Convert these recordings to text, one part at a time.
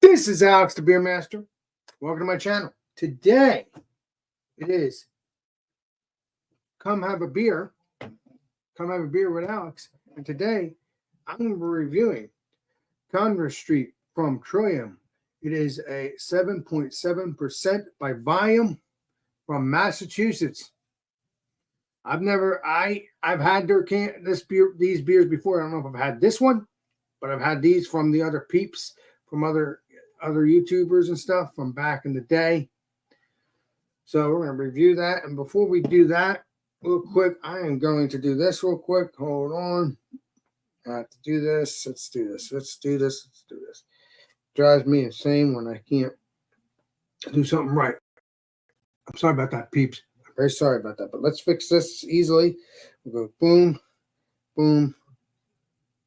This is Alex the Beer Master. Welcome to my channel. Today it is Come Have a Beer. Come Have a Beer with Alex. And today I'm going to be reviewing Congress Street from Trillium. It is a 7.7% by volume from Massachusetts. I've had these beers before. I don't know if I've had this one, but I've had these from the other peeps, from other YouTubers and stuff from back in the day. So we're going to review that. And before we do that, real quick, I am going to do this real quick. Hold on. I have to do this. Let's do this. Drives me insane when I can't do something right. I'm sorry about that, peeps. I'm very sorry about that. But let's fix this easily. We'll go boom, boom,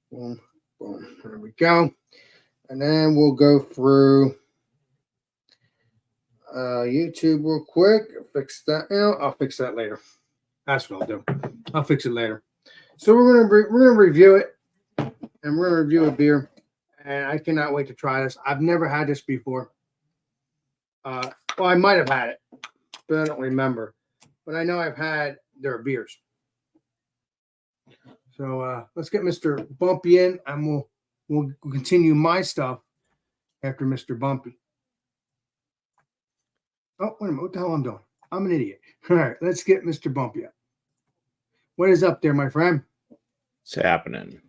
boom, boom. There we go. And then we'll go through YouTube real quick. Fix that now. I'll fix that later. That's what I'll do. I'll fix it later. So we're gonna review it, and we're gonna review a beer. And I cannot wait to try this. I've never had this before. Well, I might have had it, but I don't remember. But I know I've had their beers. So let's get Mr. Bumpy in, and we'll continue my stuff after Mr. Bumpy. Oh, wait a minute. What the hell I'm doing? I'm an idiot. All right, let's get Mr. Bumpy up. What is up there, my friend? It's happening.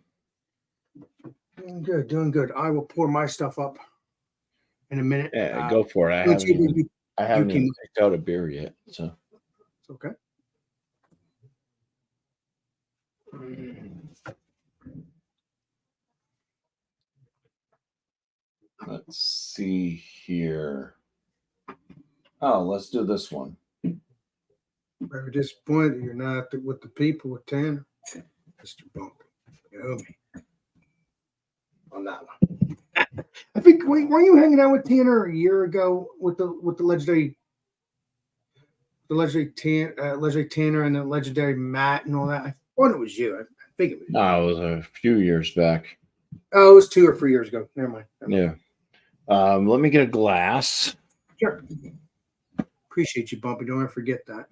Doing good. I will pour my stuff up in a minute. Yeah, go for it. I haven't even picked out a beer yet, so it's okay. Let's see here. Oh, let's do this one. Very disappointed that you're not with the people with Tanner, Mr. Bumpy. You owe me on that one. I think were you hanging out with Tanner a year ago with the legendary Tanner and the legendary Matt and all that? I thought it was you. I think it was you. No, it was a few years back. Oh, it was 2 or 3 years ago. Never mind. Yeah. Let me get a glass. Sure. Appreciate you, Bumpy. Don't ever forget that.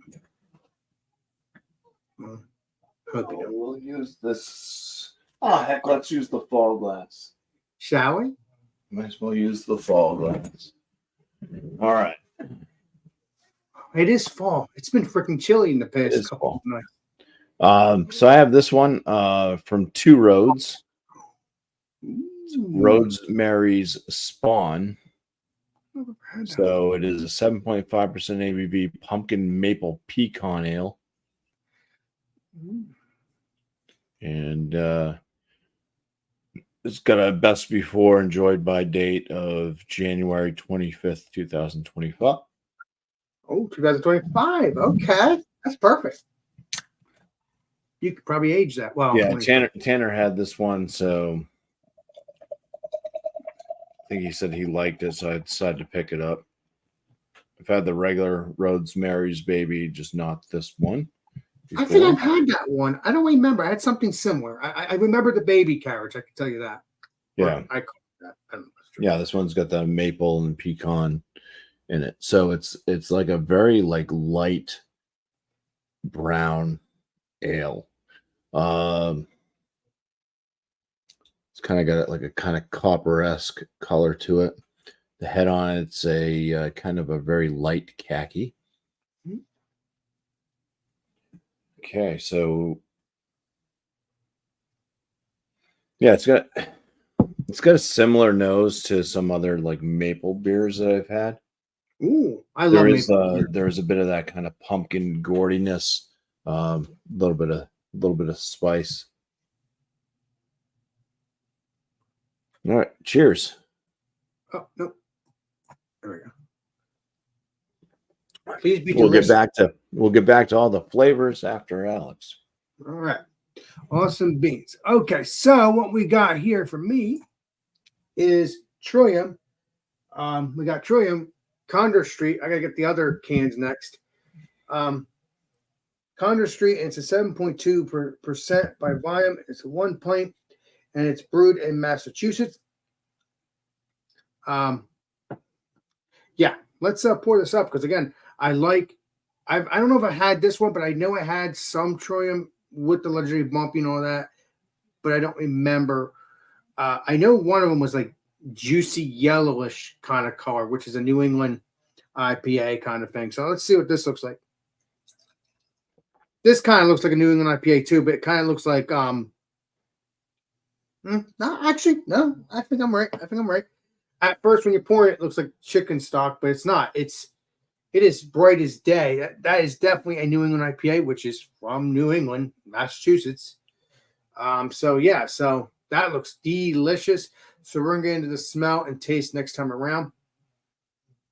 Well, hope you don't. We'll use this. Oh, heck, let's use the fall glass. Shall we? Might as well use the fall glass. All right. It is fall. It's been freaking chilly in the past couple of nights. So I have this one from Two Roads. Rhodes Mary's Spawn. So it is a 7.5% ABV pumpkin maple pecan ale. And it's got a best before enjoyed by date of January 25th, 2025. Oh, 2025. Okay. That's perfect. You could probably age that. Well, yeah, Tanner had this one, so I think he said he liked it, so I decided to pick it up. I've had the regular Rhodes Mary's Baby, just not this one. I think I've had that one. I don't remember. I had something similar. I remember the baby carriage. I can tell you that. Yeah. I call it that. I don't know. Yeah, this one's got the maple and pecan in it. So it's like a very light brown ale. It's kind of got like a kind of copper-esque color to it. The head on it's a kind of a very light khaki. Okay, so yeah, it's got a similar nose to some other like maple beers that I've had. Ooh, I love maple. There's a bit of that kind of pumpkin gordiness, a little bit of spice. All right, cheers. Oh no, there we go. Please be We'll get back to all the flavors after Alex. All right. Awesome beans. Okay, so what we got here for me is Trillium. We got Trillium, Condor Street. I gotta get the other cans next. Condor Street, and it's a 7.2% by volume. It's a 1 pint, and it's brewed in Massachusetts. Yeah, let's pour this up because again, I don't know if I had this one, but I know I had some Trillium with the legendary bumpy and all that, but I don't remember. I know one of them was like juicy yellowish kind of color, which is a New England IPA kind of thing. So let's see what this looks like. This kind of looks like a New England IPA too, but it kind of looks like no, actually, no, I think I'm right. At first, when you pour it, it looks like chicken stock, but it's not. It is bright as day. That is definitely a New England IPA, which is from New England, Massachusetts. So that looks delicious. So we're gonna get into the smell and taste next time around.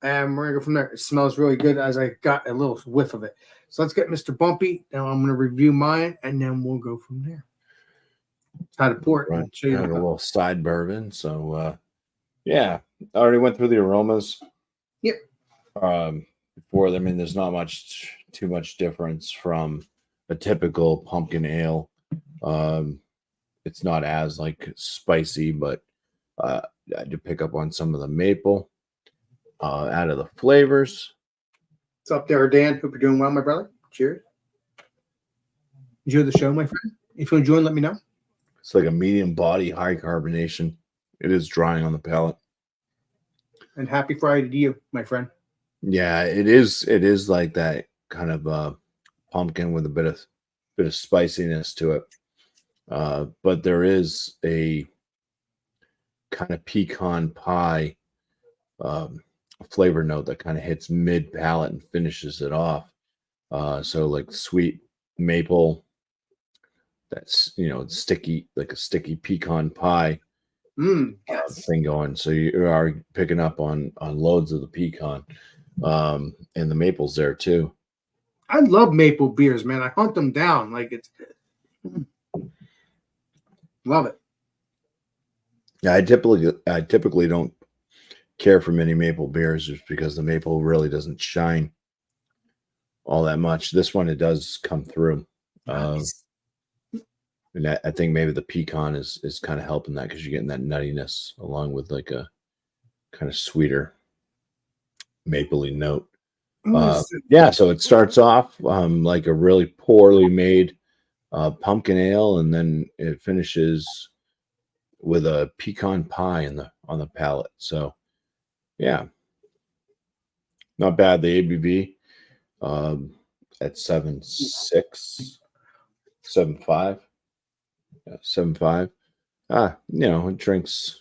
And we're gonna go from there. It smells really good as I got a little whiff of it. So let's get Mr. Bumpy. Now I'm gonna review mine and then we'll go from there. How to pour it. Right. Show you A little side bourbon. So yeah, I already went through the aromas. Yep. Before, I mean, there's not too much difference from a typical pumpkin ale. It's not as like spicy, but I did pick up on some of the maple out of the flavors. What's up there, Dan? Hope you're doing well, my brother. Cheers. Enjoy the show, my friend. If you enjoy, let me know. It's like a medium body, high carbonation. It is drying on the palate. And happy Friday to you, my friend. Yeah, it is. It is like that kind of pumpkin with a bit of spiciness to it. But there is a kind of pecan pie flavor note that kind of hits mid palate and finishes it off. So like sweet maple, that's sticky, like a sticky pecan pie thing going. So you are picking up on loads of the pecan, and the maple's there too. I love maple beers, man. I hunt them down. Like it's love it. Yeah, I typically don't care for many maple beers just because the maple really doesn't shine all that much. This one, it does come through. Nice. And I think maybe the pecan is kind of helping that because you're getting that nuttiness along with like a kind of sweeter mapley note. Yeah, so it starts off like a really poorly made pumpkin ale, and then it finishes with a pecan pie on the palate. So yeah, not bad. The ABV at 7.6, 7.5, 7.5. It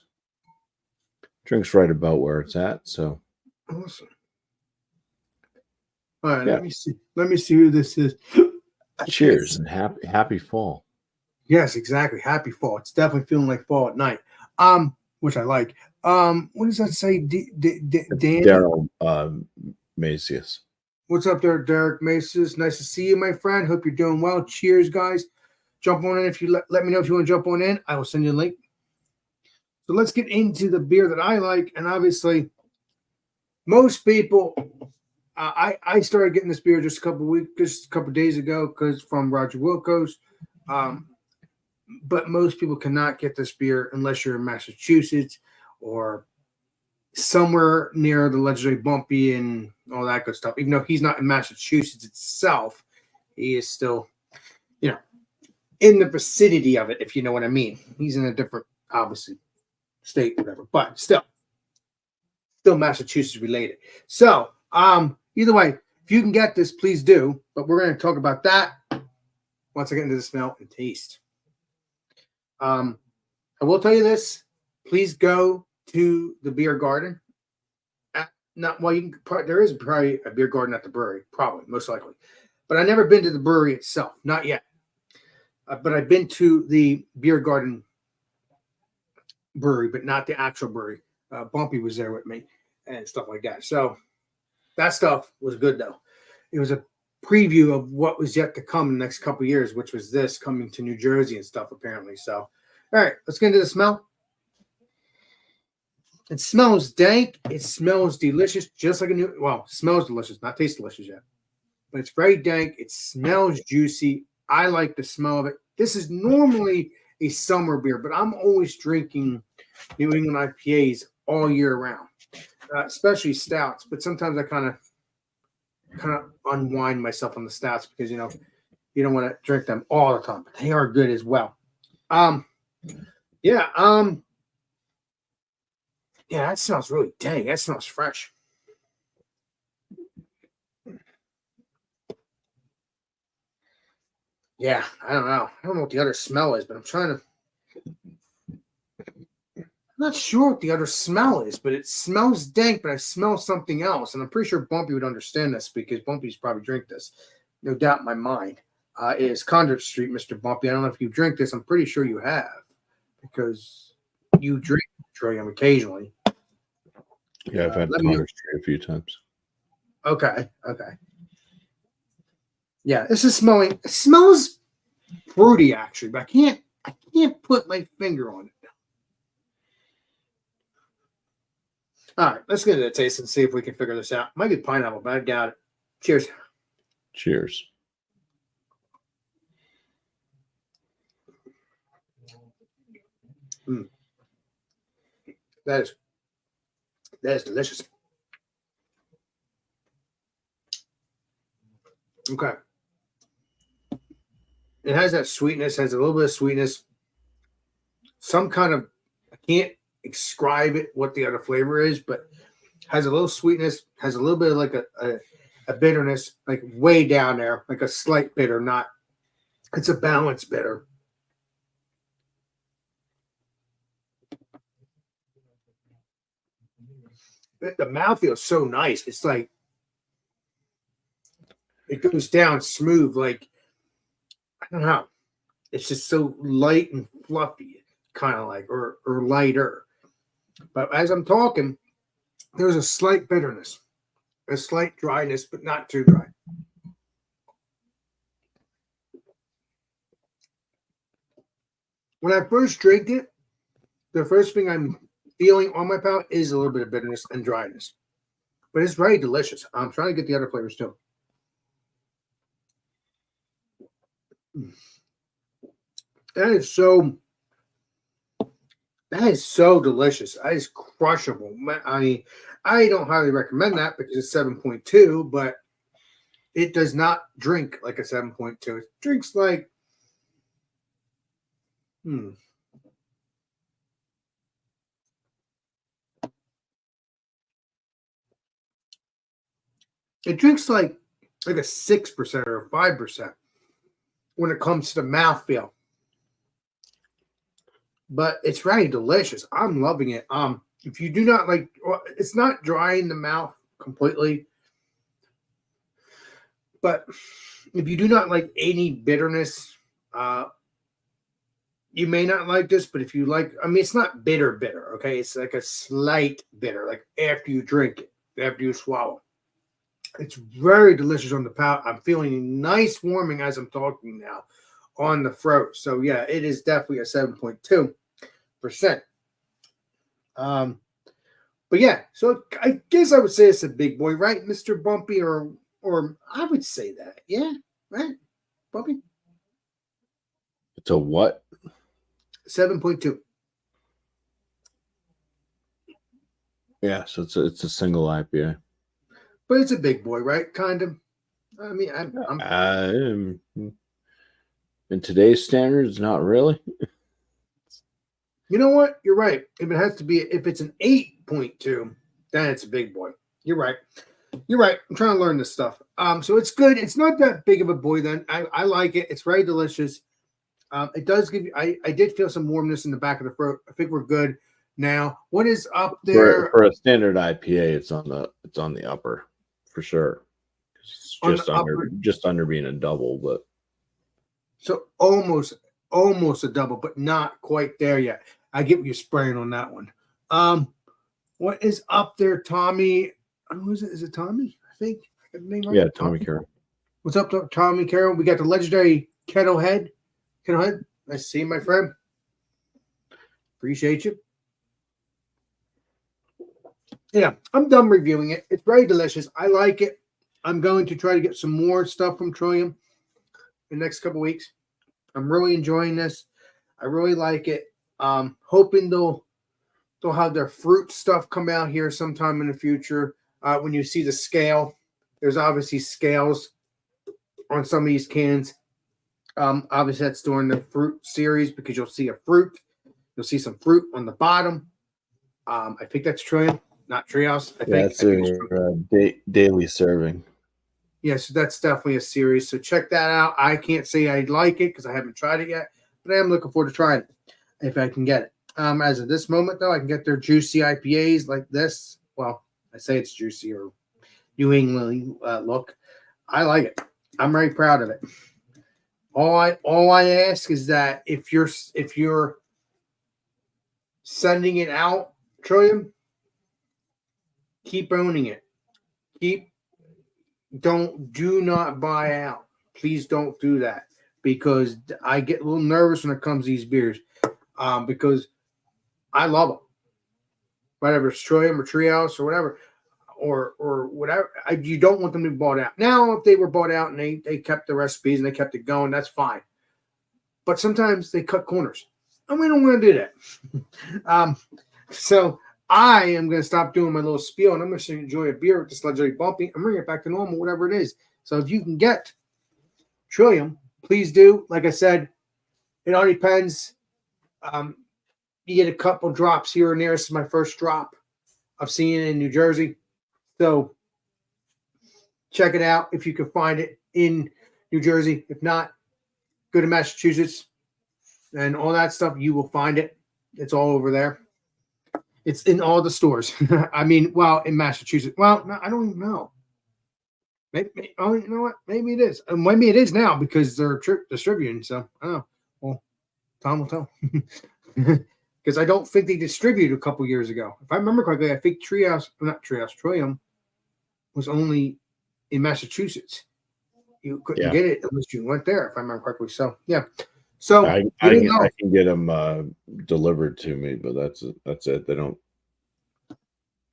drinks right about where it's at. So Awesome. All right, yeah. Let me see who this is. Cheers and happy fall. Yes, exactly. Happy fall. It's definitely feeling like fall at night. Which I like. What does that say? Dan? Daryl Macias. What's up there, Derek Macias? Nice to see you, my friend. Hope you're doing well. Cheers, guys. Jump on in if you let me know if you want to jump on in. I will send you a link. So let's get into the beer that I like, and obviously, most people. I started getting this beer just a couple days ago, because from Roger Wilco's. But most people cannot get this beer unless you're in Massachusetts or somewhere near the legendary Bumpy and all that good stuff. Even though he's not in Massachusetts itself, he is still, in the vicinity of it, if you know what I mean. He's in a different, obviously, state, whatever, but still Massachusetts related. So, either way, if you can get this, please do. But we're going to talk about that once I get into the smell and taste. I will tell you this: please go to the beer garden. There is probably a beer garden at the brewery, probably most likely, but I've never been to the brewery itself, not yet. But I've been to the beer garden brewery, but not the actual brewery. Bumpy was there with me and stuff like that. So that stuff was good, though. It was a preview of what was yet to come in the next couple of years, which was this coming to New Jersey and stuff, apparently. So, all right, let's get into the smell. It smells dank. It smells delicious, just like smells delicious, not taste delicious yet. But it's very dank. It smells juicy. I like the smell of it. This is normally a summer beer, but I'm always drinking New England IPAs all year round, especially stouts. But sometimes I kind of unwind myself on the stouts because you don't want to drink them all the time. But they are good as well. Yeah. Yeah, that smells really dang. That smells fresh. Yeah, I don't know. I don't know what the other smell is, but I'm not sure what the other smell is, but it smells dank, but I smell something else. And I'm pretty sure Bumpy would understand this because Bumpy's probably drink this. No doubt in my mind. It is Conduit Street, Mr. Bumpy. I don't know if you drink this. I'm pretty sure you have because you drink Trillium occasionally. Yeah, I've had Conduit Street a few times. Okay. Yeah, this is smelling. It smells fruity actually, but I can't put my finger on it. All right, let's get into the taste and see if we can figure this out. Might be pineapple, but I doubt it. Cheers. Cheers. That is delicious. Okay. It has that sweetness, has a little bit of sweetness. Some kind of, I can't describe it what the other flavor is, but has a little sweetness, has a little bit of like a bitterness, like way down there, like a slight bitter, not, it's a balanced bitter. The mouthfeel is so nice. It's like, it goes down smooth, like, I don't know. It's just so light and fluffy, kind of like, or lighter. But as I'm talking, there's a slight bitterness, a slight dryness, but not too dry. When I first drink it, the first thing I'm feeling on my palate is a little bit of bitterness and dryness. But it's very delicious. I'm trying to get the other flavors too. That is so delicious. That is crushable. I mean, I don't highly recommend that because it's 7.2, but it does not drink like a 7.2. It drinks like it drinks like a 6% or 5% when it comes to the mouthfeel. But it's very delicious. I'm loving it. If you do not like, it's not dry in the mouth completely, but if you do not like any bitterness, you may not like this. But if you like, I mean, it's not bitter, okay? It's like a slight bitter, like after you drink it, after you swallow. It's very delicious on the palate. I'm feeling nice warming as I'm talking now on the throat. So yeah, it is definitely a 7.2%. But yeah, so I guess I would say it's a big boy, right, Mr. Bumpy? Or I would say that, yeah, right, Bumpy. It's a what? 7.2. Yeah, so it's a single IPA. But it's a big boy, right? Kind of. I mean, I'm in today's standards, not really. You know what? You're right. If it's an 8.2, then it's a big boy. You're right. I'm trying to learn this stuff. So it's good. It's not that big of a boy then. I like it. It's very delicious. It does give you, I did feel some warmness in the back of the throat. I think we're good now. What is up there? For a standard IPA, it's on the upper for sure. It's just under being a double, but so almost a double, but not quite there yet. I get what you're spraying on that one. What is up there, Tommy? Who is it? Is it Tommy? I think. I got the name right? Yeah, Tommy Carroll. What's up, Tommy Carroll? We got the legendary Kettlehead. Nice to see you, my friend. Appreciate you. Yeah, I'm done reviewing it. It's very delicious. I like it. I'm going to try to get some more stuff from Trillium in the next couple weeks. I'm really enjoying this. I really like it. Hoping they'll they'll have their fruit stuff come out here sometime in the future. When you see the scale, there's obviously scales on some of these cans. Obviously, that's during the fruit series because you'll see a fruit. You'll see some fruit on the bottom. I think that's Trillium, not Treehouse. I think it's it's daily serving. yeah, so that's definitely a series. So check that out. I can't say I like it because I haven't tried it yet, but I am looking forward to trying it if I can get it. As of this moment, though, I can get their juicy IPAs like this. Well, I say it's juicy or New England look. I like it. I'm very proud of it. All I ask is that if you're sending it out, Trillium, keep owning it. Do not buy out. Please don't do that because I get a little nervous when it comes to these beers because I love them. Whatever it's Trillium or Treehouse or whatever, or whatever. You don't want them to be bought out. Now, if they were bought out and they kept the recipes and they kept it going, that's fine. But sometimes they cut corners, and we don't want to do that. So I am going to stop doing my little spiel, and I'm going to enjoy a beer with this Legendary Bumpy and bring it back to normal, whatever it is. So if you can get Trillium, please do. Like I said, it all depends. You get a couple drops here and there. This is my first drop I've seen it in New Jersey. So check it out if you can find it in New Jersey. If not, go to Massachusetts and all that stuff. You will find it. It's all over there. It's in all the stores. I mean, well, in Massachusetts. Well, no, I don't even know. Maybe, oh, you know what? Maybe it is. Maybe it is now because they're distributing. So I don't know. Well, time will tell. Because I don't think they distributed a couple years ago. If I remember correctly, I think Trillium was only in Massachusetts. You couldn't get it unless you went there, if I remember correctly. So yeah. So I can get them delivered to me, but that's it. They don't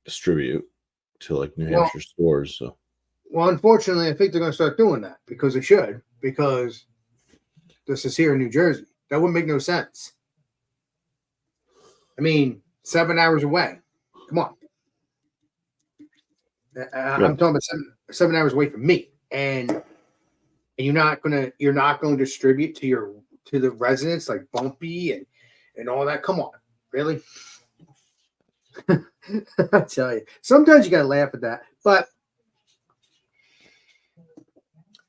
distribute to like New Hampshire stores. So well, unfortunately, I think they're going to start doing that because they should, because this is here in New Jersey. That wouldn't make no sense. I mean, 7 hours away. Come on. I'm talking about seven hours away from me, and you're not gonna distribute to the residents like Bumpy and all that. Come on, really? I tell you, sometimes you gotta laugh at that. But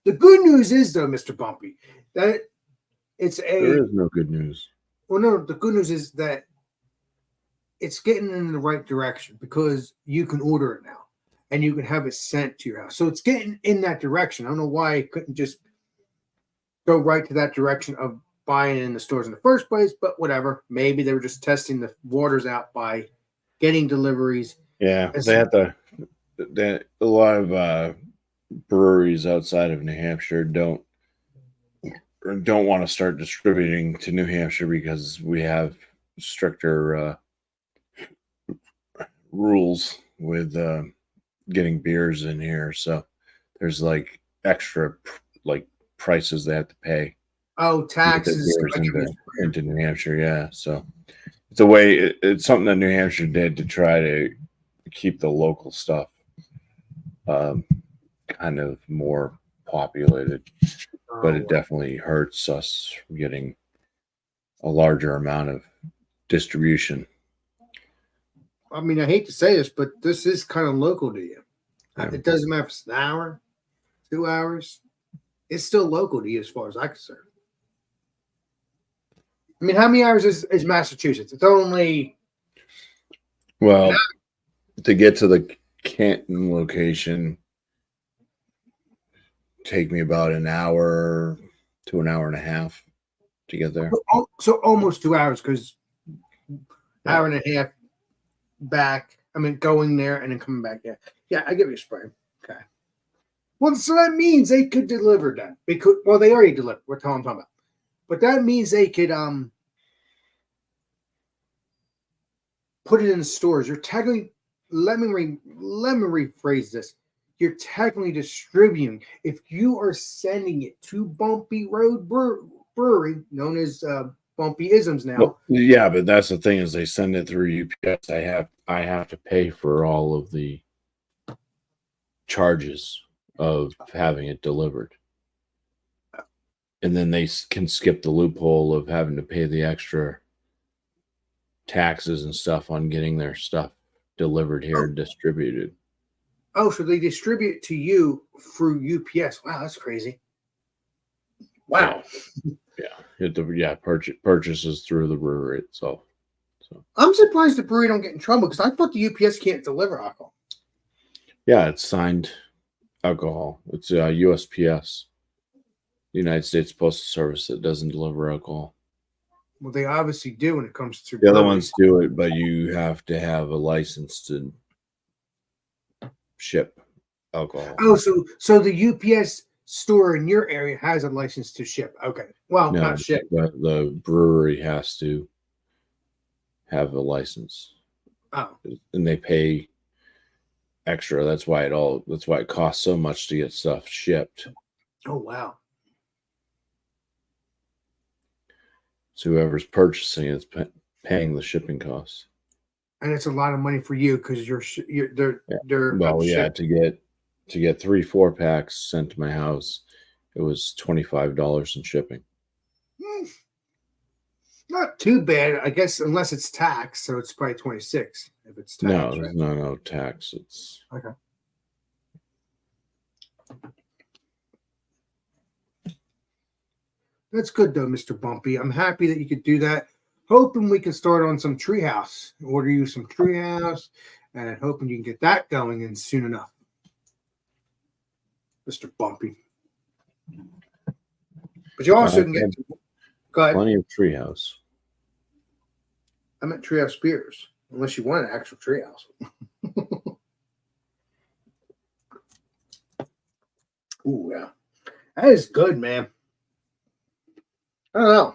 the good news is, though, Mr. Bumpy, that there is no good news. Well, no, the good news is that it's getting in the right direction because you can order it now and you can have it sent to your house. So it's getting in that direction. I don't know why it couldn't just go right to that direction of buying it in the stores in the first place, but whatever. Maybe they were just testing the waters out by getting deliveries. Yeah, a lot of breweries outside of New Hampshire don't want to start distributing to New Hampshire because we have stricter rules with getting beers in here. So there's like extra like prices they have to pay. Oh, taxes into New Hampshire. Yeah. So it's a way, it's something that New Hampshire did to try to keep the local stuff kind of more populated, but it definitely hurts us getting a larger amount of distribution. I mean, I hate to say this, but this is kind of local to you. Yeah. It doesn't matter if it's an hour, 2 hours. It's still local to you as far as I'm concerned. I mean, how many hours is Massachusetts? It's only... Well, to get to the Canton location, take me about an hour to an hour and a half to get there. So almost 2 hours because hour and a half back. I mean, going there and then coming back. Yeah, I give you a spray. Okay. Well, so that means they could deliver that. They already delivered. What I'm talking about. But that means they could put it in the stores. You're technically, let me rephrase this. You're technically distributing. If you are sending it to Bumpy Road Brewery, known as bumpy isms now. Well, yeah, but that's the thing is they send it through UPS. I have to pay for all of the charges of having it delivered. And then they can skip the loophole of having to pay the extra taxes and stuff on getting their stuff delivered here and distributed. Oh, so they distribute to you through UPS. Wow, that's crazy. Wow. Purchases through the brewery itself. So I'm surprised the brewery don't get in trouble because I thought the UPS can't deliver alcohol. yeah, it's signed alcohol. It's USPS, the United States Postal Service, that doesn't deliver alcohol. Well, they obviously do when it comes to The other breweries. ones do it, but you have to have a license to ship alcohol. Oh, so the UPS store in your area has a license to ship. Okay. Well, No, not ship. the brewery has to have a license, Oh, and they pay extra. That's why it costs so much to get stuff shipped. oh wow. So whoever's purchasing it's paying the shipping costs. And it's a lot of money for you because they're Well, yeah, shipped. to get 3 4-packs sent to my house, it was $25 in shipping. Not too bad, I guess, unless it's tax. So it's probably 26 if it's tax. No, right? there's no tax. It's Okay. That's good though, Mr. Bumpy. I'm happy that you could do that. Hoping we can start on some treehouse. Order you some treehouse, and hoping you can get that going in soon enough, Mr. Bumpy. But you also can get. Go ahead. plenty of treehouse. I meant treehouse beers, unless you want an actual treehouse. Ooh, yeah. That is good, man. I don't know.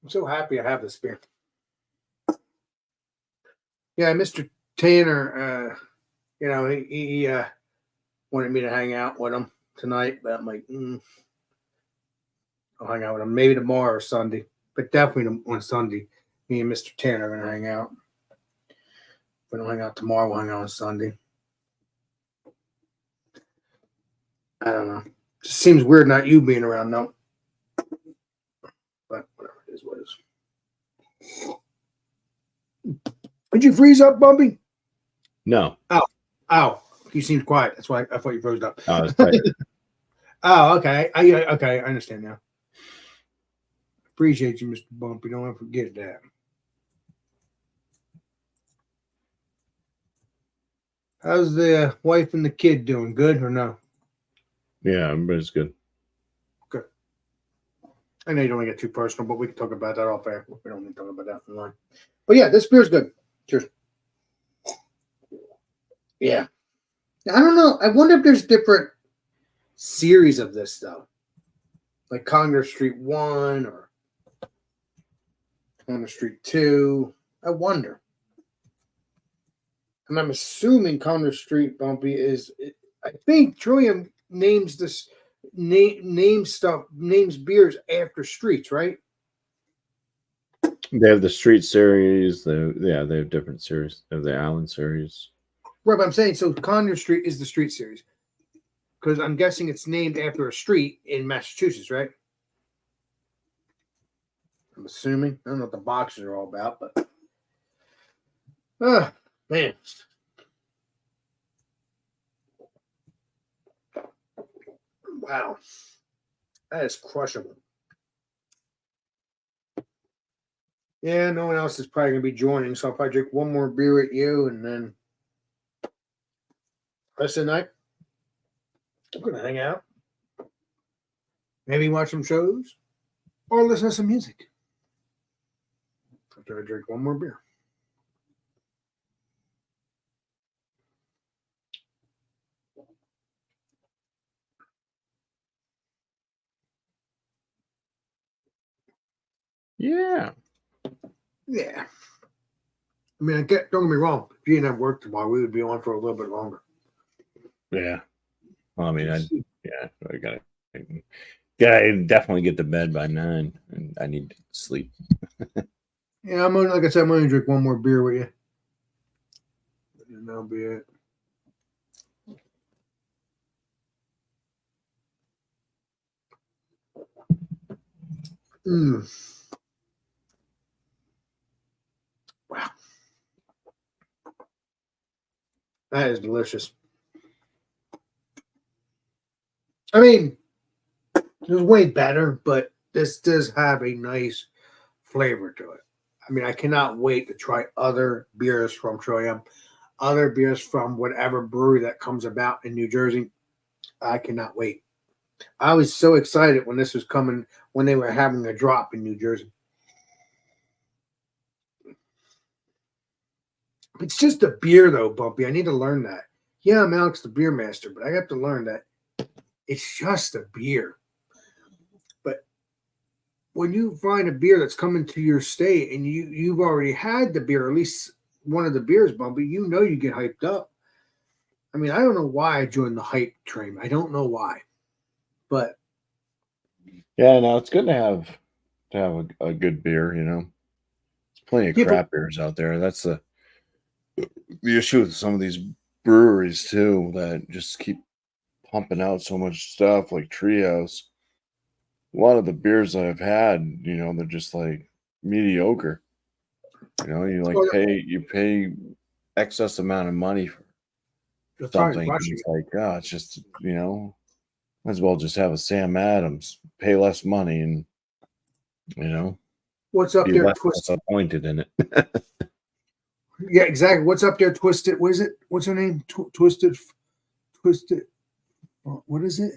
I'm so happy I have this beer. Yeah, Mr. Tanner, he wanted me to hang out with him tonight, but I'm like, I'll hang out with him maybe tomorrow or Sunday, but definitely on Sunday. Me and Mr. Tanner are going to hang out. If we don't hang out tomorrow, we'll hang out on Sunday. I don't know. Just seems weird not you being around, though. But whatever it is, what it is. Did you freeze up, Bumpy? No. Oh, you seemed quiet. That's why I thought you froze up. Oh, it's tight. Oh, okay. I understand now. Appreciate you, Mr. Bumpy. Don't ever forget that. How's the wife and the kid doing? Good or no? Yeah, everybody's good. Good. I know you don't want to get too personal, but we can talk about that off air. We don't need to talk about that online. But yeah, this beer's good. Cheers. Yeah. I don't know. I wonder if there's different series of this, though. Like Congress Street 1 or Congress Street 2. I wonder. And I'm assuming Congress Street, Bumpy, is, I think Trillium names this, names beers after streets, right? They have the street series. They have different series. They have the island series. Right, but I'm saying, so Congress Street is the street series. Because I'm guessing it's named after a street in Massachusetts, right? I'm assuming. I don't know what the boxes are all about, but man. Wow. That is crushable. Yeah, no one else is probably gonna be joining, so I'll probably drink one more beer at you and then rest of the night. I'm gonna hang out. Maybe watch some shows or listen to some music. After I drink one more beer. Yeah. Yeah. I mean, don't get me wrong. If you didn't have work tomorrow, we would be on for a little bit longer. Yeah. Well, I mean, I gotta Yeah, I definitely get to bed by 9, and I need to sleep. Yeah, I'm gonna, like I said, I'm gonna drink one more beer with you, and that'll be it. Mm. Wow, that is delicious. I mean, it was way better, but this does have a nice flavor to it. I mean, I cannot wait to try other beers from Trillium, other beers from whatever brewery that comes about in New Jersey. I cannot wait. I was so excited when this was coming, when they were having a drop in New Jersey. It's just a beer, though, Bumpy. I need to learn that. Yeah, I'm Alex the Beer Master, but I have to learn that it's just a beer. But when you find a beer that's coming to your state and you've already had the beer, at least one of the beers, Bumpy, you know you get hyped up. I mean, I don't know why I joined the hype train. I don't know why, but Yeah, no, it's good to have a good beer. You know, there's plenty of yeah, but crap beers out there. That's the issue with some of these breweries too, that just keep pumping out so much stuff like Trios. A lot of the beers that I've had, you know, they're just like mediocre. You know, you pay excess amount of money for that's probably something. rushing It's like, oh, it's just, you know, might as well just have a Sam Adams, pay less money, and you know, What's up be there, less Twisted? disappointed in it. Yeah, exactly. What's up there, Twisted? What is it? What's her name? Twisted. What is it?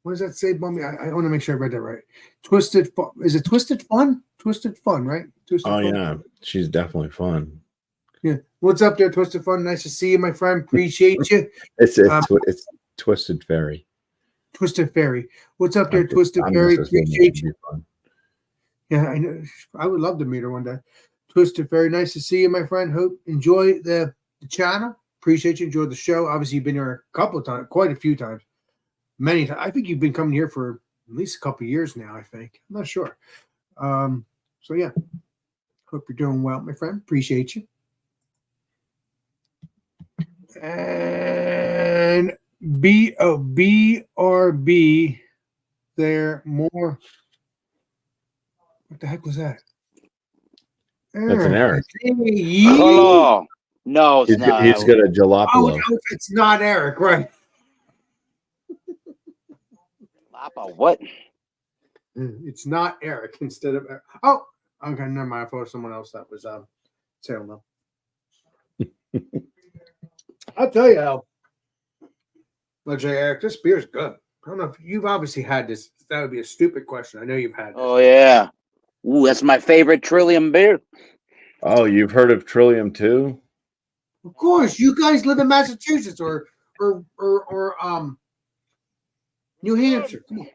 What does that say, Bummy? I want to make sure I read that right. Twisted Fun. Is it Twisted Fun? Twisted Fun, right? Twisted Oh Fun. yeah, she's definitely fun. Yeah. What's up there, Twisted Fun? Nice to see you, my friend. Appreciate you. It's Um, it's Twisted Fairy. Twisted Fairy. What's up I'm there, Twisted I'm Fairy? just assuming it Appreciate should you. be fun. Yeah, I know. I would love to meet her one day. Twisted Fairy, nice to see you, my friend. Hope enjoy the channel. Appreciate you. Enjoy the show. Obviously, you've been here a couple of times, quite a few times, many times. I think you've been coming here for at least a couple of years now. I think. I'm not sure. So yeah, hope you're doing well, my friend. Appreciate you. And BRB, there more. What the heck was that? That's an Eric. Hello. No, it's He's not. got a Oh, jalapeno. no, it's not Eric, right? Lapa, what? It's not Eric instead of Eric. Oh, okay, never mind. I thought someone else that was saying no. I'll tell you how. Let's say, Eric, this beer's good. I don't know if you've obviously had this. That would be a stupid question. I know you've had this. Oh yeah. Ooh, that's my favorite Trillium beer. Oh, you've heard of Trillium too? Of course, you guys live in Massachusetts or New Hampshire. Come on.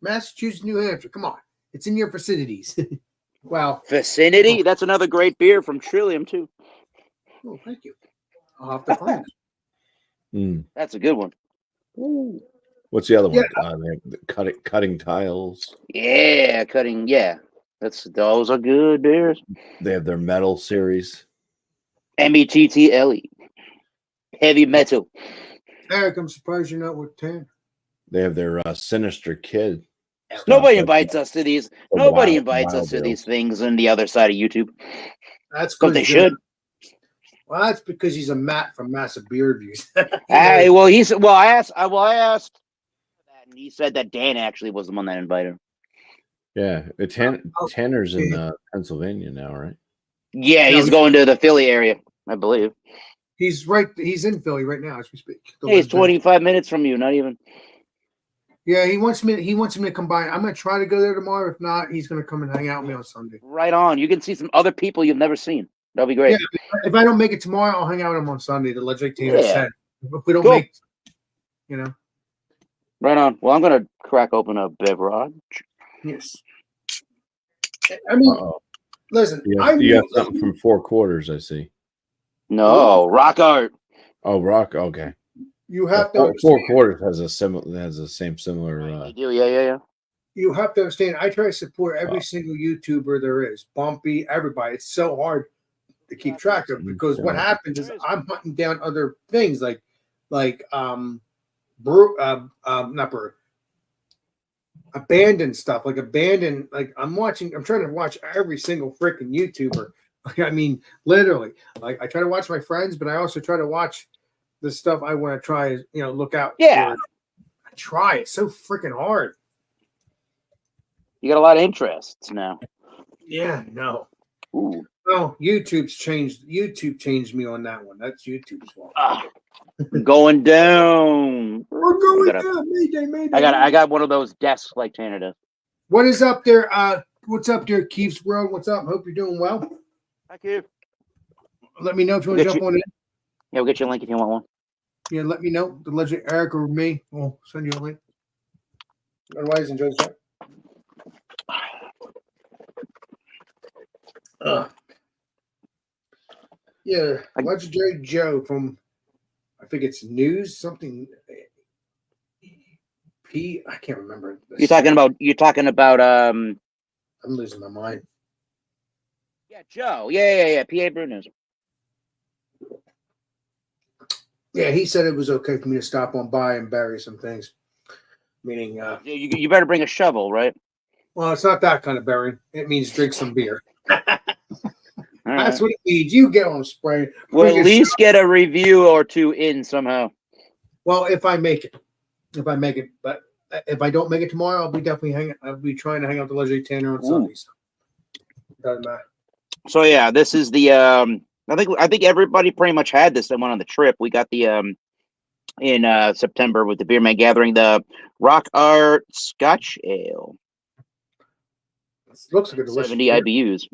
Massachusetts, New Hampshire. Come on. It's in your vicinities. Wow. Vicinity. That's another great beer from Trillium too. Oh, thank you. I'll have to find it. Mm. That's a good one. Ooh. What's the other one? Yeah. They have the cutting tiles. Yeah, cutting. Yeah, those are good beers. They have their metal series. METTLE. Heavy metal. Eric, I'm surprised you're not with 10. They have their Sinister Kid. stuff. Nobody That's invites us to these. the Nobody wild- invites wild us to deal. these things on the other side of YouTube. That's But they because should. Well, that's because he's a Matt from Massive Beer Reviews. Hey, well, he said. Well, I asked. That, and he said that Dan actually was the one that invited him. Yeah, Tanner's in Pennsylvania now, right? Yeah, No, he's going to the Philly area, I believe. He's in Philly right now as we speak. Hey, he's 25 minutes from you, not even. Yeah, he wants me to come by. I'm gonna try to go there tomorrow. If not, he's gonna come and hang out with me on Sunday. Right on. You can see some other people you've never seen. That'll be great. Yeah, if I don't make it tomorrow, I'll hang out with him on Sunday. The Legislative team has Yeah. said if we don't Cool. make, you know, Right on. Well, I'm going to crack open a beverage. yes. I mean, Uh-oh. listen, You I got something from 4 quarters, I see. No, rock art. Oh, rock. Okay. You have to Four understand. Quarters has the same similar. You do, yeah. You have to understand. I try to support every single YouTuber there is. Bumpy, everybody. It's so hard to keep track of because what happens is I'm hunting down other things like not brew, abandoned stuff, like abandoned. Like I'm trying to watch every single freaking YouTuber. I mean, literally. Like I try to watch my friends, but I also try to watch the stuff I want to try. Look out. Yeah. For. I try. It's so freaking hard. You got a lot of interests now. Yeah. No. Ooh. Oh, YouTube changed me on that one. That's YouTube's fault. Going down. We're going down. Mayday. I got one of those desks like Tanner does. What is up there? What's up there, Keith's World? What's up? Hope you're doing well. Thank you. Let me know if you want to jump on in. Yeah, we'll get you a link if you want one. Yeah, let me know. The legend Eric or me. We'll send you a link. Otherwise, enjoy the show. Yeah, Legendary Joe from, I think it's News something. I can't remember. You're talking about. I'm losing my mind. Yeah, Joe. Yeah. PA Brew News. Yeah, he said it was okay for me to stop on by and bury some things. Meaning, you better bring a shovel, right? Well, it's not that kind of burying. It means drink some beer. That's Right. what it means. You get on spray. We'll at least get a review or two in somehow. Well, if I make it, but if I don't make it tomorrow, I'll be trying to hang out with the Legendary Tanner on Sunday. So doesn't matter. So yeah, this is the I think everybody pretty much had this that went on the trip. We got the in September with the Beer Man Gathering, the Rock Art Scotch Ale. Looks like a delicious 70 beer. IBUs.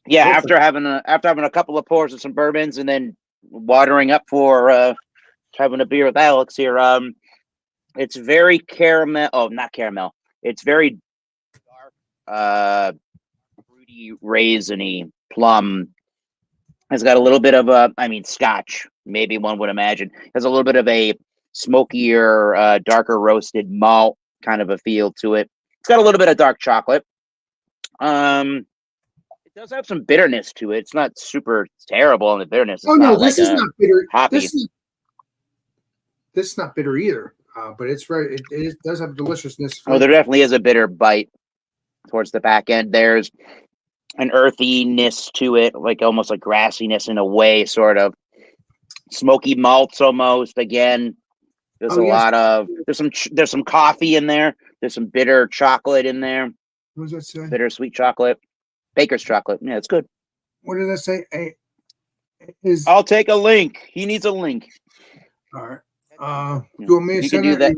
Yeah, after having a couple of pours of some bourbons and then watering up for having a beer with Alex here. It's very caramel. Oh, not caramel. It's very dark, fruity, raisiny, plum. It's got a little bit of Scotch. Maybe one would imagine has a little bit of a smokier, darker roasted malt kind of a feel to it. It's got a little bit of dark chocolate. It does have some bitterness to it. It's not super terrible on the bitterness. It's This is not bitter. Hoppy. This is not bitter either. But it's very. It does have deliciousness. Oh, there definitely is a bitter bite towards the back end. There's an earthiness to it, like almost like grassiness in a way, sort of smoky malts almost. Again, there's there's some coffee in there. There's some bitter chocolate in there. What does that say? Bitter sweet chocolate, baker's chocolate. Yeah, it's good. What did that say? I'll take a link. He needs a link. All right. Do you want me to send do that?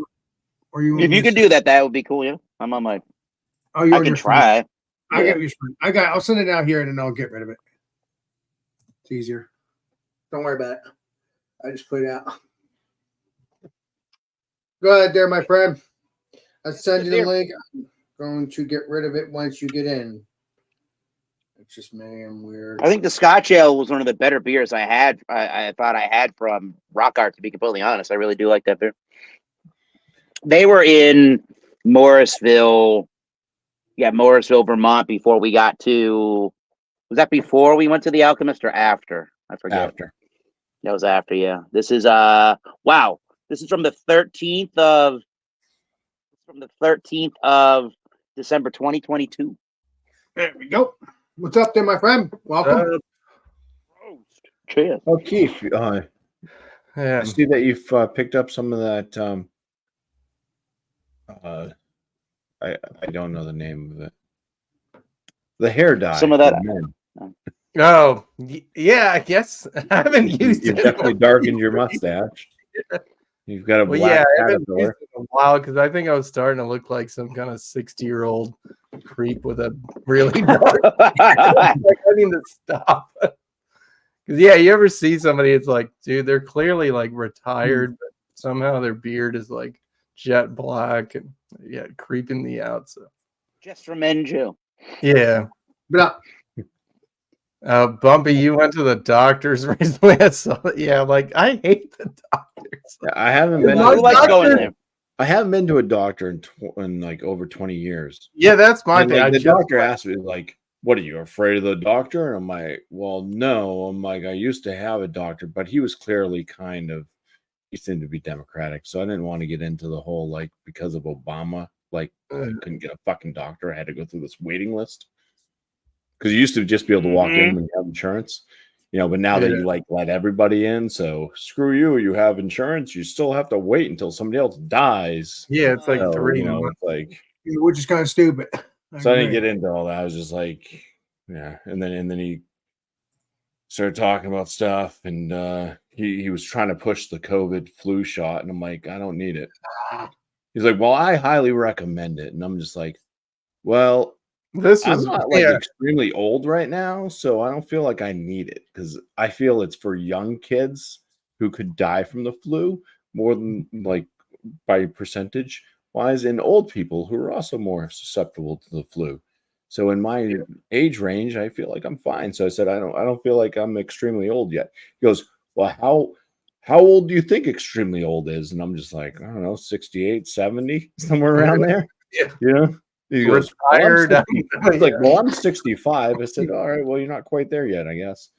Or you? If you can do that, that would be cool. Yeah, I'm on my. Oh, you I can try. I got your screen. I'll send it out here and then I'll get rid of it. It's easier. Don't worry about it. I just put it out. Go ahead there, my friend. I'll send you the link. I'm going to get rid of it once you get in. It's just me. I'm weird. I think the Scotch Ale was one of the better beers I had. I thought I had from Rock Art, to be completely honest. I really do like that beer. They were in Morrisville. Yeah, Morrisville, Vermont before we got to... Was that before we went to the Alchemist or after? I forget. After. That was after, yeah. This is wow. This is from the 13th of December 2022. There we go. What's up there, my friend? Welcome. Cheers. Oh, Keith, I see that you've picked up some of that. I don't know the name of it. The hair dye. Some of that. Oh, yeah, I guess I haven't used You've it. definitely darkened your mustache. You've got a black I haven't used caterpillar. it in a while because I think I was starting to look like some kind of 60-year-old creep with a really dark. Like, I need to stop. Because you ever see somebody? It's like, dude, they're clearly like retired, but somehow their beard is like jet black and creeping me out. So Just from Enju. yeah. But Bumpy, you went to the doctors recently. I saw that. Yeah, like I hate the doctor. I haven't Yeah, been. my Who likes going doctor- there? I haven't been to a doctor in like over 20 years. Yeah, that's my And thing. like, I the just doctor went- asked me, like, what are you afraid of the doctor? And I'm like, well, no. I'm like, I used to have a doctor, but he was clearly he seemed to be Democratic. So I didn't want to get into the whole, like, because of Obama, like, I couldn't get a fucking doctor. I had to go through this waiting list. Because you used to just be able to walk in when you have insurance, but now that Yeah. you like let everybody in, so screw you, you have insurance, you still have to wait until somebody else dies. Yeah, it's like So, 3 it's like, which is kind of stupid. so I didn't agree. get into all that. I was just like, yeah. And then he started talking about stuff, and he was trying to push the COVID flu shot, and I'm like, I don't need it. He's like, well, I highly recommend it, and I'm just like, well, This I'm was not like extremely old right now, so I don't feel like I need it because I feel it's for young kids who could die from the flu more than like by percentage wise, and old people who are also more susceptible to the flu. So in my age range, I feel like I'm fine. So I said, I don't feel like I'm extremely old yet. He goes, well, how old do you think extremely old is? And I'm just like, I don't know, 68, 70, somewhere around there. Yeah. He goes, retired. He's like, well, I'm 65. I said, all right, well, you're not quite there yet, I guess.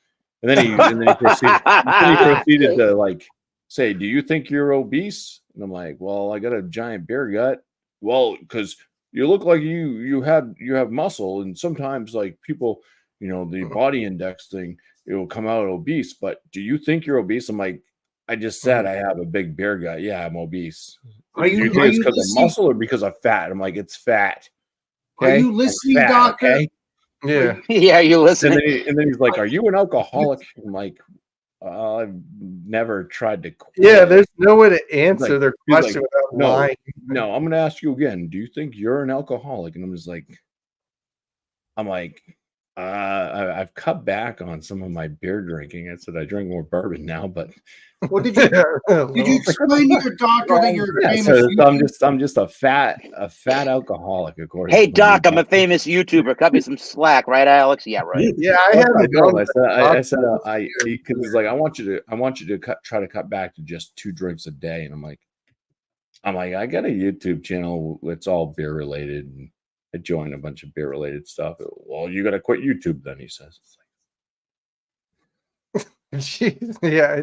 And then he proceeded to like say, do you think you're obese? And I'm like, well, I got a giant beer gut. Well, because you look like you have muscle, and sometimes like people, the body index thing, it will come out obese. But do you think you're obese? I'm like, I just said I have a big beer gut. Yeah, I'm obese. Do you think it's because of muscle or because of fat? I'm like, it's fat. Are you listening, Fat, doctor? okay? Yeah. Yeah, you listening? And then he's like, are you an alcoholic? I'm like, I've never tried to quit. Yeah, there's no way to answer their he's like, question without no, lying. no, I'm going to ask you again. Do you think you're an alcoholic? And I'm just like, I've cut back on some of my beer drinking. I said I drink more bourbon now, but Well, did you explain to your doctor that you're a famous? so I'm just a fat alcoholic, according. Hey to Doc, I'm a doctor. famous YouTuber. Cut me some slack, right, Alex? Yeah, right. Yeah, I That's what haven't told him. gone. I said, because he's like, I want you to try to cut back to just 2 drinks a day, and I'm like, I got a YouTube channel. It's all beer related, and I joined a bunch of beer related stuff. Well, you got to quit YouTube, then he says. It's Jeez, yeah,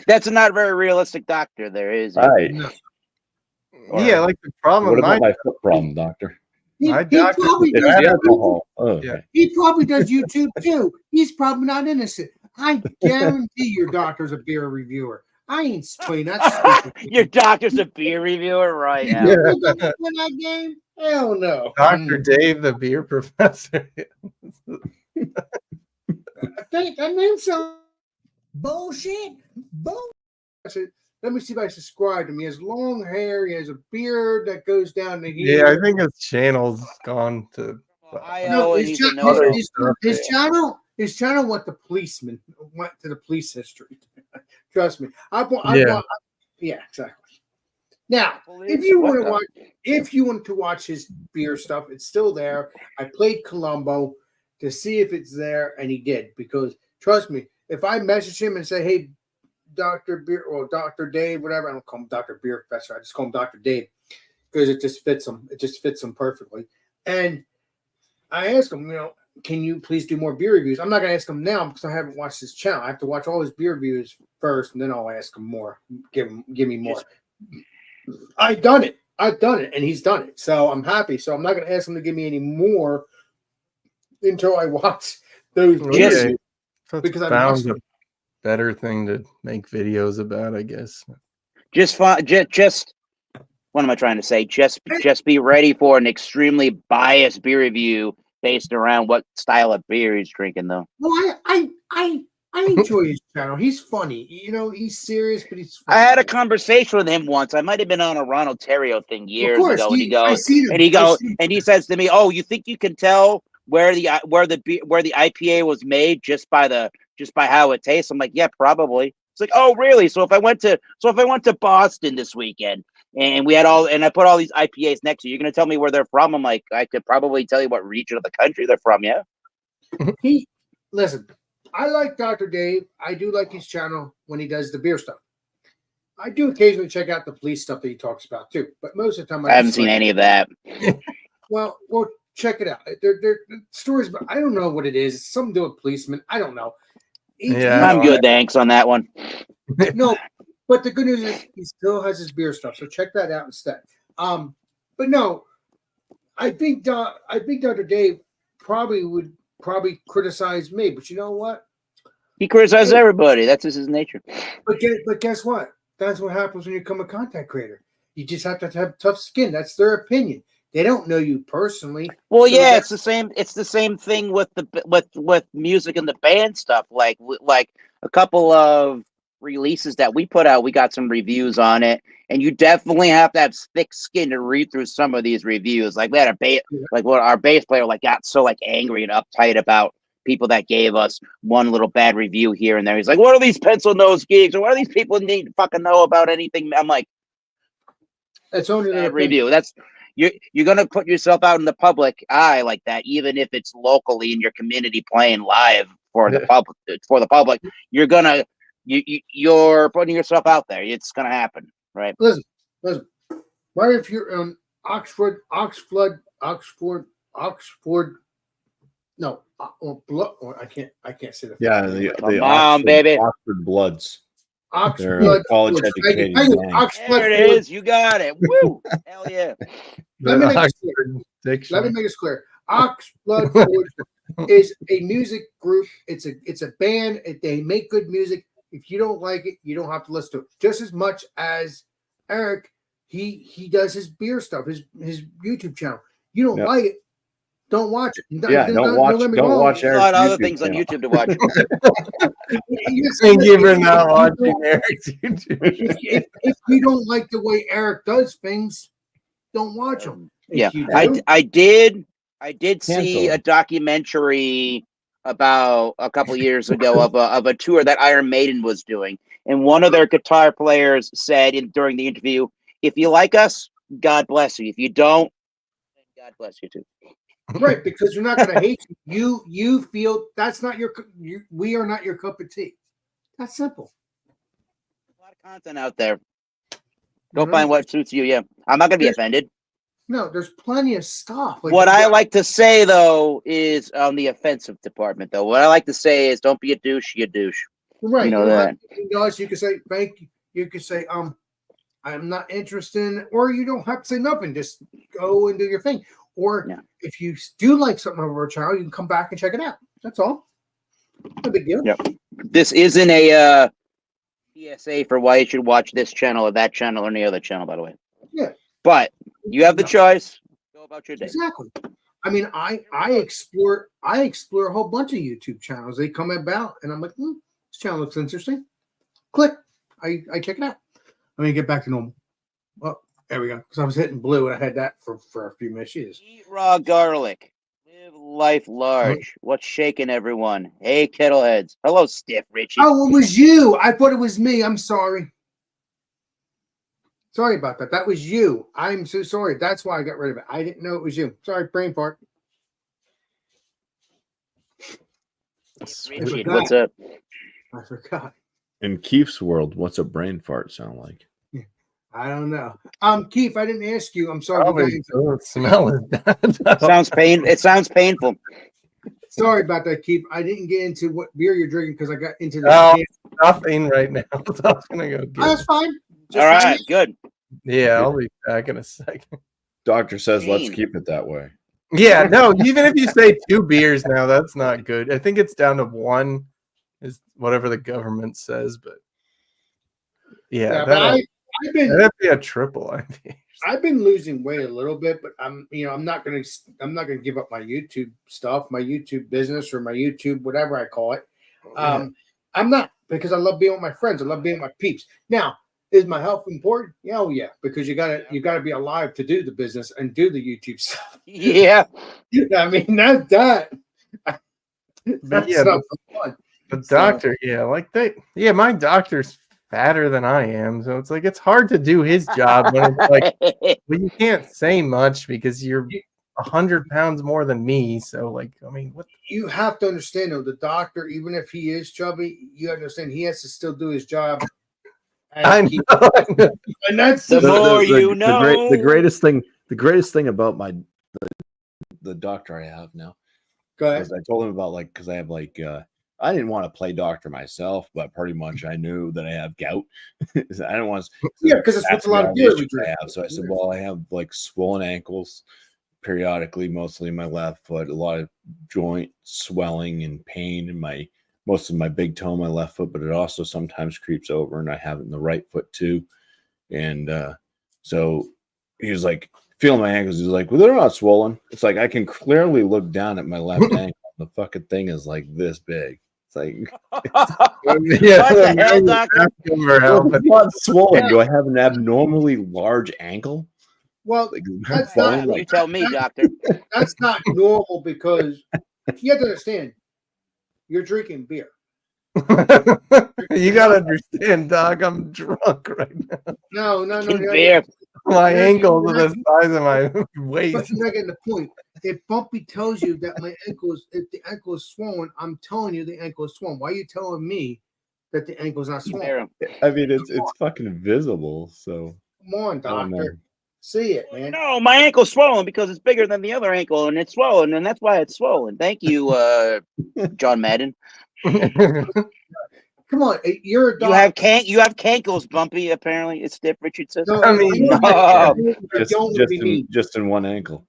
That's not a very realistic doctor. There is. like, all right. yeah. Like the problem. What about my my foot problem, doctor? He doctor- probably It's does, the alcohol. Oh, Yeah. okay. he probably does YouTube too. He's probably not innocent. I guarantee your doctor's a beer reviewer. I ain't playing that stupid. Your doctor's a beer reviewer, right? You Alex? think I'm gonna win that game? Hell no. Dr. Dave, the beer professor. I think that name's some bullshit. Bullshit. Let me see if I subscribe to him. He has long hair. He has a beard that goes down to here. Yeah, I think his channel's gone to. Ohio, No, and his, he's a cha- no-no. his channel went to the police history. Trust me. Yeah, exactly. Now, if you want to watch his beer stuff, it's still there. I played Columbo to see if it's there, and he did, because trust me, if I message him and say, hey, Dr. Beer or Dr. Dave, whatever, I don't call him Dr. Beer Professor, I just call him Dr. Dave because it just fits him. It just fits him perfectly. And I asked him, can you please do more beer reviews? I'm not going to ask him now because I haven't watched his channel. I have to watch all his beer reviews first, and then I'll ask him more. Give me more. I've done it, and he's done it. So I'm happy. So I'm not going to ask him to give me any more until I watch those Yes. videos. So it's Because I found watched a better thing to make videos about, I guess. Just what am I trying to say? Just be ready for an extremely biased beer review based around what style of beer he's drinking, though. Well, I enjoy his channel. He's funny. He's serious, but he's funny. I had a conversation with him once. I might have been on a Ron Ontario thing years Of course, ago, and he I goes, seen him. and he says to me, "Oh, you think you can tell where the IPA was made just by how it tastes?" I'm like, "Yeah, probably." It's like, "Oh, really?" So if I went to Boston this weekend and I put all these IPAs next to you, you're gonna tell me where they're from? I'm like, I could probably tell you what region of the country they're from. Yeah. Listen. I like Dr. Dave. I do like his channel when he does the beer stuff. I do occasionally check out the police stuff that he talks about too, but most of the time I haven't just seen like, any of that. Well, check it out. They're stories, but I don't know what it is. It's something to do with policemen. I don't know. Yeah. I'm good, thanks on that one. No, but the good news is he still has his beer stuff, so check that out instead. But no, I think Dr. Dave would criticize me, but you know what? He criticizes everybody. That's just his nature. But guess what? That's what happens when you become a content creator. You just have to have tough skin. That's their opinion. They don't know you personally. Well, so yeah, that- it's the same. It's the same thing with the with music and the band stuff. Like a couple of releases that we put out, we got some reviews on it, and you definitely have to have thick skin to read through some of these reviews. Like we had our bass player got so angry and uptight about people that gave us one little bad review here and there. He's like, "What are these pencil nose geeks? Or what do these people need to fucking know about anything?" I'm like, It's only their bad review. That's you're gonna put yourself out in the public eye like that, even if it's locally in your community playing live for the public. For the public, you're putting yourself out there. It's gonna happen, right? Listen. What if you're in Oxford? No, I can't say that. Yeah, the Come on, baby. Oxford Bloods. Oxford They're a college Forge. educated Thank you. gang. Oxford There it Forge. is. You got it. Woo! Hell yeah. Let me make this Oxford Let me Dictionary. make this clear. Oxblood Forge is a music group. It's a band. They make good music. If you don't like it, you don't have to listen to it. Just as much as Eric, he does his beer stuff, his YouTube channel. You don't Yep. like it, don't watch it. Don't watch There's a Eric's lot of other YouTube things on channel. YouTube to watch. Thank you for not watching Eric's YouTube. If you don't like the way Eric does things, don't watch them. Yeah, If you do, I did see Cancel. a documentary about a couple years ago of a tour that Iron Maiden was doing, and one of their guitar players said during the interview, "If you like us, God bless you. If you don't, then God bless you too." right, because you're not going to hate you. You feel that's not we are not your cup of tea. That's simple. A lot of content out there. Go Mhm. find what suits you. Yeah, I'm not gonna be offended. No, there's plenty of stuff. What I like to say though is on the offensive department. Though, what I like to say is, don't be a douche. You a douche. right, you know don't that. have to acknowledge. You can say thank you. You can say I'm not interested in it, or you don't have to say nothing. Just go and do your thing. Or Yeah. if you do like something of our channel, you can come back and check it out. That's all. No big deal. Yep. This isn't a PSA for why you should watch this channel or that channel or any other channel, by the way. Yeah. But you have the No. choice. Go about your day. Exactly. I mean, I explore a whole bunch of YouTube channels. They come about, and I'm like, this channel looks interesting. Click. I check it out. Let me get back to normal. Well, there we go. Because I was hitting blue, and I had that for a few minutes. Eat raw garlic. Live life large. What's shaking, everyone? Hey, kettleheads. Hello, Stiff Richie. Oh, it was you. I thought it was me. I'm sorry. Sorry about that. That was you. I'm so sorry. That's why I got rid of it. I didn't know it was you. Sorry, brain fart. Richie, what's up? I forgot. In Keith's world, what's a brain fart sound like? I don't know. Keith, I didn't ask you. I'm sorry. Probably doesn't smell it. It sounds painful. Sorry about that, Keith. I didn't get into what beer you're drinking because I got into the. Oh, nothing right now. So I was gonna go get That's it. fine. All right, good. Yeah, I'll be back in a second. Doctor says, let's Dang. keep it that way. Yeah, no, even if you say 2 beers now, that's not good. I think it's down to 1 is whatever the government says, but Yeah, but that'd be a triple IPA. I've been losing weight a little bit, but I'm not gonna give up my YouTube stuff, my YouTube business, or my YouTube whatever I call it. I'm not, because I love being with my friends. I love being with my peeps. Now, is my health important? Yeah, oh yeah, because you gotta be alive to do the business and do the YouTube stuff. Yeah. I mean, that's that. That's yeah, not fun. The doctor, my doctor's fatter than I am, so it's like it's hard to do his job when it's like, well, you can't say much because you're 100 pounds more than me. So, like, I mean, what? You have to understand though, the doctor, even if he is chubby, you understand he has to still do his job I And, know. and that's The more you the know. the greatest thing about the doctor I have now Go ahead. was I told him about like because I have like I didn't want to play doctor myself, but pretty much I knew that I have gout. I didn't want to. Yeah, because it's what's a lot of beer we drink. I have. So I said, well, I have like swollen ankles periodically, mostly in my left foot, a lot of joint swelling and pain in most of my big toe, my left foot, but it also sometimes creeps over, and I have it in the right foot too. And so he was like, feeling my ankles. He's like, well, they're not swollen. It's like I can clearly look down at my left ankle. The fucking thing is like this big. It's like, What the hell, doctor? For help. it's not swollen. Do I have an abnormally large ankle? Well, Like, That's swollen? not- You Like, tell me, doctor. that's not normal because you have to understand you're drinking beer. You gotta understand, Doc. I'm drunk right now. No. Beer. My Yeah, ankles are yeah. the size of my But waist. you're not getting the point. If Bumpy tells you that if the ankle is swollen, I'm telling you the ankle is swollen. Why are you telling me that the ankle's not swollen? Beer. I mean, it's fucking visible. So Come on, I don't know. doctor. See it, man. No, my ankle's swollen because it's bigger than the other ankle, and it's swollen, and that's why it's swollen. Thank you, John Madden. Come on, you're a You doctor. have cankles, Bumpy. Apparently, it's Stiff Richard says. No, I mean, I no. don't want to be mean. just in one ankle.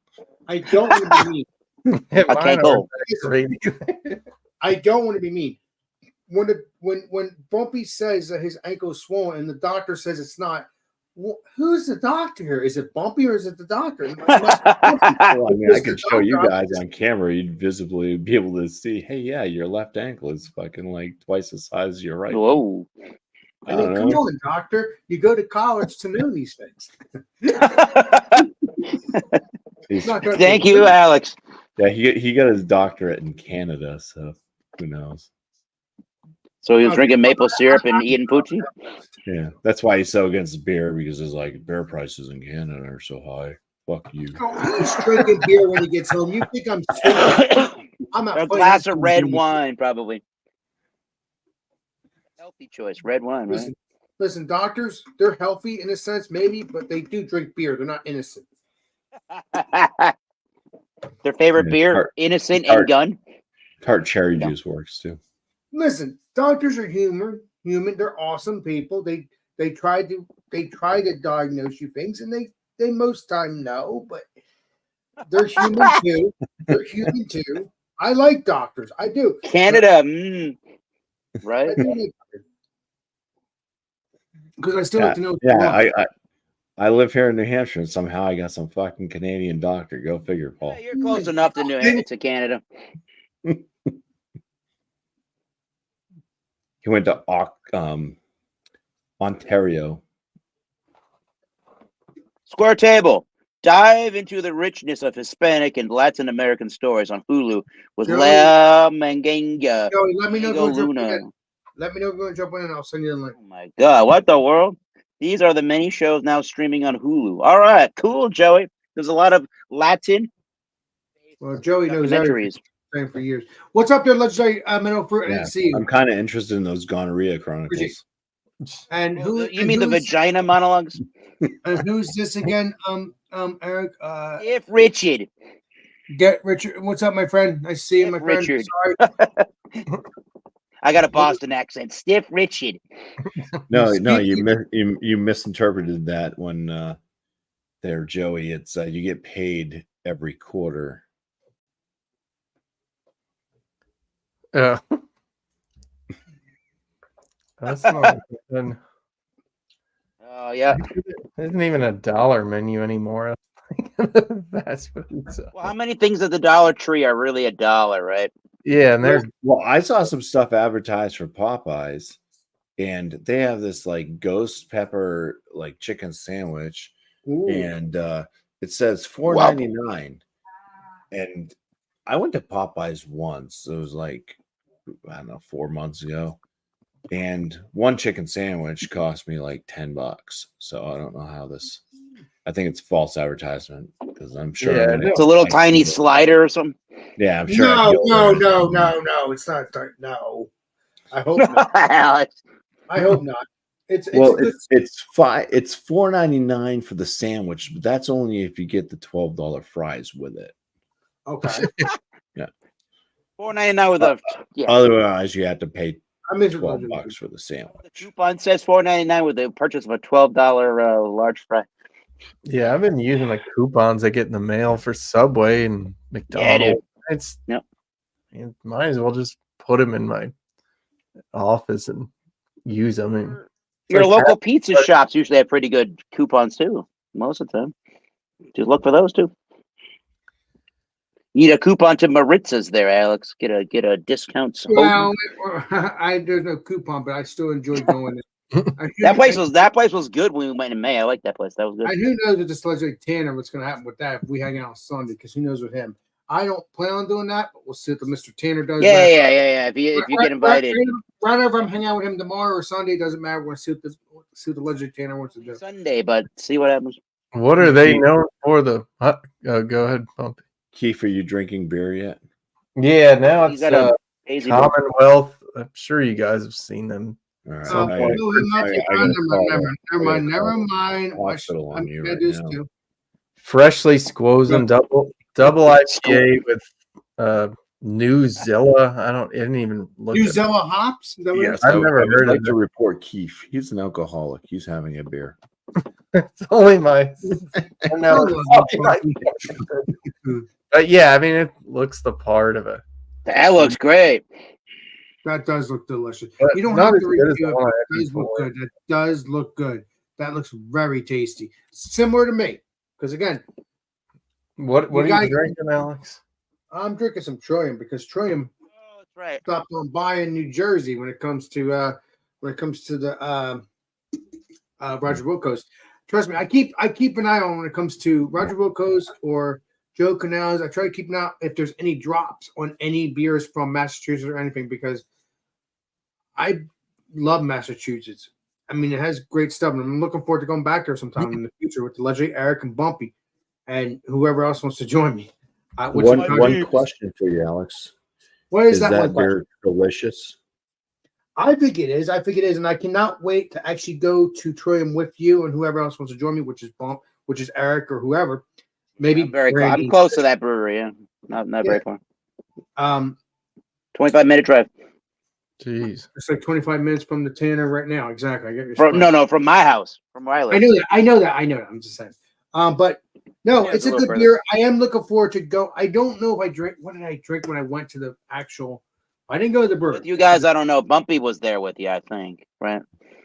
I don't want to be mean. Mine I can't are go. crazy. I don't want to be mean. When Bumpy says that his ankle is swollen and the doctor says it's not, who's the doctor here? Is it Bumpy or is it the doctor? It must be Bumpy. Well, I mean, I Mr. could show you Doctor, guys on camera. You'd visibly be able to see, hey, yeah, your left ankle is fucking like twice the size as your right. Whoa. I mean, come on, doctor. You go to college to know these things. He's- Not gonna- Thank you, Alex. yeah, he got his doctorate in Canada, so who knows? So he was drinking maple syrup and eating poochie. Yeah, that's why he's so against beer because it's like beer prices in Canada are so high. Fuck you. Oh, he's drinking beer when he gets home. You think I'm stupid? I'm not A playing glass that of red game. wine, probably. Healthy choice, red wine, right? Listen, doctors, they're healthy in a sense, maybe, but they do drink beer. They're not innocent. Their favorite Yeah, beer, tart- innocent tart. and gun. Tart cherry Yeah. juice works too. Listen, doctors are human. They're awesome people. They try to diagnose you things, and they most time know, but they're human too. They're human too. I like doctors. I do. Canada, I right? do because I still like to know. what's Yeah, going on. I live here in New Hampshire, and somehow I got some fucking Canadian doctor. Go figure, Paul. Yeah, you're close enough to Canada. He went to Ontario. Square Table. Dive into the richness of Hispanic and Latin American stories on Hulu with Joey. Lea Manganga. Joey, let me know if Diego you jump Luna. in. Let me know if you want to jump in, and I'll send you the link. Oh my God, what the world? These are the many shows now streaming on Hulu. All right, cool, Joey. There's a lot of Latin Well, Joey knows everything. documentaries. Saying for years. What's up there, legislator? Minnow Fruit. I Yeah, didn't see you. I'm kind of interested in those gonorrhea chronicles. And Well, who? you mean the vagina monologues? And who's this again? Eric. If Richard. Get Richard. What's up, my friend? Nice to see you, my friend. Richard. Sorry. I got a Boston accent. Stiff Richard. No, Speaking- you misinterpreted that when there, Joey. It's you get paid every quarter. Yeah. That's not good. Oh yeah. There isn't even a dollar menu anymore. That's what it's. Well, how many things at the Dollar Tree are really $1, right? Yeah, and they're Well, I saw some stuff advertised for Popeyes, and they have this like ghost pepper like chicken sandwich, Ooh. and it says $4.99. And I went to Popeyes once. It was like I don't know 4 months ago, and one chicken sandwich cost me like $10. So I don't know how this. I think it's false advertisement because I'm sure. Yeah, I'm gonna- It's a little tiny slider or something. Yeah, I'm sure. No, I'd go there. no. It's not. No. I hope not. Alex. I hope not. It's Well, a good, it's $4.99 for the sandwich, but that's only if you get the $12 fries with it. okay. $4.99 with a yeah. Otherwise, you have to pay I'm into $12 for the The sandwich. coupon says $4.99 with the purchase of a $12 large fry. Yeah, I've been using the coupons I get in the mail for Subway and McDonald's. It's Yep. you might as well just put them in my office and use them. And Your like local pizza shops usually have pretty good coupons too. Most of the time, just look for those too. Need a coupon to Maritza's there, Alex. Get a discount. well, there's no coupon, but I still enjoy going there. That place was good when we went in May. I like that place. That was good. And who knows with this Leslie Tanner, what's going to happen with that if we hang out on Sunday? Because who knows with him? I don't plan on doing that, but we'll see what the Mr. Tanner does. Yeah. If you get invited, Right over, I'm hanging out with him tomorrow or Sunday. Doesn't matter. We'll see what the Leslie Tanner wants to do. Sunday, but see what happens. what are they known for? Go ahead, Bumpy. Keith, are you drinking beer yet? Yeah, now He's it's got a hazy beer. Commonwealth. I'm sure you guys have seen them. All right. Oh, I no, gotta- I'm not- I gotta call the- never mind. hospital on you right this now. too. Freshly squozen double IPA with New Zilla. I didn't even look. New at Zella hops? Is that what Yes, it's- I've never I would heard of like to it. report Keith. He's an alcoholic. He's having a beer. It's only my. No, but yeah, I mean, it looks the part of it. That looks great. That does look delicious. But You don't not have as to good as review the it. one I It had does look before. good. That does look good. That looks very tasty. Similar to me. Because again, What You are gotta- you drinking, Alex? I'm drinking some Trillium because Trillium Oh, that's right. stopped on buying New Jersey when it comes to the Roger Wilco's. Trust me, I keep an eye on when it comes to Roger Wilco's or Joe Canals. I try to keep an eye if there's any drops on any beers from Massachusetts or anything because I love Massachusetts. I mean, it has great stuff, and I'm looking forward to going back there sometime in the future with the legendary Eric and Bumpy and whoever else wants to join me. One question for you, Alex. What Is that that one question? beer delicious? I think it is. And I cannot wait to actually go to Trillium with you and whoever else wants to join me, which is Eric or whoever. Maybe I'm Randy. close to that brewery. Yeah, not very far. 25-minute drive. Jeez. It's like 25 minutes from the Tanner right now. Exactly. I get your From my house, from where I live. I know that. I'm just saying. But no, Yeah, it's it's a a little good further. beer. I am looking forward to go. I don't know if I drink. What did I drink when I went to the actual? I didn't go to the brewery. With you guys, I don't know. Bumpy was there with you, I think, right?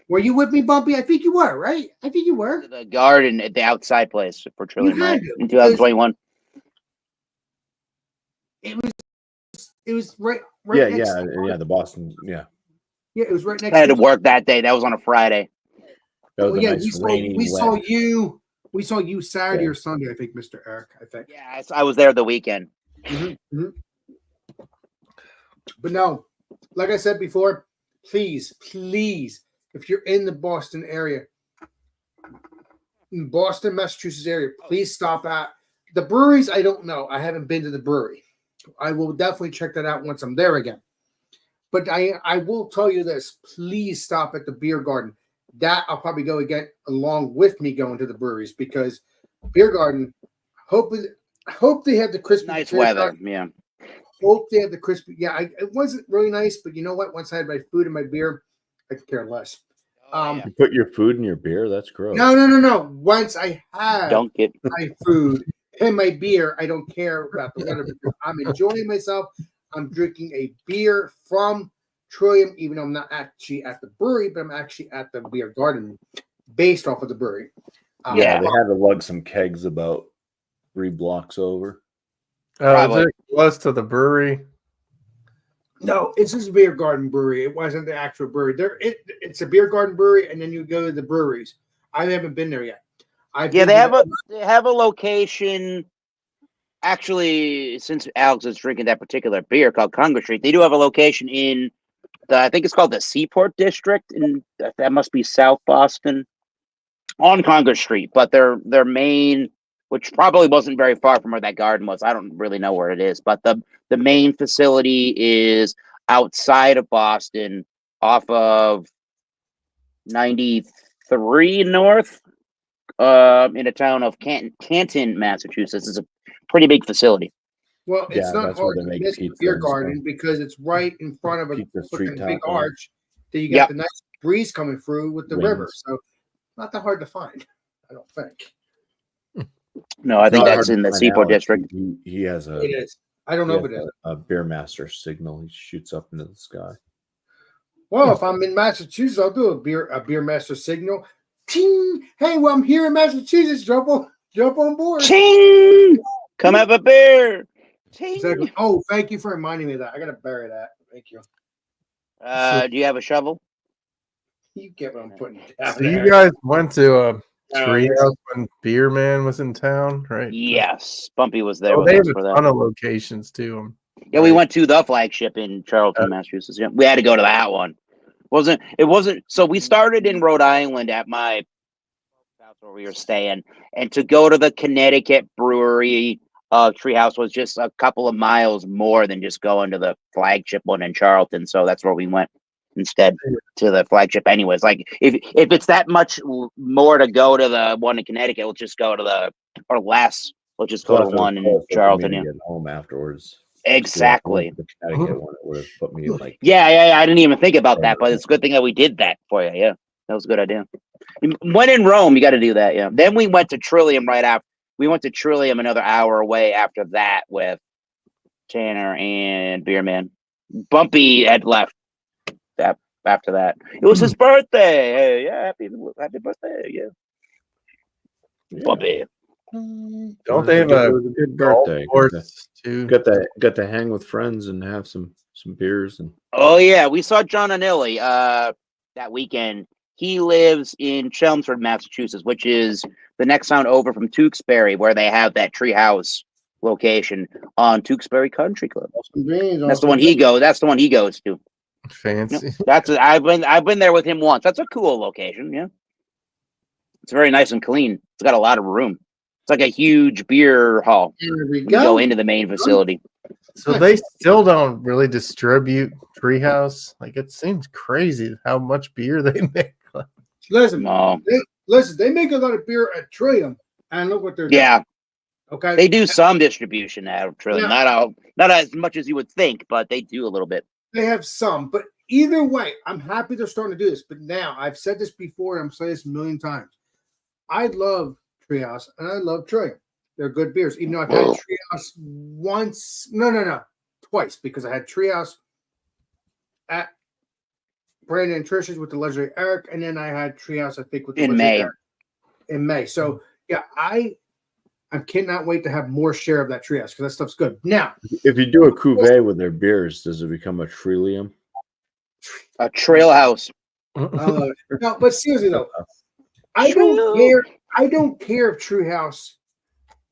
Were you with me, Bumpy? I think you were, right? I think you were. The garden at the outside place for Trillium had Night to, in 2021. It was right. Yeah, next yeah. The Boston. Yeah, Yeah, it was right next. I had to work that day. That was on a Friday. that was Well, a yeah, nice we rainy. saw wet- you. We saw you Saturday Yeah. or Sunday, I think, Mr. Eric. I think. Yeah, I was there the weekend. Mhm. But no, like I said before, please, if you're in the Boston area, in Boston, Massachusetts area, please stop at the breweries. I don't know. I haven't been to the brewery. I will definitely check that out once I'm there again. But I will tell you this: please stop at the beer garden. That I'll probably go again along with me going to the breweries because beer garden. Hope they have the crispy. Nice potato weather. salad. Yeah. Hope they have the crispy. Yeah, it wasn't really nice, but you know what? Once I had my food and my beer, I could care less. Yeah. You put your food in your beer. That's gross. No. Once I have Dunk it. my food and my beer, I don't care about the weather because I'm enjoying myself. I'm drinking a beer from Trillium, even though I'm not actually at the brewery, but I'm actually at the beer garden based off of the brewery. Yeah. They had to lug some kegs about 3 blocks over. Is Probably. it close to the brewery? No, it's just a beer garden brewery. It wasn't the actual brewery. It's a beer garden brewery, and then you go to the breweries. I haven't been there yet. Yeah, they have a location. Actually, since Alex is drinking that particular beer called Congress Street, they do have a location in I think it's called the Seaport District, and that must be South Boston on Congress Street. But their main, which probably wasn't very far from where that garden was. I don't really know where it is, but the main facility is outside of Boston, off of 93 north, in a town of Canton, Massachusetts. It's a pretty big facility. Well, it's Yeah, not that's where hard they to make miss the pizza beer and stuff. garden because it's right in front of a Pizza, street freaking big taco, arch that you got Yep. the nice breeze coming through with the Wings. river. So not that hard to find, I don't think. No, I think Not that's hard in to the find Seaport Alex. District. He has a, It is. I don't he know has if it is. a Beermaster signal. He shoots up into the sky. Well, if I'm in Massachusetts, I'll do a beer master signal. Ting! Hey, well, I'm here in Massachusetts. Jump on board. Ching! Come have a beer. Ching! Exactly. Oh, thank you for reminding me of that. I gotta bury that. Thank you. Do you have a shovel? You get what I'm putting down. So you there. guys went to a Oh, treehouse when Beer Man was in town, right? Yes. Bumpy was there Oh, with they have us a for ton that. of locations too. Yeah, we right? went to the flagship in Charlton, Massachusetts. Yeah, we had to go to that one. It wasn't so we started in Rhode Island at my house where we were staying, and to go to the Connecticut brewery treehouse was just a couple of miles more than just going to the flagship one in Charlton. So that's where we went instead, to the flagship anyways. Like if it's that much more to go to the one in Connecticut, we'll just go to the, or less, we'll just go to Plus, the one in for me Charlton. to Yeah. get home afterwards. Exactly. The Connecticut one, it would have put me in like Yeah. I didn't even think about that, but it's a good thing that we did that for you. Yeah, that was a good idea. When in Rome, you got to do that. Yeah. Then we went to Trillium right after. We went to Trillium another hour away after that with Tanner and Beerman. Bumpy had left that after that. It was his birthday. Hey, yeah, happy birthday. Yeah, Bumpy. Don't they have a it was a good golf birthday? course too? Got to hang with friends and have some beers and Oh yeah, we saw John Anilli that weekend. He lives in Chelmsford, Massachusetts, which is the next town over from Tewksbury, where they have that treehouse location on Tewksbury Country Club. That's the one he goes. That's the one he goes to. Fancy. I've been there with him once. That's a cool location. Yeah, it's very nice and clean. It's got a lot of room. It's like a huge beer hall. Here we when you go into the main facility. So they still don't really distribute Treehouse. Like it seems crazy how much beer they make. Listen, No. they make a lot of beer at Trillium, and look what they're doing. Yeah, Okay. they do some distribution at Trillium. Yeah. Not as much as you would think, but they do a little bit. They have some, but either way, I'm happy they're starting to do this. But now, I've said this before, and I'm saying this a million times. I love Treehouse, and I love Trillium. They're good beers. Even though I've had Treehouse twice, because I had Treehouse at Brandon and Trish's with the legendary Eric, and then I had Treehouse, I think, with the In legendary May. Eric in May. So yeah, I cannot wait to have more share of that Treehouse because that stuff's good. Now, if you do a cuvee with their beers, does it become a Trillium? A Trail House. no, but seriously though, I don't care. I don't care if Treehouse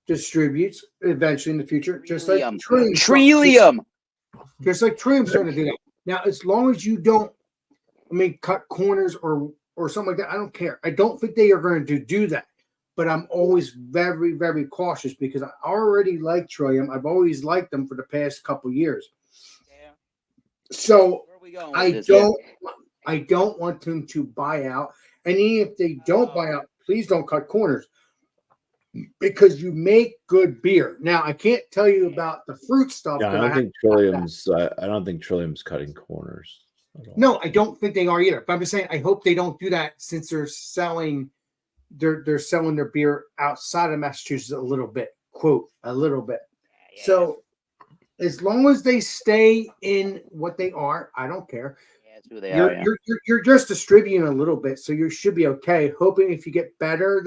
distributes eventually in the future, just like Trillium. Just like Trillium's starting to do that. Now, as long as you don't, cut corners or something like that, I don't care. I don't think they are going to do that. But I'm always very, very cautious because I already like Trillium. I've always liked them for the past couple years. Yeah. So Where are we going with I this? don't want them to buy out. And even if they don't buy out, please don't cut corners because you make good beer. Now, I can't tell you about the fruit stuff. Yeah, I don't think Trillium's. I don't think Trillium's cutting corners. No, I don't think they are either. But I'm just saying, I hope they don't do that since they're selling their beer outside of Massachusetts a little bit. Quote, a little bit. Yeah. So as long as they stay in what they are, I don't care. Yeah, that's who they are. Yeah. You're just distributing a little bit, so you should be okay. Hoping if you get better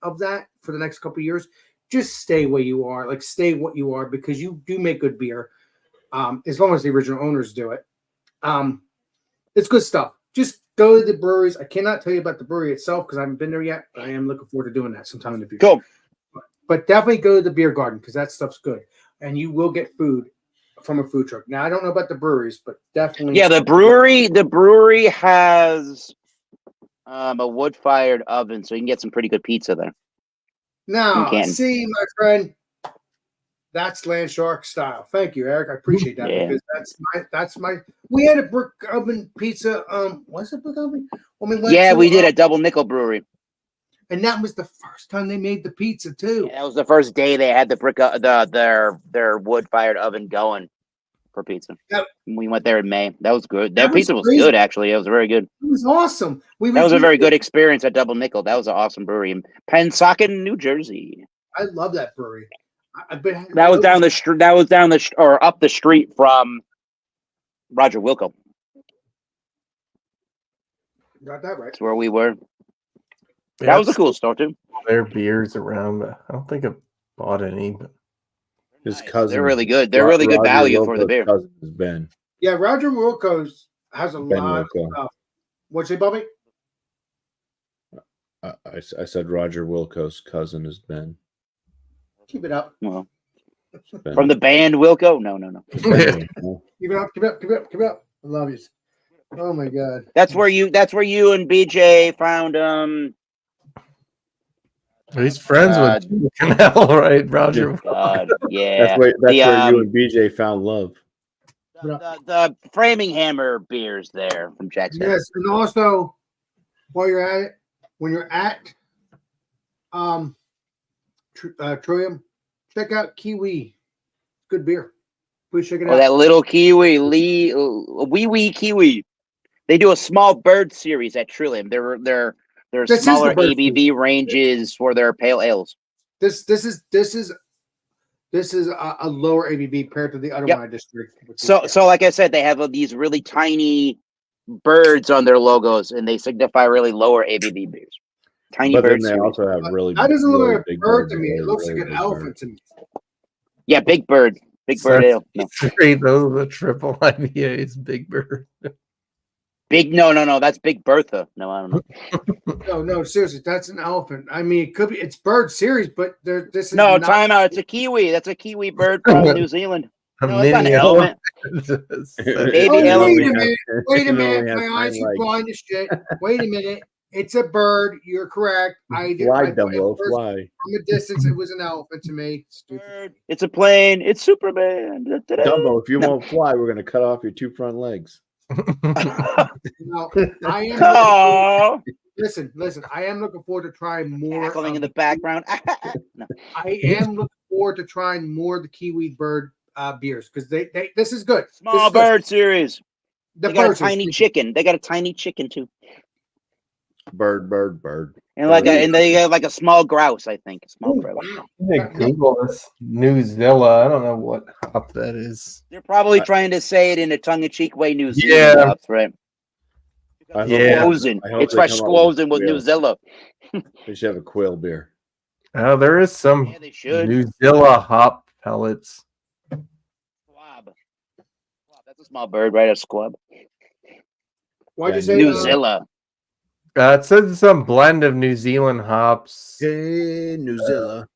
of that for the next couple of years, just stay where you are. Like stay what you are because you do make good beer. As long as the original owners do it. It's good stuff. Just go to the breweries. I cannot tell you about the brewery itself because I haven't been there yet, but I am looking forward to doing that sometime in the future. Cool. But definitely go to the beer garden because that stuff's good. And you will get food from a food truck. Now, I don't know about the breweries, but definitely. Yeah, the brewery has a wood-fired oven, so you can get some pretty good pizza there. Now, Canton. see, my friend, That's Land Shark style. Thank you, Eric. I appreciate that Yeah. because that's my. We had a brick oven pizza. Was it brick oven? When we went Yeah, to, we did at Double Nickel Brewery. and that was the first time they made the pizza too. Yeah, that was the first day they had the their wood fired oven going for pizza. Yep. We went there in May. That was good. That That was pizza was crazy. good, actually. It was very good. It was awesome. That was a very good experience at Double Nickel. That was an awesome brewery in Pennsauken, New Jersey. I love that brewery. I've been. That was down the street. That was down the or up the street from Roger Wilco. Got that right. That's where we were. Yeah, That was a cool store too. Their beers around. But I don't think I've bought any. But His Nice. cousin. They're really good. They're really good Roger value for the Wilco's beer. Cousin is Ben. Yeah, Roger Wilco's has a Ben lot Wilco. of stuff. What's it, Bobby? I said Roger Wilco's cousin is Ben. Keep it up. Well, Ben. from the band Wilco? No. Ben. Keep it up. Keep it up. Keep it up. Keep it up. I love you. Oh my god. That's where you and BJ found he's friends with Canal, right, Roger? God, yeah. That's where The, you and BJ found love. the Framing Hammer beers there from Jackson. Yes, and also while you're at it, when you're at Trillium, check out Kiwi. Good beer. Please check it Oh, out. that little Kiwi, wee Kiwi. They do a small bird series at Trillium. They're This is the smaller bird ABV ranges for their pale ales. This is a lower ABV compared to the other Yep. one I just drank. So like I said, they have these really tiny birds on their logos, and they signify really lower ABV beers. Tiny But then bird they series. also have really. that doesn't look really like a big bird birds to me. and It looks really like an big elephant birds. to me. Yeah, Big Bird ale. No. Those are the triple IPAs, Big Bird. No. That's Big Bertha. No, I don't know. No, seriously, that's an elephant. I mean, it could be. It's bird series, but this is No, not, time out. It's a kiwi. That's a kiwi bird from New Zealand. A No, it's not an mini elephant. Baby Oh, elephant. wait a It only minute. has My eyes hind are legs. blind as shit. Wait a minute. It's a bird. You're correct. I did. Fly, I thought Dumbo, at first, fly. from a distance, it was an elephant to me. Stupid. Bird. It's a plane. It's Superman. Da-da-da. Dumbo, if you No. won't fly, we're going to cut off your two front legs. No, I am. Aw. Listen. I am looking forward to trying more. Cackling in of the background. No. I am looking forward to trying more of the Kiwi bird beers because they this is good. This Small is good. bird series. The They got a birds are tiny stupid. chicken. They got a tiny chicken too, Bird. and they got like a small grouse. I think a small Oh, grouse. wow. Hey, Google this New Zilla. I don't know what hop that is. They're probably trying to say it in a tongue-in-cheek way. New Yeah. Zealand hops, right? I hope Yeah. Squozen. I hope It's they fresh come up with squozen with quail. New Zilla. They should have a quail beer. Oh, there is some Yeah, they should. New Zilla hop pellets. Squab. That's a small bird, right? A squab. Why'd you Yeah, say New Zilla. It says it's some blend of New Zealand hops. Hey, New Zilla.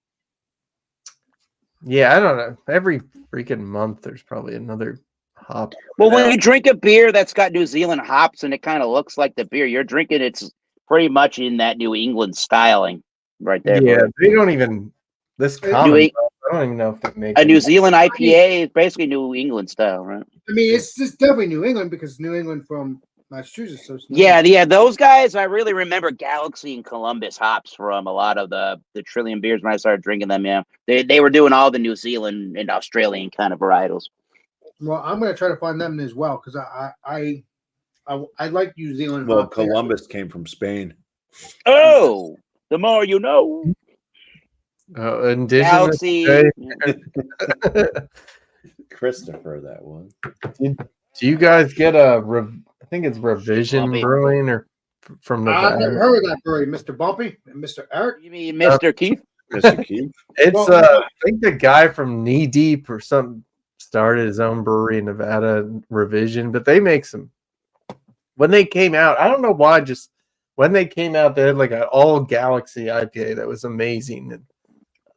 Yeah, I don't know. Every freaking month, there's probably another hop. Well, when you drink a beer that's got New Zealand hops and it kind of looks like the beer you're drinking, it's pretty much in that New England styling right there. Yeah, they don't even. This New common, Eng- I don't even know if they make A it. New Zealand IPA is basically New England style, right? I mean, it's just definitely New England because New England from Massachusetts. So it's New Yeah, England. those guys. I really remember Galaxy and Columbus hops from a lot of the Trillium beers when I started drinking them. Yeah, they were doing all the New Zealand and Australian kind of varietals. Well, I'm gonna try to find them as well because I like New Zealand. Well, hop beer. Columbus came from Spain. Oh, the more you know. Indigenous. Galaxy. Day. Christopher, that one. Do you guys get I think it's Revision Bumpy. Brewing or from I've never Nevada? heard of that brewery, Mr. Bumpy and Mr. Eric. You mean Mr. Keith? Mr. Keith. It's Well, I think the guy from Knee Deep or something started his own brewery in Nevada, Revision, but they make some. When they came out, I don't know why. Just when they came out, they had like an all Galaxy IPA that was amazing. And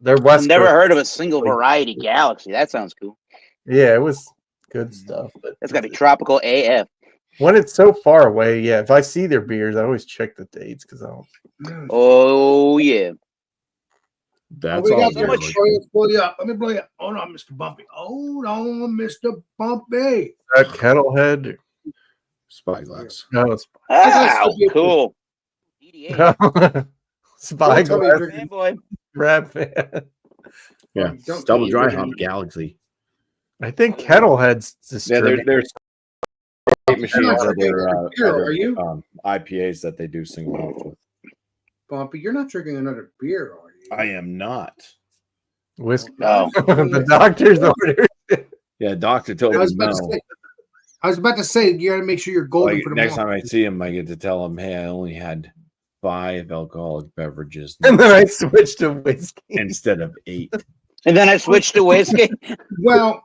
their I've West never Coast- heard of a single variety Galaxy. That sounds cool. Yeah, it was good stuff. But That's got to be tropical AF. when it's so far away, yeah. If I see their beers, I always check the dates because I don't. Oh, yeah. That's we all. got so much- there. Let's blow you up. Let me blow you up. Hold on, Mr. Bumpy. Hold on, Mr. Bumpy. That Kettlehead. Spyglass. No, it's Wow, cool. EDA. Don't Spyglass. tell me you're drinking- Fanboy. Rap fan. Yeah, Don't double tell dry me you're hump Galaxy. I think Kettlehead's Yeah, distributed. there's eight machines not that drinking are beer, are you? IPAs that they do single malts with. Bumpy, you're not drinking another beer, are you? I am not. Whiskey. No. The doctor's order. Yeah, Doctor told I me was about to no. say, you got to make sure you're golden Like, for the next morning. time I see him, I get to tell him, "Hey, I only had 5 alcoholic beverages And then I switched to whiskey. instead of 8." And then I switched to whiskey. Well,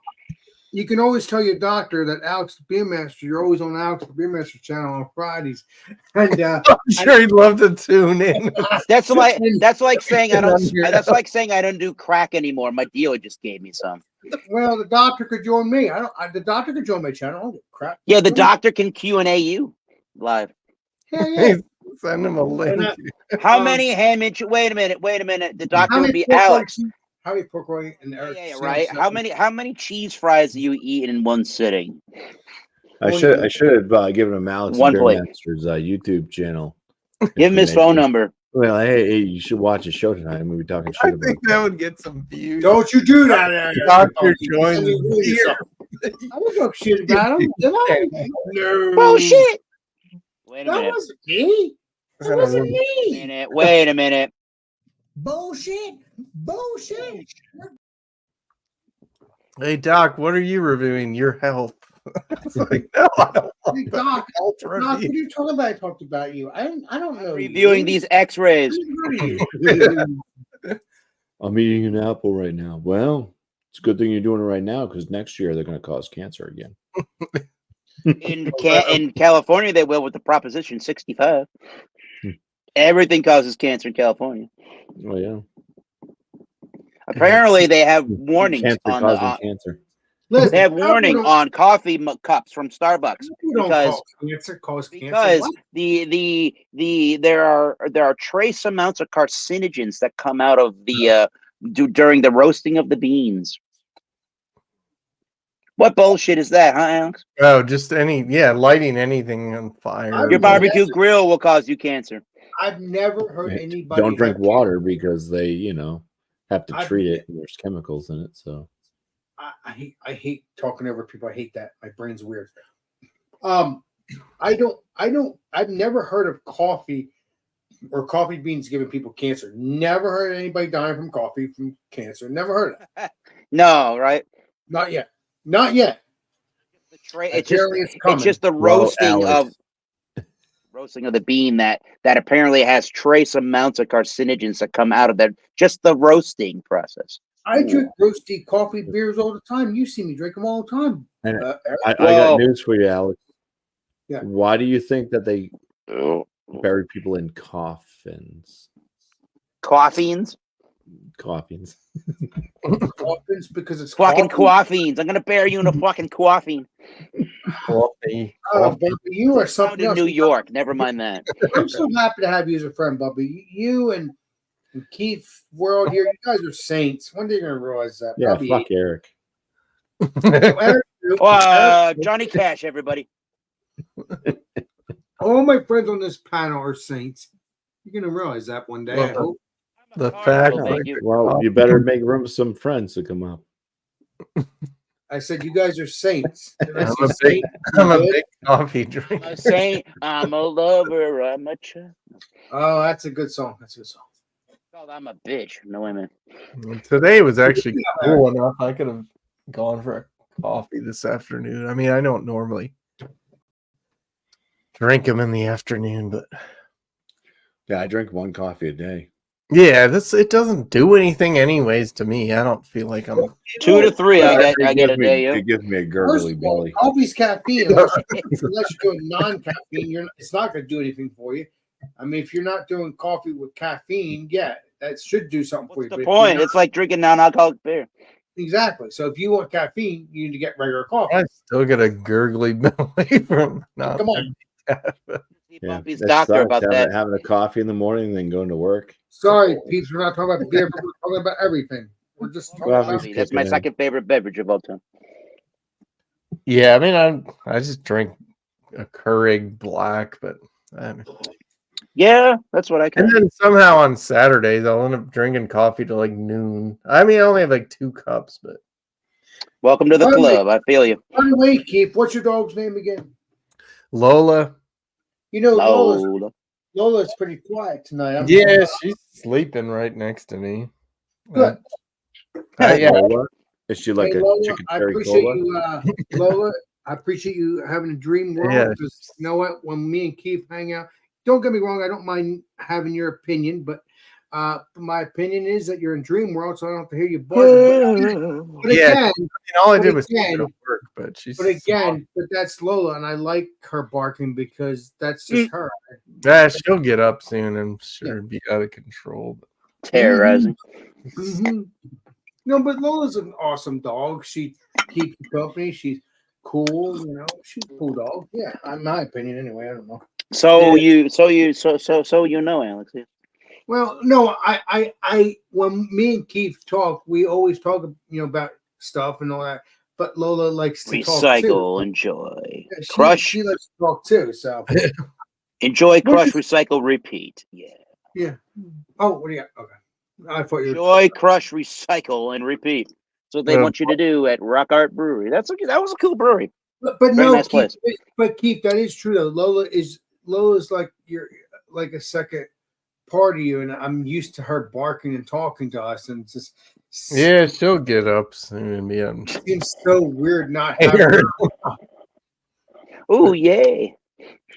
you can always tell your doctor that Alex the Beer Master, you're always on Alex the Beer Master channel on Fridays. And I'm sure he'd love to tune in. That's like saying I don't. Yeah. That's like saying I don't do crack anymore. My dealer just gave me some. well, the doctor could join me. The doctor could join my channel. I don't give a crap. Yeah, the doctor can Q&A you live. Yeah, yeah. Send him a link. How Um, many ham and wait a minute. The doctor How would many be Alex. How many pork roy and Yeah, Eric? yeah, right. How many cheese fries do you eat in one sitting? I should have given him Alex One Beer plate. Master's YouTube channel. Give him his phone number. Well, hey, you should watch his show tonight. We'll be talking I shit about think that would get some views. Don't you do that, Eric. Doctor You joins send me really here. something. I don't talk shit about him. Did I? No. Bullshit. Wait a That minute. wasn't me. That wasn't Wait a minute. Bullshit. Bullshit. Hey Doc, what are you reviewing? Your health. It's like, no, I don't Hey, want Doc, health Doc, what are review. you talking about? I talked about you. I don't know. Reviewing these X-rays. I'm eating an apple right now. Well, it's a good thing you're doing it right now because next year they're going to cause cancer again. In California, they will with the Proposition 65. Hmm. Everything causes cancer in California. Oh yeah, Apparently, they have warnings cancer on causing the. cancer. Listen, They have apple warning don't- on coffee cups from Starbucks apple don't because cause cancer. Cause cancer. because What? there are trace amounts of carcinogens that come out of the during the roasting of the beans. What bullshit is that, huh, Alex? Oh, just lighting anything on fire. Your Your Well, barbecue that's- grill will cause you cancer. I've never heard Yeah, anybody. Don't drink have water because they, have to I've- treat it and there's chemicals in it. So I hate talking over people. I hate that. My brain's weird. I've never heard of coffee or coffee beans giving people cancer. Never heard anybody dying from coffee from cancer. Never heard it. No, right? Not yet. Not yet. Apparently it's coming. It's just the Well, roasting Alex. of the bean that apparently has trace amounts of carcinogens that come out of that. Just the roasting process. I drink roasty coffee beers all the time. You see me drink them all the time. And Eric. I Whoa. got news for you, Alex. Yeah. Why do you think that they Oh. bury people in coffins? Coffeens? Coffins. Coffins because it's Fucking coffee. coffeens. I'm gonna bury you in a fucking coffin. Coffee. Oh, Bubby, you are Found something in else. New York. Never mind that. I'm so happy to have you as a friend, Bubby. You and Keith World here, you guys are saints. One day you're gonna realize that. Yeah, Bubby, fuck Eric. Eric, Johnny Cash, everybody. all my friends on this panel are saints. You're gonna realize that one day. I Well, hope. The fact Well, that thank you. Well, you better make room for some friends to come up. I said you guys are saints. Did I I'm say a big, saint? I'm a Good? big coffee drinker. I'm saying I'm a lover. I'm a child. Oh, that's a good song. That's a good song. I'm a bitch. No women. Today was actually cool enough. I could have gone for a coffee this afternoon. I mean, I don't normally drink them in the afternoon, but Yeah, I drink one coffee a day. yeah, it doesn't do anything anyways to me. I don't feel like I'm 2 to 3. I It get a gives me- day. It gives me a First gurgly of all, belly. coffee's caffeine. Unless you're doing non-caffeine, it's not going to do anything for you. I mean, if you're not doing coffee with caffeine, yeah, that should do something for you. What's the but if you're point? not- It's like drinking non-alcoholic beer. exactly. So if you want caffeine, you need to get regular coffee. I still get a gurgly belly from not Come on. Yeah, Bumpy's that doctor sucks, about having, that. having a coffee in the morning and then going to work. Sorry, peeps, we're not talking about beer, but we're talking about everything. We're just talking Well, about he's Coffee, that's my kicking in. second favorite beverage of all time. Yeah, I mean, I just drink a Keurig Black, but Yeah, that's what I can. and then somehow on Saturdays I'll end up drinking coffee till like noon. I mean, I only have like 2 cups, but Welcome to the By the way- club. I feel you. By the way, Keith, what's your dog's name again? Lola, You know, Lola. Lola's pretty quiet tonight. yeah, she's sleeping right next to me. Good. Yeah, Lola? Is she like Hey, a Lola, chicken I cherry appreciate cola? you, Lola. I appreciate you having a dream world. Yeah. Because you know what? When me and Keith hang out, don't get me wrong, I don't mind having your opinion, but my opinion is that you're in dream world, so I don't have to hear you barking. But Yeah, again, all I but did was again- go to work, but she's but that's Lola, and I like her barking because that's just her. yeah, she'll get up soon and sure and be out of control. Terrorizing. Mhm. No, but Lola's an awesome dog. She keeps you company. She's cool. You know, she's a cool dog. Yeah, in my opinion, anyway. I don't know. So Yeah. you know, Alex. Yeah. Well, no, I when me and Keith talk, we always talk, about stuff and all that. But Lola likes to talk too. Recycle, enjoy, Yeah, crush, She likes to talk too. So enjoy, crush, What recycle, repeat. Yeah. yeah. Oh, what do you got? Okay. I thought you were. Enjoy, crush, recycle, and repeat. That's what they Yeah. want you to do at Rock Art Brewery. That was a cool brewery. But Very no, nice place. Keith, that is true though. Lola's like like a second part of you, and I'm used to her barking and talking to us, and it's just Yeah, she'll get up soon and be on. it seems so weird not having her. Oh yay!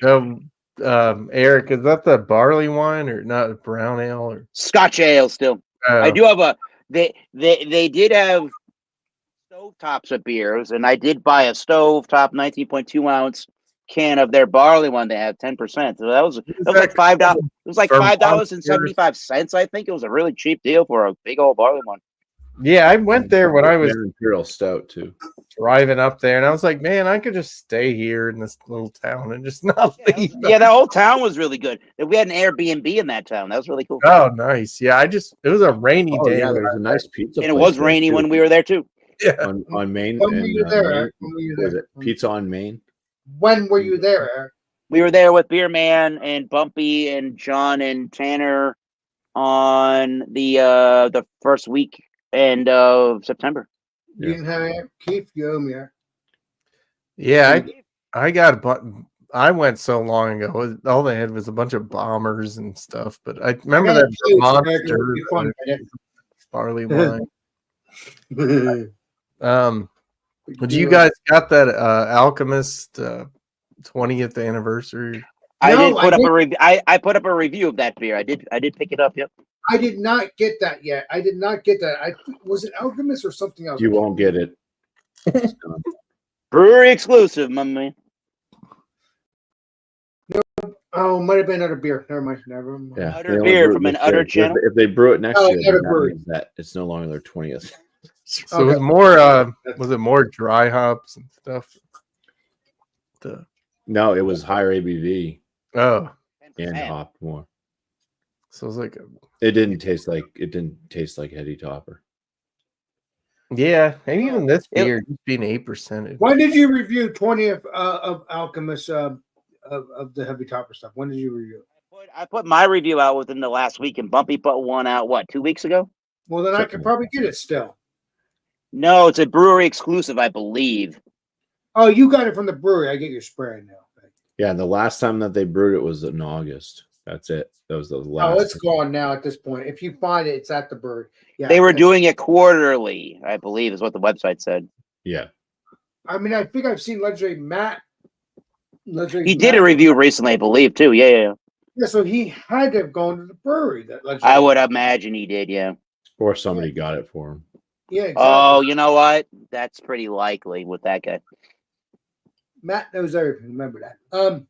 Eric, is that the barley wine or not brown ale or? Scotch ale still. I do have a they did have stovetops of beers, and I did buy a stovetop 19.2 ounce can of their barley one. They had 10%. So that was like $5. It was like $5.75. I think it was a really cheap deal for a big old barley one. Yeah, I went there when I was Their Imperial Stout too. driving up there, and I was like, man, I could just stay here in this little town and just not leave. Yeah, that whole town was really good. We had an Airbnb in that town. That was really cool. Oh, nice. Yeah, it was a rainy Oh day. yeah, there's a nice pizza. And it place was there, rainy too. when we were there too. Yeah. on Main. When were you there, Main- Eric? When were you was there? it Pizza on Main? When were you there, Eric? We were there with Beer Man and Bumpy and John and Tanner on the first week of September. You didn't have Eric? Keith, you owe me. Eric. Yeah, I got I went so long ago. All they had was a bunch of bombers and stuff, but I remember Yeah, that too, so Eric, monster it'll be fun, barley wine. man. But you guys got that Alchemist 20th anniversary? I No, did put I up a review. I put up a review of that beer. I did pick it up. Yep. I did not get that yet. I did not get that. Was it Alchemist or something else? You won't get it. It's gone. Brewery exclusive, my man. Oh, might have been another beer. Never mind. Never mind. Yeah, Utter they only beer brew it from an this year. utter channel? If they brew it next Oh, year, Utter then that Brewery. means that it's no longer their 20th. So it was more was it more dry hops and stuff? No, it was higher ABV and 10%. hopped more. So it was like It didn't taste like Heady Topper. yeah, and even this It- beer just being 8%. When did you review 20th of Alchemist of the heavy topper stuff? When did you review? I put my review out within the last week, and Bumpy put one out. What, 2 weeks ago? Well, then I could probably get it still. No, it's a brewery exclusive, I believe. Oh, you got it from the brewery. I get your spray now. Yeah, and the last time that they brewed it was in August. That's it. That was the last. Oh, it's gone now at this point. If you find it, it's at the brewery. Yeah, They were doing it quarterly, I believe, is what the website said. Yeah. I mean, I think I've seen Legendary Matt. He did a review recently, I believe, too. Yeah. Yeah, so he had to have gone to the brewery. That I would imagine he did, yeah. Or somebody got it for him. Yeah, exactly. Oh, you know what? That's pretty likely with that guy. Matt knows everything. Remember that.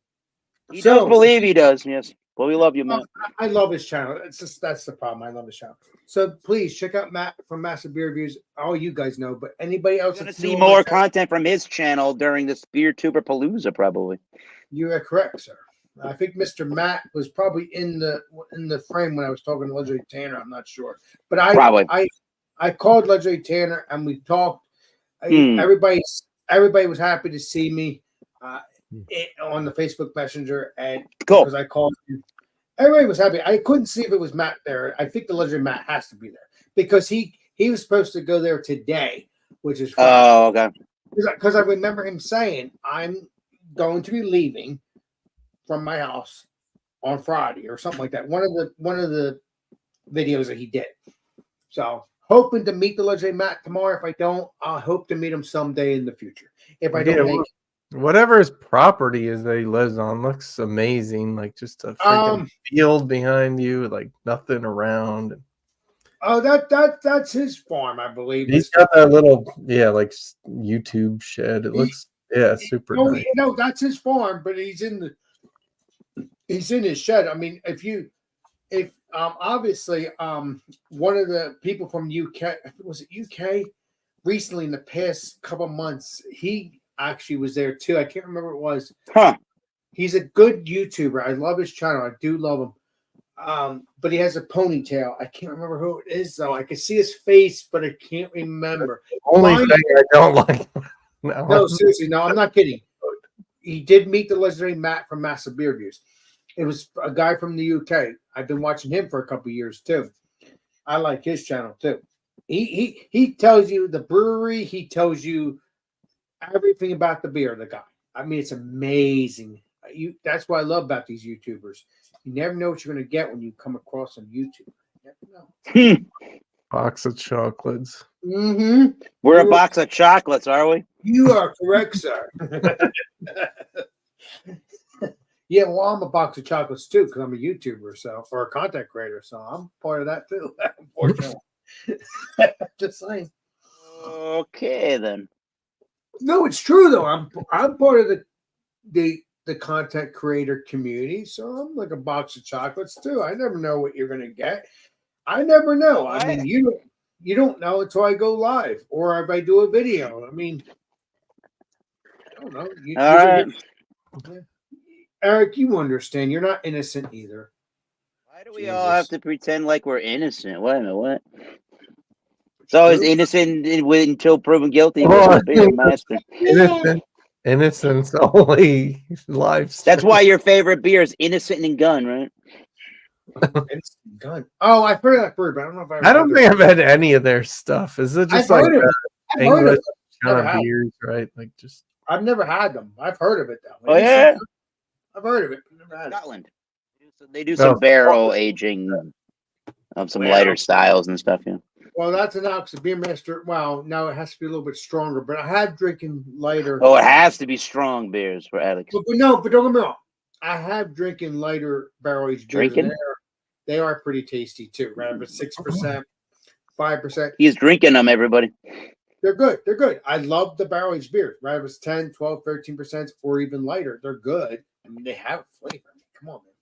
He So- does believe he does, yes. Well, we love you, Matt. I love his channel. It's just that's the problem. I love his channel. So please check out Matt from Massive Beer Reviews. All you guys know, but anybody else You're going that's to see new on my more channel, content from his channel during this Beer Tuber Palooza, probably. you are correct, sir. I think Mr. Matt was probably in the frame when I was talking to Legendary Tanner. I'm not sure, but Probably. I called Legendary Tanner and we talked. Hmm. Everybody was happy to see me on the Facebook Messenger, and Cool. because I called him, everybody was happy. I couldn't see if it was Matt there. I think the Legendary Matt has to be there because he was supposed to go there today, which is Friday. Oh, okay. Because I remember him saying, I'm going to be leaving from my house on Friday or something like that. One of the videos that he did. So hoping to meet the Legendary Matt tomorrow. If I don't, I hope to meet him someday in the future. If I don't make whatever his property is that he lives on looks amazing. Like just a freaking field behind you, like nothing around. Oh, that's his farm, I believe. He's got that little, like YouTube shed. It looks, super nice. No, that's his farm, but he's in his shed. I mean, if obviously one of the people from UK, was it UK, recently in the past couple months, he actually was there too. I can't remember what it was. Huh. He's a good YouTuber. I love his channel. I do love him. But he has a ponytail. I can't remember who it is though. I can see his face, but I can't remember. Only thing I don't like. No, seriously, no, I'm not kidding. He did meet the Legendary Matt from Massive Beer Reviews. It was a guy from the UK. I've been watching him for a couple of years too. I like his channel too. He tells you the brewery. He tells you everything about the beer. The guy. I mean, it's amazing. That's what I love about these YouTubers. You never know what you're going to get when you come across on YouTube. You never know. Box of chocolates. Mm-hmm. We're a box of chocolates, are we? You are correct, sir. Yeah, well, I'm a box of chocolates too because I'm a YouTuber, or a content creator, so I'm part of that too. Unfortunately, just saying. Okay, then. No, it's true though. I'm part of the content creator community, so I'm like a box of chocolates too. I never know what you're gonna get. I never know. I mean, you don't know until I go live or if I do a video. I mean, I don't know. All right. Eric, you understand. You're not innocent either. Why do we all have to pretend like we're innocent? Wait a minute, what? It's always innocent until proven guilty. Master. Innocence only lives. That's why your favorite beer is Innocent and Gun, right? Innocent Gun. Oh, I've heard that bird, but I don't know if I don't think I've had any of their stuff. Is it just like English kind of beers, right? Like just. I've never had them. I've heard of it though. Oh yeah, I've heard of it. But never had Scotland. They do some barrel aging of some lighter styles and stuff. Yeah. Well, that's an Alex Beer Master. Well, now it has to be a little bit stronger, but I have drinking lighter. Oh, it has to be strong beers for Alex. But don't get me wrong. I have drinking lighter barrel aged beers. They are pretty tasty too, right? But 6%, 5%. He's drinking them, everybody. They're good. They're good. I love the barrel aged beers, right? If it's 10, 12, 13% or even lighter, they're good. I mean, they have flavor. I mean, come on, man.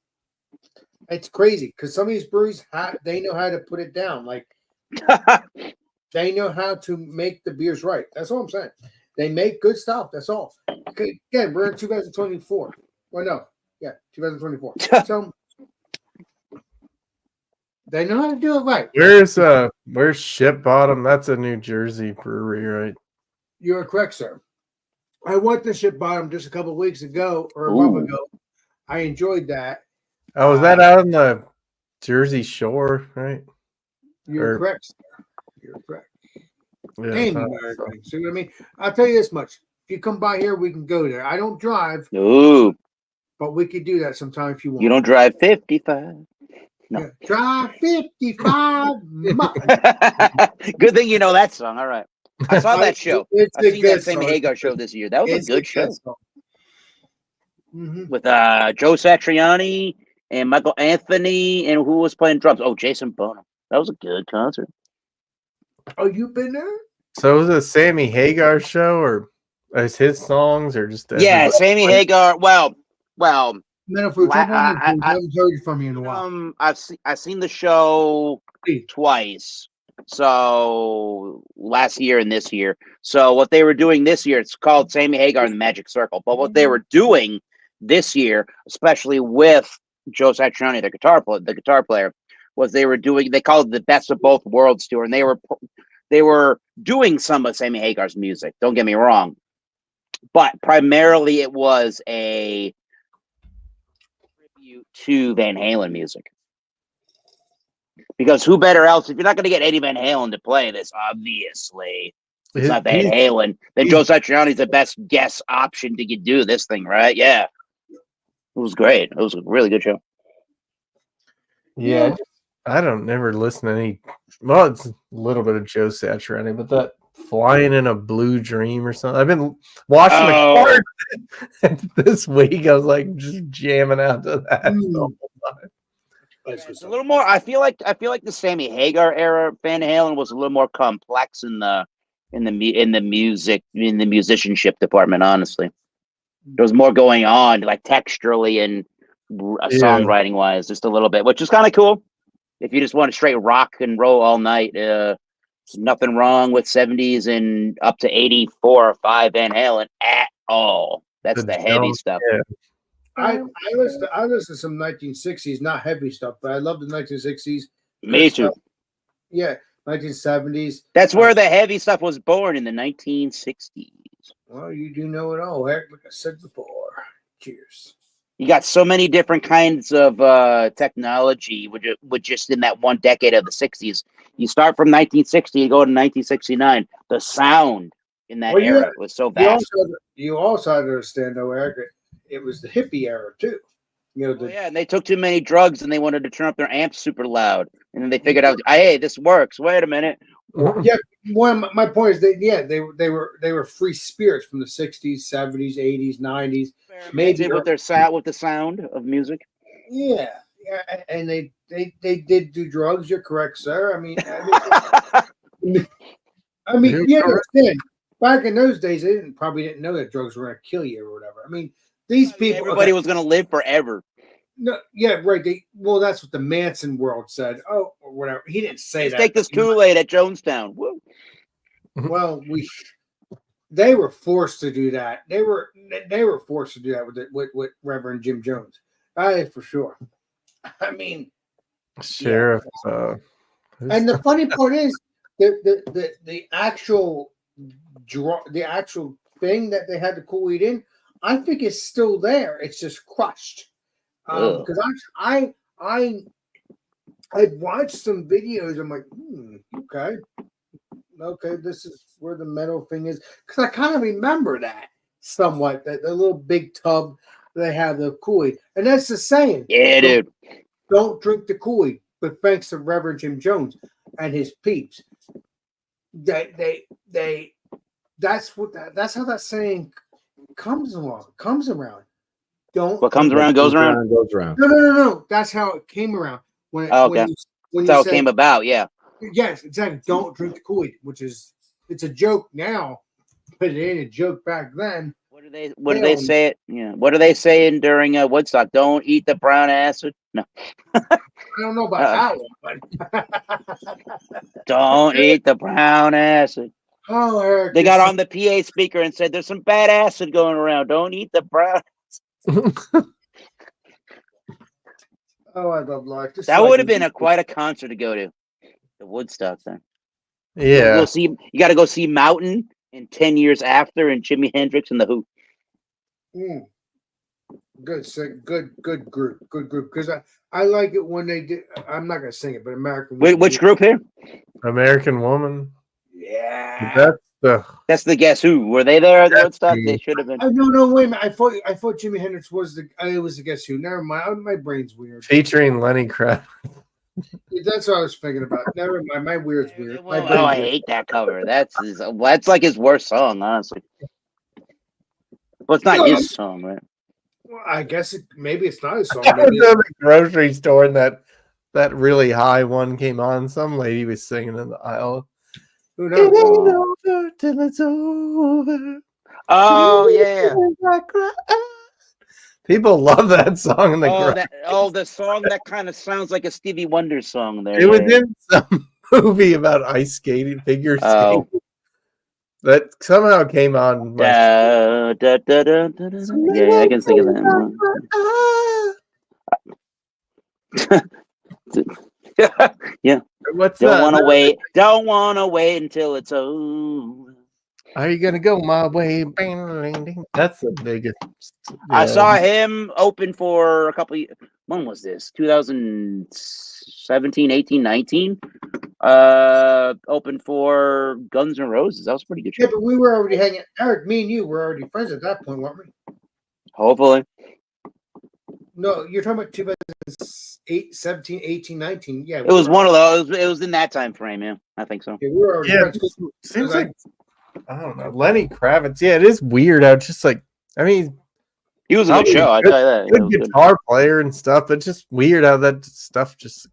It's crazy because some of these breweries, they know how to put it down. Like, they know how to make the beers right. That's all I'm saying. They make good stuff. That's all. Okay, again, we're in 2024. Well, no. Yeah, 2024. So they know how to do it right. Where's Ship Bottom? That's a New Jersey brewery, right? You're correct, sir. I went to Ship Bottom just a couple of weeks ago or a month ago. I enjoyed that. Oh, was that out on the Jersey Shore, right? You're correct, sir. You're correct. Yeah, see what I mean? I'll tell you this much. If you come by here, we can go there. I don't drive. Ooh. But we could do that sometime if you want. You don't drive 55. No. Yeah, drive 55 miles. Good thing you know that song. All right. I saw that show. I seen that Sammy Hagar show this year. That was a good show. With Joe Satriani and Michael Anthony and who was playing drums? Oh, Jason Bonham. That was a good concert. Oh, you've been there? So was it a Sammy Hagar show or is his songs or just Sammy Hagar. Well, I haven't heard from you in a while. I've seen the show twice. So last year and this year. So what they were doing this year, it's called Sammy Hagar and the Magic Circle. But what they were doing this year, especially with Joe Satriani, the guitar player, was they called it the Best of Both Worlds tour, and they were doing some of Sammy Hagar's music. Don't get me wrong, but primarily it was a tribute to Van Halen music. Because who better else, if you're not going to get Eddie Van Halen to play this, obviously, it's not Van Halen, then Joe Satriani's the best guest option to do this thing, right? Yeah. It was great. It was a really good show. Yeah, I don't never listen to any. Well, it's a little bit of Joe Satriani, but that Flying in a Blue Dream or something. I've been washing the car this week. I was like just jamming out to that the whole time. It's a little more. I feel like the Sammy Hagar era Van Halen was a little more complex in the musicianship department. Honestly, there was more going on, like texturally and songwriting wise, just a little bit, which is kind of cool. If you just want to straight rock and roll all night, there's nothing wrong with 70s and up to 84 or 5 Van Halen at all. That's the heavy stuff. Yeah. I listen to some 1960s, not heavy stuff, but I love the 1960s. Me too. Yeah, 1970s. That's where the heavy stuff was born, in the 1960s. Well, you do know it all, Eric. Like I said before. Cheers. You got so many different kinds of technology with just in that one decade of the 60s. You start from 1960 and go to 1969. The sound in that era was so vast. You also had to understand, though, Eric, it was the hippie era, too. You know, and they took too many drugs and they wanted to turn up their amps super loud. And then they figured out, hey, this works. Wait a minute. Yeah, my point is that they were free spirits from the 60s, 70s, 80s, 90s. Maybe with the sound of music. Yeah, and they did do drugs. You're correct, sir. I mean, you understand. Back in those days, they probably didn't know that drugs were going to kill you or whatever. I mean, these people. Everybody was going to live forever. No, yeah, right. That's what the Manson world said. Oh, or whatever. He didn't say that. Take this Kool-Aid at Jonestown. Woo. Well, they were forced to do that. They were forced to do that with Reverend Jim Jones. That is for sure. I mean, Sheriff. And the funny part is the actual thing that they had the Kool-Aid in, I think it's still there. It's just crushed. Because I watched some videos. I'm like, okay, this is where the metal thing is. Because I kind of remember that somewhat. That the little big tub they have the Kool-Aid, and that's the saying. Yeah, dude. Don't drink the Kool-Aid. But thanks to Reverend Jim Jones and his peeps, that's how that saying comes around. What comes around goes around. No. That's how it came around. When that's how it came about. Yeah. Yes, exactly. Don't drink the Kool-Aid, it's a joke now, but it ain't a joke back then. What do they say it? Yeah. What are they saying during Woodstock? Don't eat the brown acid. No. I don't know about that one, but don't eat the brown acid. Oh, Eric, they got on the PA speaker and said, "There's some bad acid going around. Don't eat the brown." Oh, I love life. That would have been quite a concert to go to, the Woodstock thing. Yeah, you got to go see Mountain in 10 years after, and Jimi Hendrix and the Who. Good group. Because I like it when they did. I'm not gonna sing it, but American. Which group here? American Woman. Yeah, that's the Guess Who. Were they there at Woodstock? They should have been. No, wait a minute. I thought Jimi Hendrix was the Guess Who. Never mind. My brain's weird. Featuring Lenny Kravitz. That's what I was thinking about. Never mind. My weird's weird. I hate that cover. That's like his worst song, honestly. Well, it's not his song, right? Well, I guess maybe it's not his song. I was in the grocery store and that really high one came on. Some lady was singing in the aisle. Who knows? It ain't over till it's over. Oh yeah. People love that song in the grocery. The song that kind of sounds like a Stevie Wonder song there. It was in some movie about ice skating, figure skating. That somehow came on. My Da, da, da, da, da, da, da. Yeah, I can think of that. Yeah. What's Don't that? want to wait. Don't want to wait until it's over. Are you gonna go my way? That's the biggest. I saw him open for a couple. When was this? 2017, 18, 19. Open for Guns N' Roses. That was a pretty good Yeah, show. but we were already hanging. Eric, me and you were already friends at that point, weren't we? Hopefully. No, you're talking about 2008, 17, 18, 19. Yeah, It was one of those. It was in that time frame. Yeah, I think so. Yeah, we were already Yeah, friends. seems I- like I don't know. Lenny Kravitz. Yeah, it is weird how just like I mean, He was a good Probably show. I good- tell you that. Yeah, it good was good. guitar player and stuff, but just weird how that stuff just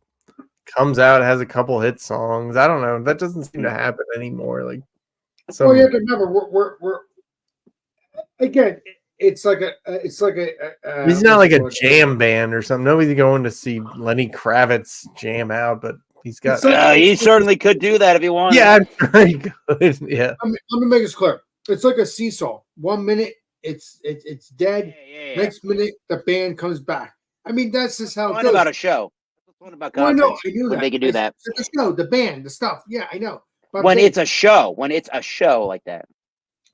comes out, has a couple hit songs. I don't know. That doesn't seem to happen anymore. Like Well, you have to remember, we're again. It's like a. he's not like a what's it jam band or something. Nobody's going to see Lenny Kravitz jam out, but he's got. It's like- He certainly could do that if he wanted. Yeah, I'm sure he could. Yeah, called? Let me make this clear. It's like a seesaw. 1 minute it's dead. Yeah. Next minute the band comes back. I mean, that's just how it Fun goes. about a show. Fun about Well, I know, concerts. I knew when that. they can do that. The show, the band, the stuff. Yeah, I know. But I'm When saying- it's a show. When it's a show like that.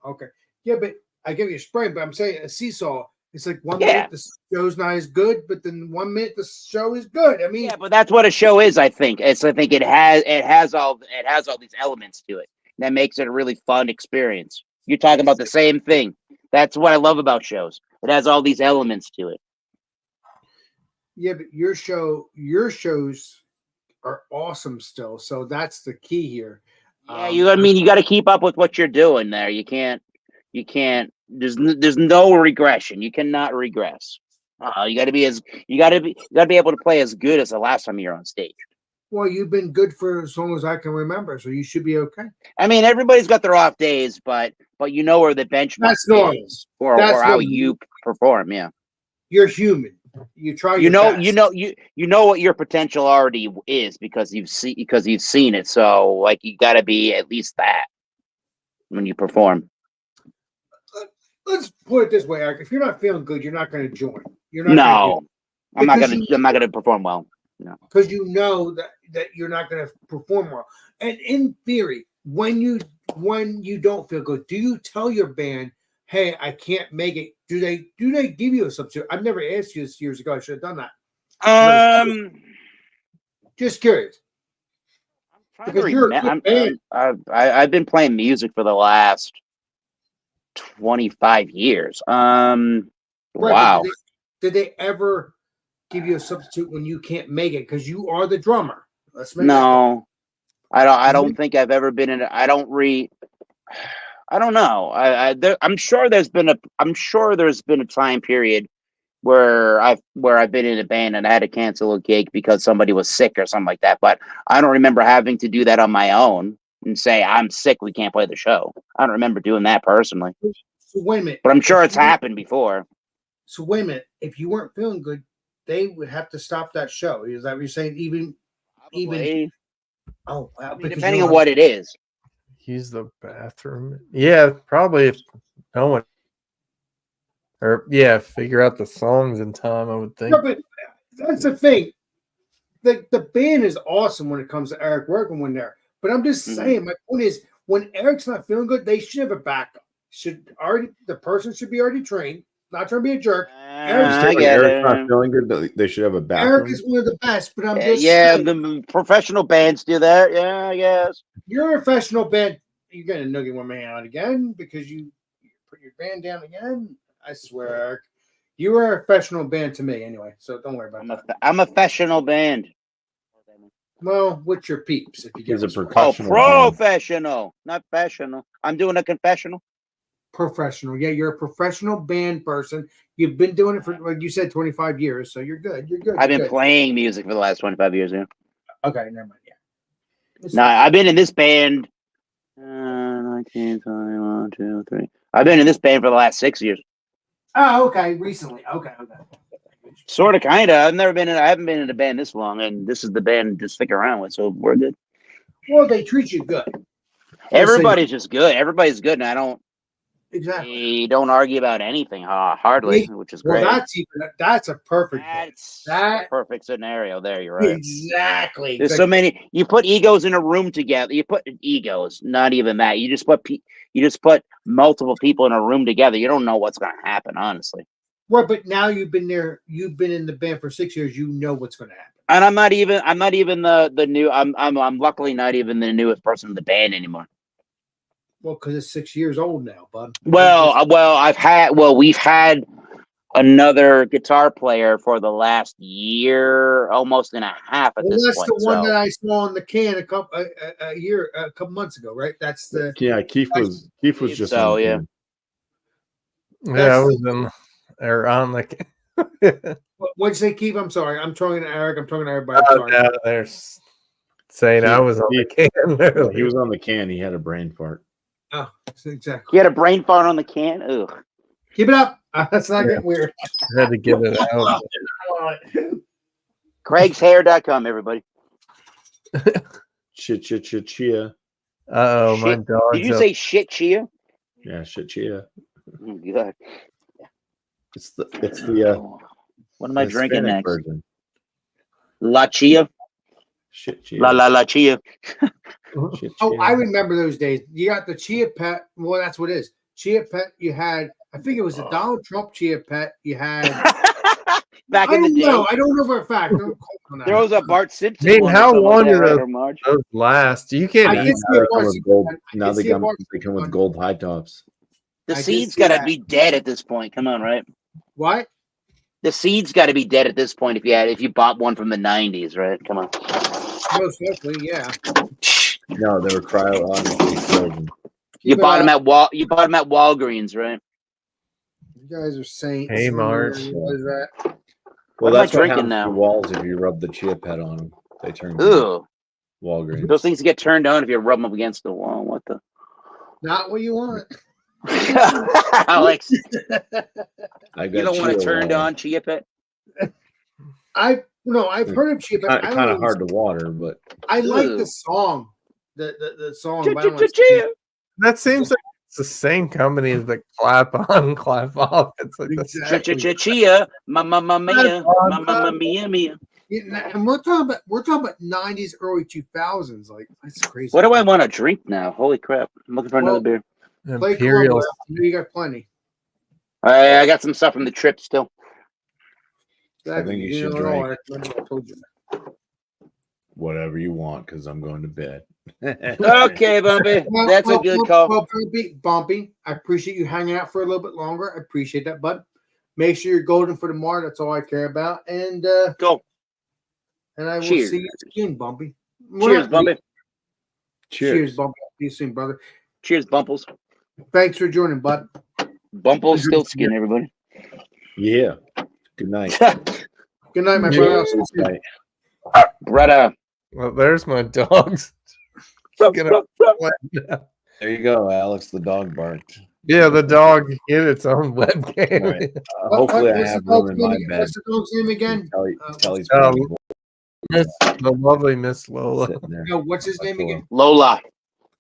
okay, yeah, but I give you a spring. But I'm saying a seesaw. It's like 1 Yeah. minute the show's not as good, but then 1 minute the show is good. I mean, Yeah, but that's what a show is. I think I think it has all these elements to it that makes it a really fun experience. You're talking about the same thing. That's what I love about shows. It has all these elements to it. yeah, but your shows are awesome still. So that's the key here. Yeah, I mean, you got to keep up with what you're doing there. You can't. There's no regression. You cannot regress. You got to be able to play as good as the last time you're on stage. Well, you've been good for as long as I can remember, so you should be okay. I mean, everybody's got their off days, but you know where the benchmark That's normal. is or That's how normal. you perform. Yeah. You're human. You try. You your know, best. you know what your potential already is because you've seen it. So like you got to be at least that when you perform. Let's put it this way, Eric. If you're not feeling good, you're not going to join. You're not. No, I'm not Because gonna perform well. because you know that you're not going to perform well. And in theory, when you don't feel good, do you tell your band, "Hey, I can't make it"? Do they give you a substitute? I've never asked you this years ago. I should have done that. Just curious. I'm trying Because to you're a remember. good I've been playing music for the last 25 years. Right, but Wow. Did they ever give you a substitute when you can't make it? Because you are the drummer. Let's make that No, I Mm-hmm. don't think I've ever been in. I don't know. I'm sure there's been a time period where I've been in a band and I had to cancel a gig because somebody was sick or something like that. But I don't remember having to do that on my own and say I'm sick, we can't play the show. I don't remember doing that personally. So wait a minute. But I'm sure If it's you- happened before. So wait a minute. If you weren't feeling good, they would have to stop that show. Is that what you're saying? Even Probably. oh wow. I mean, because depending you on don't what it is. use the bathroom. Yeah, probably if no one. Or yeah, figure out the songs in time. I would have- think. No, but that's the thing. The band is awesome when it comes to Eric working when there. But I'm just Mhm. saying, my point is, when Eric's not feeling good, they should have a backup. The person should be already trained. Not trying to be a jerk. Eric's I Like get Eric's not it. feeling good, but they should have a Eric bathroom. is one of the best, but I'm just Yeah, saying, the professional bands do that. Yeah, I guess. you're a professional band. You're gonna nugget one man out again because you put your band down again. I swear, Eric, you are a professional band to me anyway. So don't worry about that. I'm a professional band. Well, with your peeps, if you get He's a this one. Oh, professional band. professional, not professional. I'm doing a confessional. Professional. Yeah, you're a professional band person. You've been doing it for, like you said, 25 years. So you're good. You're good. I've you're been good. playing music for the last 25 years. Yeah. Okay, never mind. Yeah. No, I've been in this band. 19, 20, 1, 2, 3. I've been in this band for the last 6 years. Oh, okay. Recently. Okay. Sort of, kind of. I haven't been in a band this long, and this is the band to stick around with. So we're good. Well, they treat you good. Everybody's just good. Everybody's good, and I don't. Exactly. They don't argue about anything hardly, which is Well, great. that's a perfect book. That's That- a perfect scenario. There, you're right. Exactly. There's so many. You put egos in a room together. You put egos, not even that. You just put multiple people in a room together. You don't know what's going to happen, honestly. Well, but now you've been there. You've been in the band for 6 years. You know what's going to happen. And I'm not even the new. I'm luckily not even the newest person in the band anymore. Well, because it's 6 years old now, bud. We've had another guitar player for the last year, almost and a half at Well, this that's point. the one so. that I saw on the can a couple months ago, right? That's the Yeah, Keith was just So, on the yeah. can. Yeah, I was in or on the. what'd you say, Keith? I'm sorry. I'm talking to Eric. I'm talking to everybody. I'm Oh, sorry. no, they're saying I was on the can. He Literally. was on the can. He had a brain fart. Oh, exactly. You had a brain fart on the can. Ugh. Keep it up. That's not getting weird. I had to get it out. CraigsHair.com, everybody. Chia. Oh, my Shit. dog's Did you up. say shit, Chia? Yeah, chia. Oh, God. It's the What am I drinking Hispanic next? version. La Chia. Shit chia. La Chia. Shit Oh, chia. I remember those days. You got the Chia Pet. Well, that's what it is. Chia Pet. You had. I think it was the Donald Trump Chia Pet. You had. Back I in the don't day. know. I don't know for a fact. Don't quote on that. There was a Bart Simpson. I mean, one or how something long like that, did right, those- or Marge? Those last. You can't I eat. can see a Bart with Simpson gold. one. I Now can they see a come Bart they come Simpson with one. gold high tops. The I did seed's see got to that. be dead at this point. Come on, right? What? The seed's got to be dead at this point if you bought one from the 90s, right? Come on. Most likely, yeah. No, they were cryogenically frozen. You Keep it bought them up. at Walgreens, right? You guys are saints. Hey, Marge. What is that? Well, What am I that's what drinking happens now? to your walls if you rub the chia pet on them. They turn green. Ooh. Walgreens. Those things get turned on if you rub them up against the wall. What the? Not what you want. Alex, I got you don't want chia a turned water. on Chia Pet? I've heard of Chia Pet. I don't Kind of know. hard to water, but I like Ooh. the song. The song. but I don't Chia. like- That seems like it's the same company as the clap on, clap off. It's like the Exactly. Chia. Mamma mia. Mamma mia. Yeah, and we're talking about 90s, early 2000s. Like that's crazy. What do I want to drink now? Holy crap. I'm looking for another Well, beer. Play Imperial. Columbo. You got plenty. I got some stuff from the trip still. I think you should know it all. That's what I told you. whatever you want because I'm going to bed. Okay, Bumpy. That's a good call. Well, Bumpy, I appreciate you hanging out for a little bit longer. I appreciate that, bud. Make sure you're golden for tomorrow. That's all I care about. And Go. and I will Cheers. see you soon, Bumpy. Cheers, Bumpy. Cheers, Bumpy. See you soon, brother. Cheers, Bumples. Thanks for joining, bud. Bumples still skin, everybody. Yeah. Good night. Good night, my Yeah. brother. I'll see you soon. Bye. Brother. Well, there's my dogs. Get up. There you go, Alex. The dog barked. Yeah, the dog get its own webcam. All right. Hopefully, I What's have the dog's room in my name? bed. What's the dog's name again? Telly's Um, pretty The lovely Miss Lola. sitting there. No, what's his name again? Lola.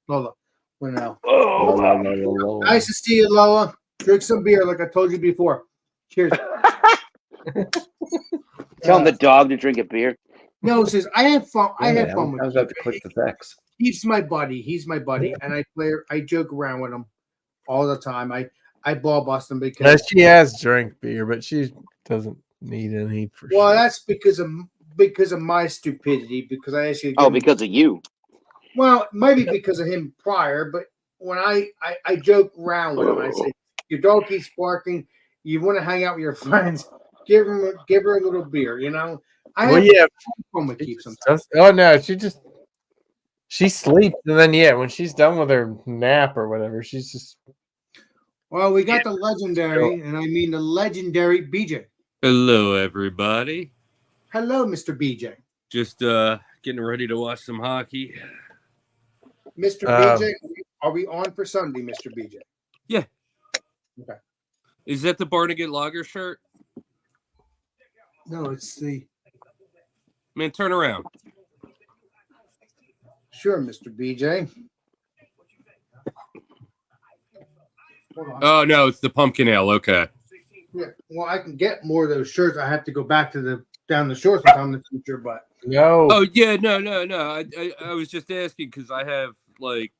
Lola. Well, no. Oh, Nice to see you, Lola. Drink some beer, like I told you before. Cheers. Telling the dog to drink a beer. No, says I had fun. I had fun with I was him. about to click the text. He's my buddy. He's my buddy, and I joke around with him all the time. I ball bust him Yeah, because she has drank beer, but she doesn't need any for well, sure. that's because of my stupidity. Because I actually Because of you. well, maybe because of him prior, but when I joke around with him, I say your dog keeps barking. You want to hang out with your friends? Give her a little beer. You know. I Well, have yeah. fun with Keith sometimes. Oh no, she sleeps, and then when she's done with her nap or whatever, she's just Well, we got the legendary, and I mean the legendary BJ. Hello, everybody. Hello, Mr. BJ. Just getting ready to watch some hockey. Mr. Um, BJ, are we on for Sunday, Mr. BJ? Is that the Barnegat Lager shirt? No, it's the Man, turn around. sure, Mr. BJ. Hold on. Oh no, it's the pumpkin ale. Okay. Yeah. Well, I can get more of those shirts. I have to go back to the down the shore sometime in the future, but No. Oh yeah, no. I was just asking because I have like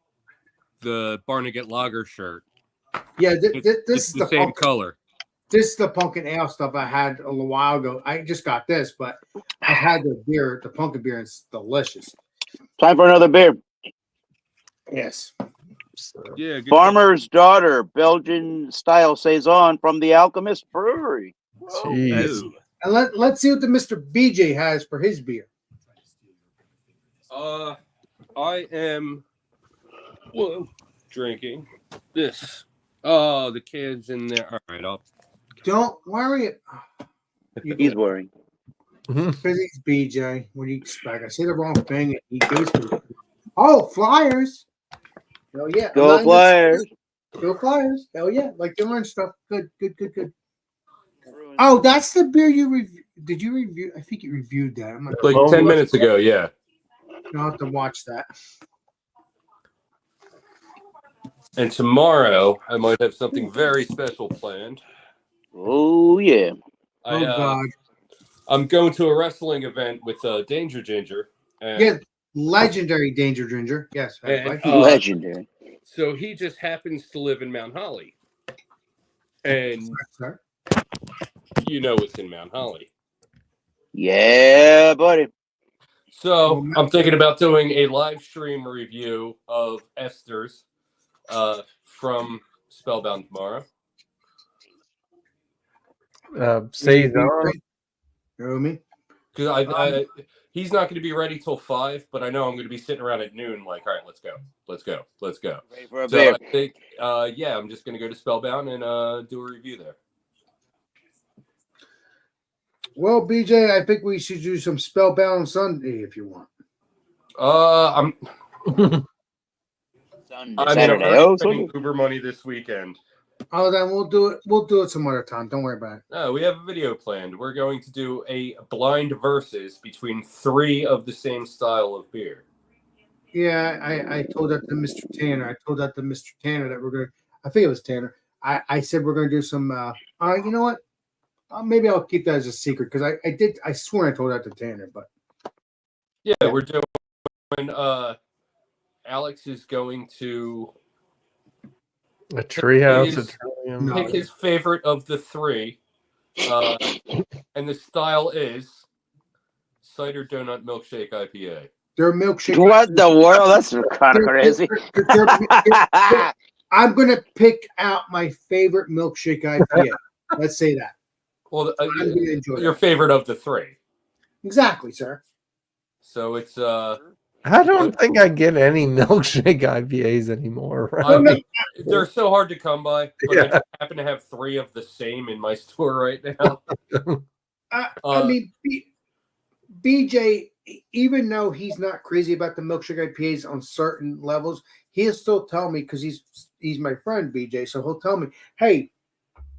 the Barnegat Lager shirt. yeah, It's, this it's is the the same pumpkin, color. this is the pumpkin ale stuff I had a little while ago. I just got this, but I've had the beer, the pumpkin beer, and it's delicious. Time for another beer. Yes. Yeah. Good Farmer's Daughter, Belgian style saison from the Alchemist Brewery. Jeez. Oh. And let's see what the Mr. BJ has for his beer. I am drinking this. Oh, the can's in there. All right, I'll. Don't worry. He's worrying. Because he's BJ. What do you expect? I say the wrong thing. And he goes for oh, Flyers. Oh yeah. Go Flyers. Go Flyers. Hell yeah. Like the orange stuff. Good. Oh, that's the beer you reviewed. Did you review? I think you reviewed that. I'm Like 10 minutes ago, yeah. gonna have to watch that. And tomorrow, I might have something very special planned. Oh yeah. Oh God. I'm going to a wrestling event with Danger Ginger. And, Yeah. Legendary Danger Ginger. Yes. And, Legendary. So he just happens to live in Mount Holly. And Sorry. you know what's in Mount Holly. Yeah, buddy. So I'm thinking about doing a live stream review of Esther's from Spellbound tomorrow. Saison. You know me? Because he's not going to be ready till 5, but I know I'm going to be sitting around at noon. Like, all right, let's go. Ready for a So beer. I think, yeah, I'm just going to go to Spellbound and do a review there. Well, BJ, I think we should do some Spellbound Sunday if you want. I'm Sunday, I'm Saturday. already Oh, spending Sunday. Uber money this weekend. Oh, then we'll do it. We'll do it some other time. Don't worry about it. No, we have a video planned. We're going to do a blind versus between 3 of the same style of beer. Yeah, I told that to Mr. Tanner. I told that to Mr. Tanner that we're gonna. I think it was Tanner. I said we're gonna do some. You know what? Maybe I'll keep that as a secret because I did. I swear I told that to Tanner, but Yeah, we're doing. Alex is going to A treehouse. Please. Trillium. No. pick his favorite of the 3, and the style is cider donut milkshake IPA. their milkshake. What the world? That's kind of crazy. I'm gonna pick out my favorite milkshake IPA. Let's say that. Well, I'm gonna enjoy your that. favorite of the 3. Exactly, sir. So it's I don't think I get any milkshake IPAs anymore. Right? I mean, they're so hard to come by, but Yeah. I happen to have 3 of the same in my store right now. I mean, BJ, even though he's not crazy about the milkshake IPAs on certain levels, he'll still tell me because he's my friend, BJ. So he'll tell me, "Hey,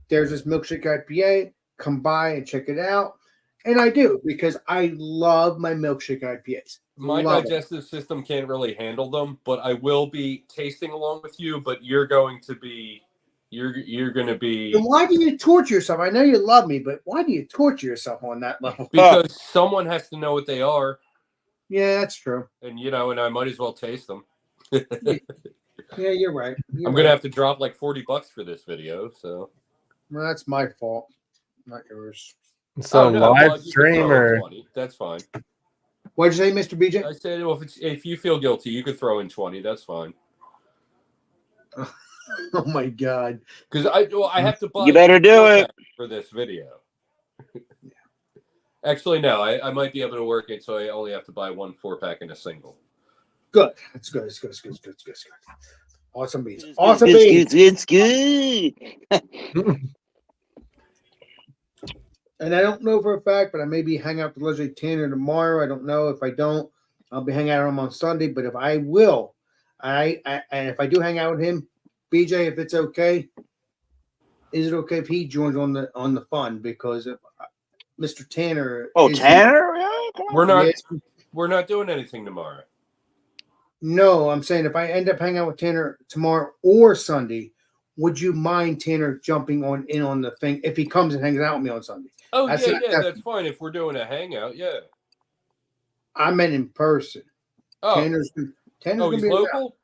there's this milkshake IPA. Come by and check it out." And I do because I love my milkshake IPAs. My Love it. digestive system can't really handle them, but I will be tasting along with you. But you're going to be, you're going to be Then why do you torture yourself? I know you love me, but why do you torture yourself on that level? because someone has to know what they are, Yeah, that's true. and and I might as well taste them. Yeah, you're right. You're I'm gonna right. have to drop like $40 for this video, so Well, that's my fault, not yours. So Oh, no, well, live you can stream throw in or 20. That's fine. What'd you say, Mr. BJ? I said, well, if you feel guilty, you could throw in 20. That's fine. Oh my God. Because I have to buy. You better do 4 it. packs for this video. Actually, no, I might be able to work it, so I only have to buy 1 4-pack and a single. Good. That's good. It's good. It's good. It's good. It's good. It's good. Awesome beats. Awesome beats. It's good. And I don't know for a fact, but I may be hanging out with Leslie Tanner tomorrow. I don't know. If I don't, I'll be hanging out with him on Sunday. But if I will, and if I do hang out with him, BJ, if it's okay, is it okay if he joins on the fun? Because if Mr. Tanner, Oh, is- Tanner? Yeah, come on. We're not. Yes. We're not doing anything tomorrow. No, I'm saying if I end up hanging out with Tanner tomorrow or Sunday, would you mind Tanner jumping in on the thing if he comes and hangs out with me on Sunday? Oh That's yeah, it. that's fine if we're doing a hangout. Yeah. I meant in person. Oh, Tanner's oh, gonna he's be around. local.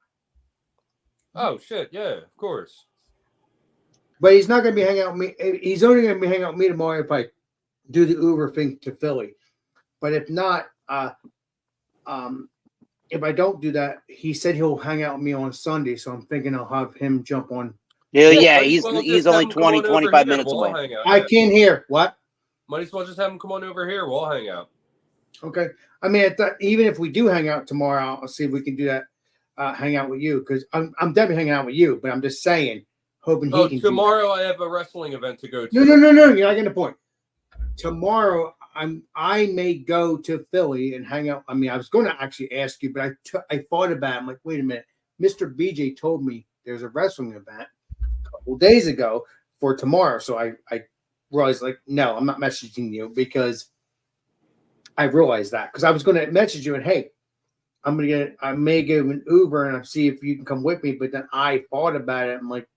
Oh shit, yeah, of course. But he's not gonna be hanging out with me. He's only gonna be hanging out with me tomorrow if I do the Uber thing to Philly. But if not, if I don't do that, he said he'll hang out with me on Sunday. So I'm thinking I'll have him jump on. Yeah, might as he's well he's just have only him come on 20, over 25 here, minutes we'll all away. hang out, I yeah. can't hear what. Might as well just have him come on over here. We'll all hang out. Okay. I mean, even if we do hang out tomorrow, I'll see if we can do that. Hang out with you because I'm definitely hanging out with you. But I'm just saying, hoping he Oh, can. tomorrow I have a wrestling event to go to. No. You're not getting the point. Tomorrow, I may go to Philly and hang out. I mean, I was going to actually ask you, but I thought about it. I'm like, wait a minute. Mr. BJ told me there's a wrestling event a couple days ago for tomorrow. So I realized, like, no, I'm not messaging you because I realized that because I was going to message you and hey, I may give an Uber and see if you can come with me. But then I thought about it. I'm like,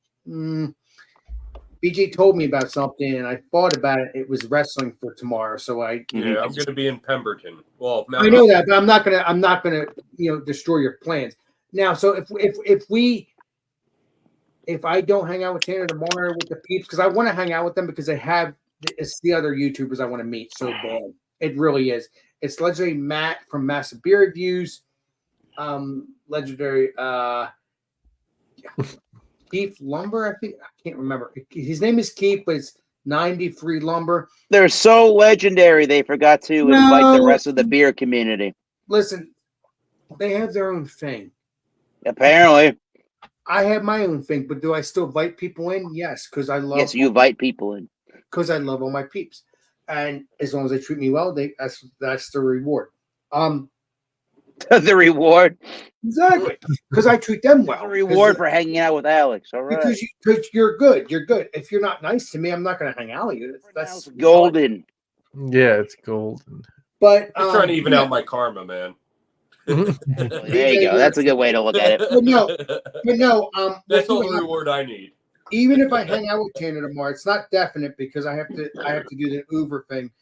BJ told me about something, and I thought about it. It was wrestling for tomorrow, so Yeah, I'm going to be in Pemberton. Well, I know that, but I'm not gonna destroy your plans. Now, so if I don't hang out with Tanner tomorrow with the peeps, because I want to hang out with them because it's the other YouTubers I want to meet so bad. It really is. It's legendary Matt from Massive Beer Reviews, legendary Keith Lumber, I think. I can't remember. His name is Keith, but it's 93 Lumber. They're so legendary they forgot to invite the rest of the beer community. Listen, they have their own thing. Apparently. I have my own thing, but do I still invite people in? Yes, because I love. Yes, you invite people in. Because I love all my peeps, and as long as they treat me well, that's the reward. The reward. Exactly, because I treat them well. The reward for hanging out with Alex. All right. Because you're good. You're good. If you're not nice to me, I'm not going to hang out with you. That's golden. Yeah, it's golden. But I'm trying to even out my karma, man. There you go. That's a good way to look at it. But no. That's all the reward I need. Even if I hang out with Tanner tomorrow, it's not definite because I have to do the Uber thing.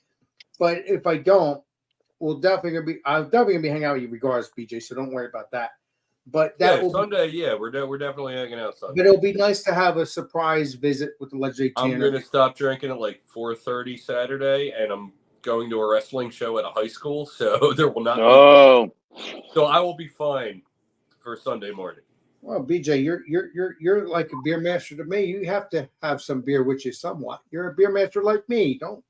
But if I don't, I'm definitely gonna be hanging out with you regardless, BJ. So don't worry about that. But Sunday, we're definitely hanging out Sunday. But it'll be nice to have a surprise visit with the legendary Tanner. I'm going to stop drinking at like 4:30 Saturday, and I'm going to a wrestling show at a high school, so there will not. So I will be fine for Sunday morning. Well, BJ, you're like a beer master to me. You have to have some beer with you somewhat. You're a beer master like me. Don't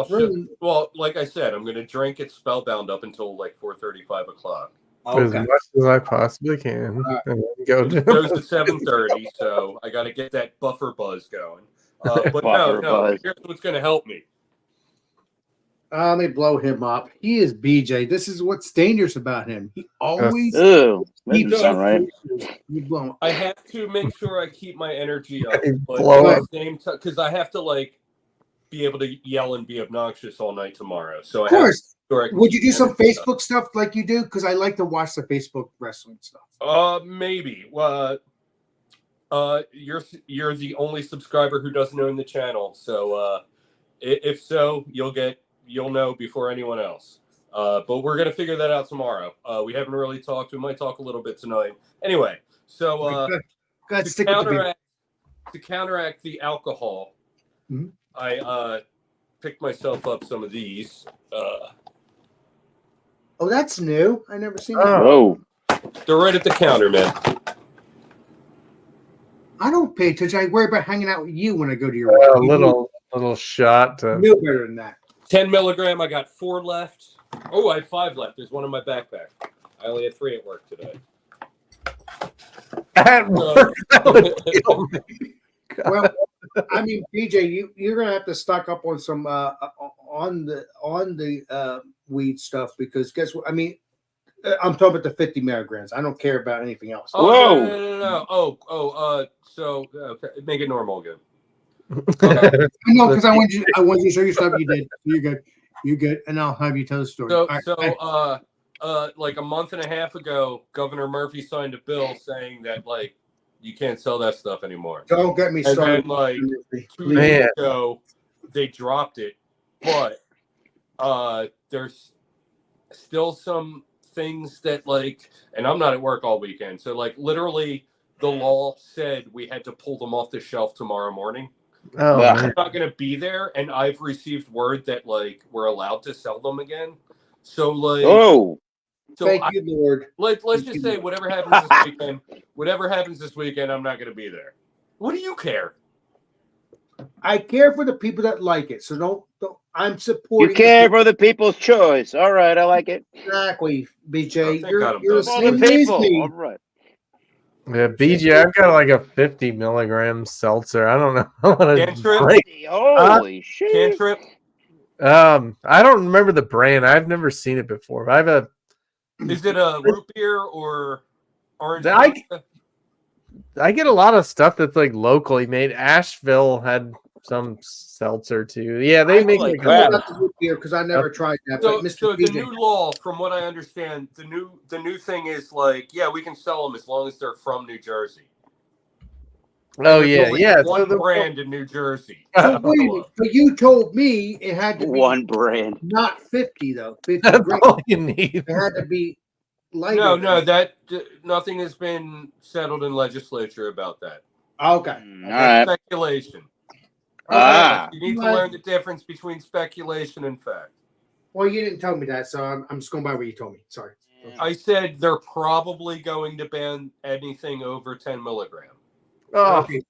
ruin. Well, like I said, I'm going to drink it Spellbound up until like 4:30, 5 o'clock. As much as I possibly can. And then go It goes to 7:30, so I got to get that buffer buzz going. But no, here's what's going to help me. Let me blow him up. He is BJ. This is what's dangerous about him. He always. That doesn't sound right. I have to make sure I keep my energy up, but Blow at up. the same time, because I have to like be able to yell and be obnoxious all night tomorrow. So Of course. Would you do some energy up. Facebook stuff like you do? Because I like to watch the Facebook wrestling stuff. Maybe. You're the only subscriber who doesn't own the channel, so if so, you'll know before anyone else. But we're gonna figure that out tomorrow. We haven't really talked. We might talk a little bit tonight. Anyway, so to counteract the alcohol, I picked myself up some of these. Oh, that's new. I never seen that. Whoa. They're right at the counter, man. I don't pay attention. I worry about hanging out with you when I go to your A little shot. You know better than that. 10 milligram. I got 4 left. Oh, I have 5 left. There's one in my backpack. I only had 3 at work today. At work, that would kill me. Well, I mean, BJ, you're gonna have to stock up on some on the weed stuff because guess what? I mean, I'm talking about the 50 milligrams. I don't care about anything else. Oh, Whoa. No. So okay, make it normal again. No, because I want you to show you stuff you did. You're good, and I'll have you tell the story. Like a month and a half ago, Governor Murphy signed a bill saying that like You can't sell that stuff anymore. Don't get me And started. then, like, 2 Man. years ago, they dropped it, but there's still some things that, like, and I'm not at work all weekend, so like literally the law said we had to pull them off the shelf tomorrow morning. Oh, Ugh. man. I'm not going to be there, and I've received word that like we're allowed to sell them again. So like, Oh, so Thank you, Lord. let's just say whatever happens this weekend, I'm not going to be there. What do you care? I care for the people that like it, so don't. I'm supporting. you care for the people's choice. All right, I like it. Exactly, Oh, BJ. thank You're God I'm the done. For the same way as people. All me. right. Yeah, BJ, I've got like a 50 milligram seltzer. I don't know. I wanna Cantrip? break- Holy shit. Cantrip? I don't remember the brand. I've never seen it before. But I have a. Is it a root beer or orange? I- vodka? I get a lot of stuff that's like locally made. Asheville had some seltzer too. Yeah, they I make like like I that. know about the root beer because I never tried that. So, But Mr. so the BJ, new law, from what I understand, the new thing is like, yeah, we can sell them as long as they're from New Jersey. Oh There's yeah, only yeah. one So the brand in New Jersey. so wait a minute, but you told me it had to be One brand. not 50 though. 50 that's grams. all you need. It had to be lighter. No, than no, that. nothing has been settled in legislature about that. Okay. All That's right. speculation. Ah. You need to learn the difference between speculation and fact. Well, you didn't tell me that, so I'm just going by what you told me. Sorry. I said they're probably going to ban anything over 10 milligram, Oh, Okay.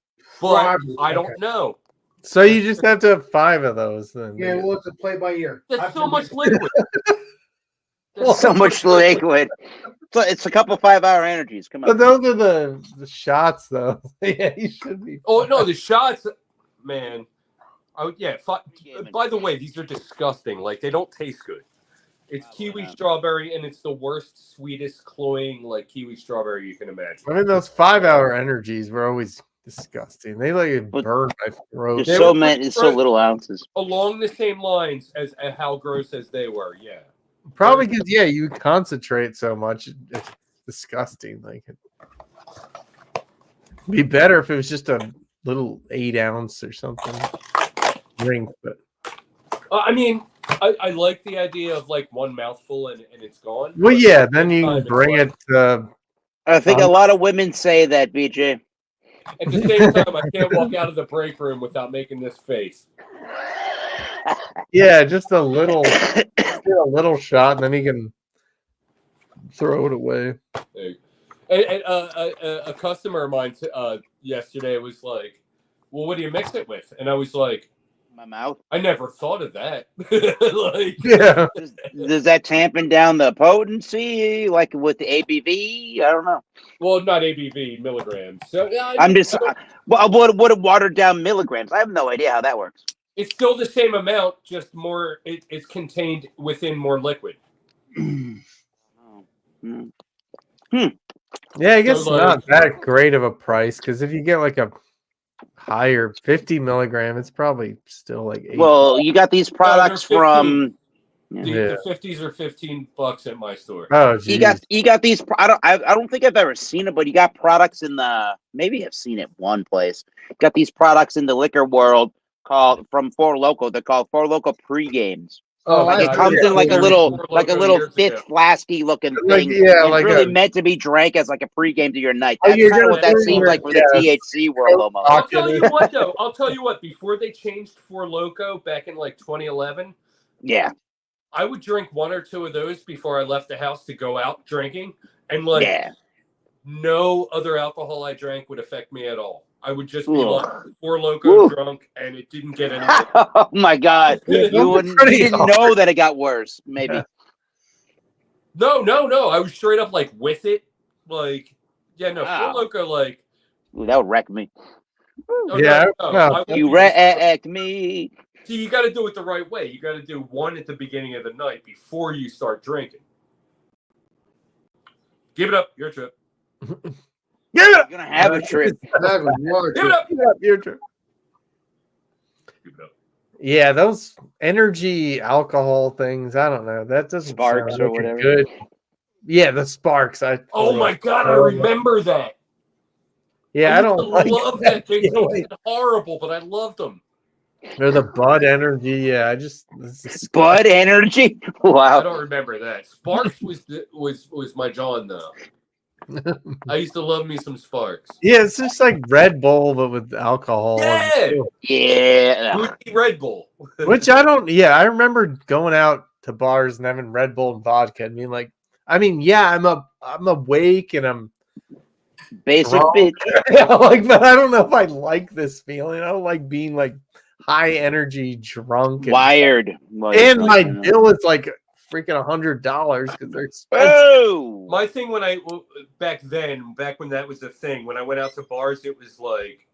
but Probably, I don't okay. know. so you just have to have 5 of those then. Yeah, well, it's a play by ear. That's so much liquid. So much liquid. So it's a couple 5-hour energies. Come But on. those are the shots though. Yeah, you should be. Oh no, the shots, man. Oh yeah. Gaming. By the way, these are disgusting. Like they don't taste good. It's kiwi wow. strawberry, and it's the worst, sweetest, cloying like kiwi strawberry you can imagine. I mean, those 5-hour energies were always disgusting. They like But burn my throat. There's They so were many, pretty so gross. little ounces. Along the same lines as how gross as they were. Yeah. Probably because you concentrate so much. It's disgusting. Like it'd be better if it was just a little 8-ounce or something drink. But I mean, I like the idea of like one mouthful and it's gone. well, but yeah. at the Then you same can time, it's bring like- it. I think a lot of women say that, BJ. At the same time, I can't walk out of the break room without making this face. Yeah, just a little shot, and then you can throw it away. And a customer of mine yesterday was like, "Well, what do you mix it with?" And I was like, My mouth. "I never thought of that." Like, Yeah. Does that tampen down the potency, like with the ABV? I don't know. well, not ABV milligrams. So yeah, I'm just. What a watered down milligrams? I have no idea how that works. it's still the same amount, just more. It's contained within more liquid. Oh. Hmm. Yeah, I guess So, like- not that great of a price because if you get like a higher 50 milligram, it's probably still like 8. Well, you got these products 15. from. The, Yeah. the 50s are $15 at my store. Oh, You geez. got these. I don't think I've ever seen it, but you got products in the. Maybe I've seen it one place. Got these products in the liquor world called from Four Loko. They're called Four Loko pre-games. Oh, Like I it God, comes yeah. in like a Yeah. little Four like a Loko little years thick, ago. flasky looking Like, thing. yeah, It's like really a- meant to be drank as like a pregame to your night. Oh, That's you're kind of gonna what that bring seems your- like for yeah. the THC world almost. I'll tell you what, though. I'll tell you what. Before they changed Four Loko back in like 2011, Yeah, I would drink 1 or 2 of those before I left the house to go out drinking, and like yeah. no other alcohol I drank would affect me at all. I would just be like Ugh. Four Loko Ooh. drunk, and it didn't get any. Oh my God! Yeah, You pretty didn't hard. know that it got worse. Maybe. No. I was straight up like with it, like yeah, no. Wow. Four Loko, like Ooh, that would wreck me. oh, Yeah, no, no. I would You be- wrecked me. See, you got to do it the right way. You got to do one at the beginning of the night before you start drinking. Give it up, your trip. Give it up. You're gonna have a trip. That was large. Give it up. Give it up. Your turn. Give it up. Yeah, those energy alcohol things, I don't know. That doesn't Sparks sound or like a whatever. Good. Yeah, the sparks. Oh my God, I remember that. Yeah, I don't like love that. They feeling. tasted horrible, but I loved them. Or the Bud Energy. Yeah, I just Bud Energy. I Wow. don't remember that. Sparks was my John though. I used to love me some Sparks. Yeah, it's just like Red Bull, but with alcohol. Yeah. Yeah. Booty Red Bull. Which I don't. Yeah, I remember going out to bars and having Red Bull and vodka. And being like, I mean, yeah, I'm awake and I'm Basic drunk. bitch. Like, but I don't know if I like this feeling. I don't like being like high energy, drunk, Wired. Like, and my you know. bill is like freaking $100 because they're expensive. Oh. My thing back when that was the thing, when I went out to bars, it was like,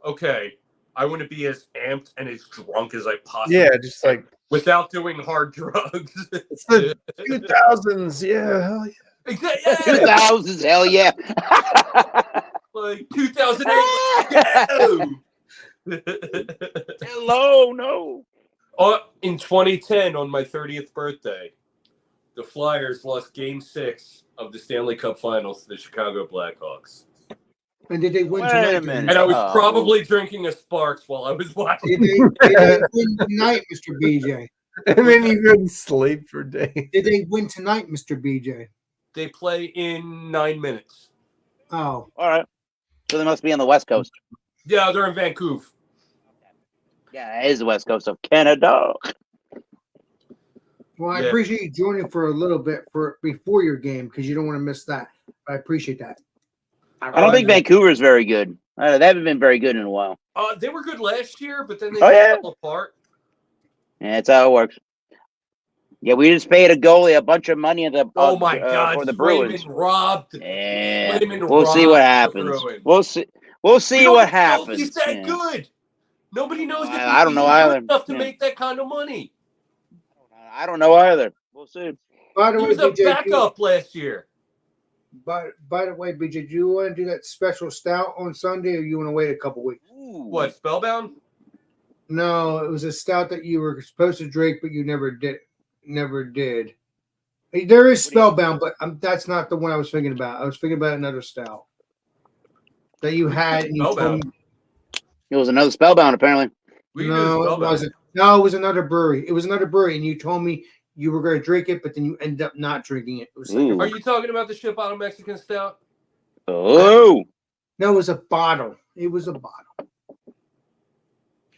okay, I want to be as amped and as drunk as I possibly Yeah, just like without doing hard drugs. it's the 2000s. Yeah, hell yeah. Exactly. 2000s, hell yeah. Like 2008. Hello, no. In 2010, on my 30th birthday, the Flyers lost Game 6 of the Stanley Cup Finals to the Chicago Blackhawks. And did they win Wait tonight? a minute. And I was Oh. probably drinking a Sparks while I was watching. Did they win tonight, Mr. BJ? And then you couldn't sleep for days. Did they win tonight, Mr. BJ? They play in 9 minutes. Oh, All right. So they must be on the West Coast. Yeah, they're in Vancouver. Yeah, it is the West Coast of Canada. well, I Yeah. appreciate you joining for a little bit before your game because you don't want to miss that. I appreciate that. I don't think Vancouver is very good. They haven't been very good in a while. They were good last year, but then they Oh, yeah. fell apart. Yeah, that's how it works. Yeah, we just paid a goalie a bunch of money Oh my God! for the Bruins. Swayman robbed. Yeah, Swayman we'll see robbed what the happens. Bruins. We'll see. We'll see We don't what know if happens. He's that Yeah. good. Nobody knows if I don't know he's either. good enough to Yeah. make that kind of money. I don't know either. We'll see. By the He way, was a BJ, backup last year. by the way, BJ, do you want to do that special stout on Sunday, or you want to wait a couple weeks? Ooh. What, Spellbound? No, it was a stout that you were supposed to drink, but you never did. Never did. There is Spellbound, but that's not the one I was thinking about. I was thinking about another stout that you had. And you told Spellbound. me, It was another Spellbound, apparently. We can do no, it Spellbound. wasn't. No, it was another brewery. It was another brewery, and you told me you were going to drink it, but then you ended up not drinking it. It was Ooh. Are you talking about the ship bottle Mexican stout? Oh. no, it was a bottle. It was a bottle.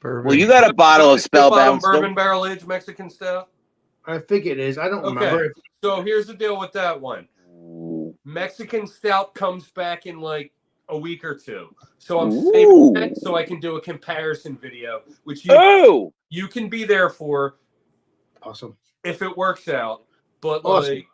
Well, you got a bottle of Ship bottle Spellbound still. bourbon barrel aged Mexican stout. I think it is. I don't Okay. remember. So here's the deal with that one. Ooh. Mexican stout comes back in like a week or two. So I'm Ooh. saving that so I can do a comparison video, which Oh. you can be there for Awesome. if it works out. But Awesome.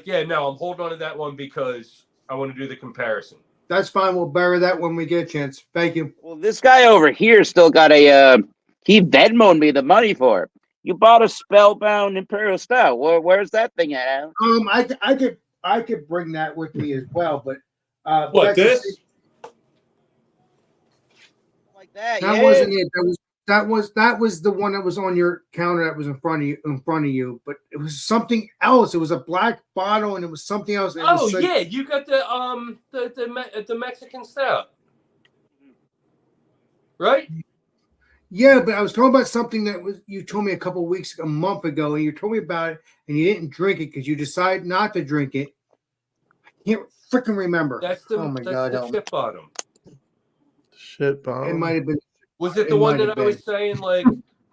yeah, no, I'm holding on to that one because I want to do the comparison. That's fine. We'll bury that when we get a chance. Thank you. Well, this guy over here still got he Venmoed me the money for it. You bought a Spellbound Imperial Stout. Where's that thing at? I could bring that with me as well, but What, that's this? Like that, that yeah. wasn't it. That was the one that was on your counter that was in front of you. But it was something else. It was a black bottle, and it was something else. It Oh was like- yeah, you got the Mexican stout, right? yeah. But I was talking about something that was you told me a month ago, and you told me about it, and you didn't drink it because you decided not to drink it. I can't freaking remember. That's the Oh my that's God, the Elmer. chip bottom. Shit bomb. It might have been. Was it the It one might that have I was been. saying like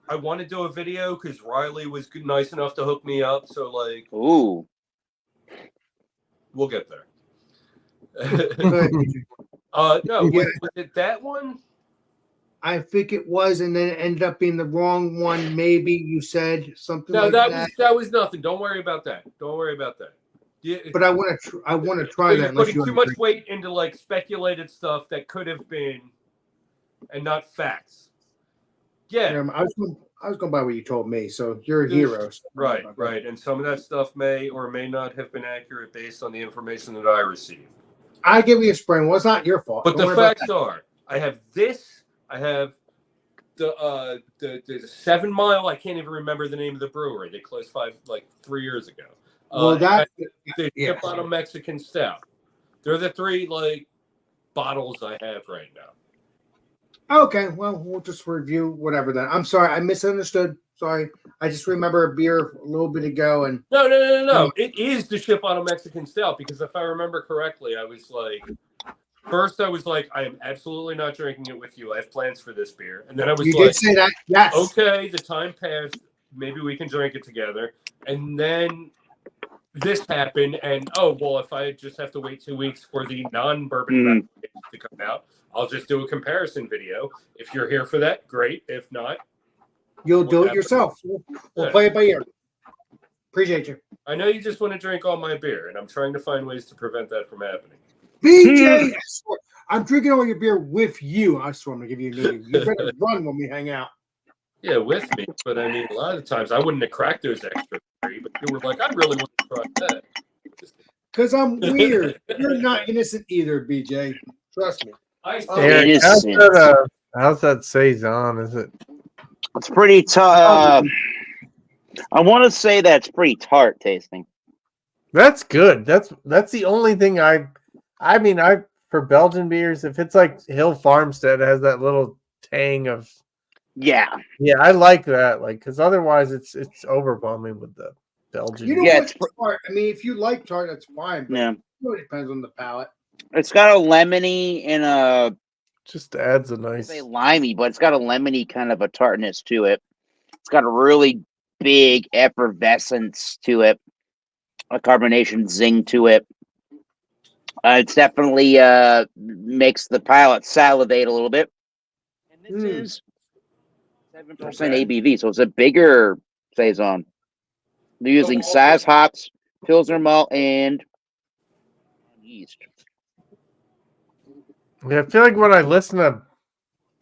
I want to do a video because Riley was nice enough to hook me up? So like Ooh. we'll get there. Go ahead, BJ. No, Yeah. was it that one? I think it was, and then it ended up being the wrong one. Maybe you said something No, like that was nothing. Don't worry about that. Don't worry about that. Yeah, But I want to try you're that. Unless putting you too want much weight into like speculated stuff that could have been, and not facts. Yeah, I was going by what you told me. So you're a Dude, hero. So right, right. And some of that stuff may or may not have been accurate based on the information that I received. I give you a sprain. Well, it's not your fault. But Don't the worry about facts are, I have this. I have the 7 Mile. I can't even remember the name of the brewery. They closed 3 years ago. that. Well, that the yeah. Chip Bottom Mexican Stout. They're the three bottles I have right now. Okay, well, we'll just review whatever then. I'm sorry, I misunderstood. Sorry, I just remember a beer a little bit ago, and No. It is the Shipano Mexican Stout because if I remember correctly, I was like, I am absolutely not drinking it with you. I have plans for this beer. And then I was you like, did say that. Yes. okay, the time passed. Maybe we can drink it together. And then this happened. And if I just have to wait 2 weeks for the non-bourbon to come out, I'll just do a comparison video. If you're here for that, great. If not, You'll do it yourself. We'll play it by ear. Appreciate you. I know you just want to drink all my beer, and I'm trying to find ways to prevent that from happening. BJ, I swear, I'm drinking all your beer with you. I swear I'm going to give you a name. You better run when we hang out. Yeah, with me. But I mean, a lot of the times I wouldn't have cracked those extra 3, but you were like, I really want to try that. Because I'm weird. You're not innocent either, BJ. Trust me. Eric, how's that Saison? Is it? It's pretty tough. I want to say that's pretty tart tasting. That's good. That's the only thing I for Belgian beers, if it's like Hill Farmstead, it has that little tang of. Yeah, I like that. Like, because otherwise it's overwhelming with the Belgian. You know Yeah, what? Tart. I mean, if you like tart, that's fine. But it really depends on the palate. it's got a lemony and a Just adds a nice. say limey, but it's got a lemony kind of a tartness to it. It's got a really big effervescence to it, a carbonation zing to it. It's definitely makes the palate salivate a little bit. And this is 7% ABV, so it's a bigger saison. They're using Saaz hops, Pilsner malt, and yeast. Yeah, I feel like when I listen to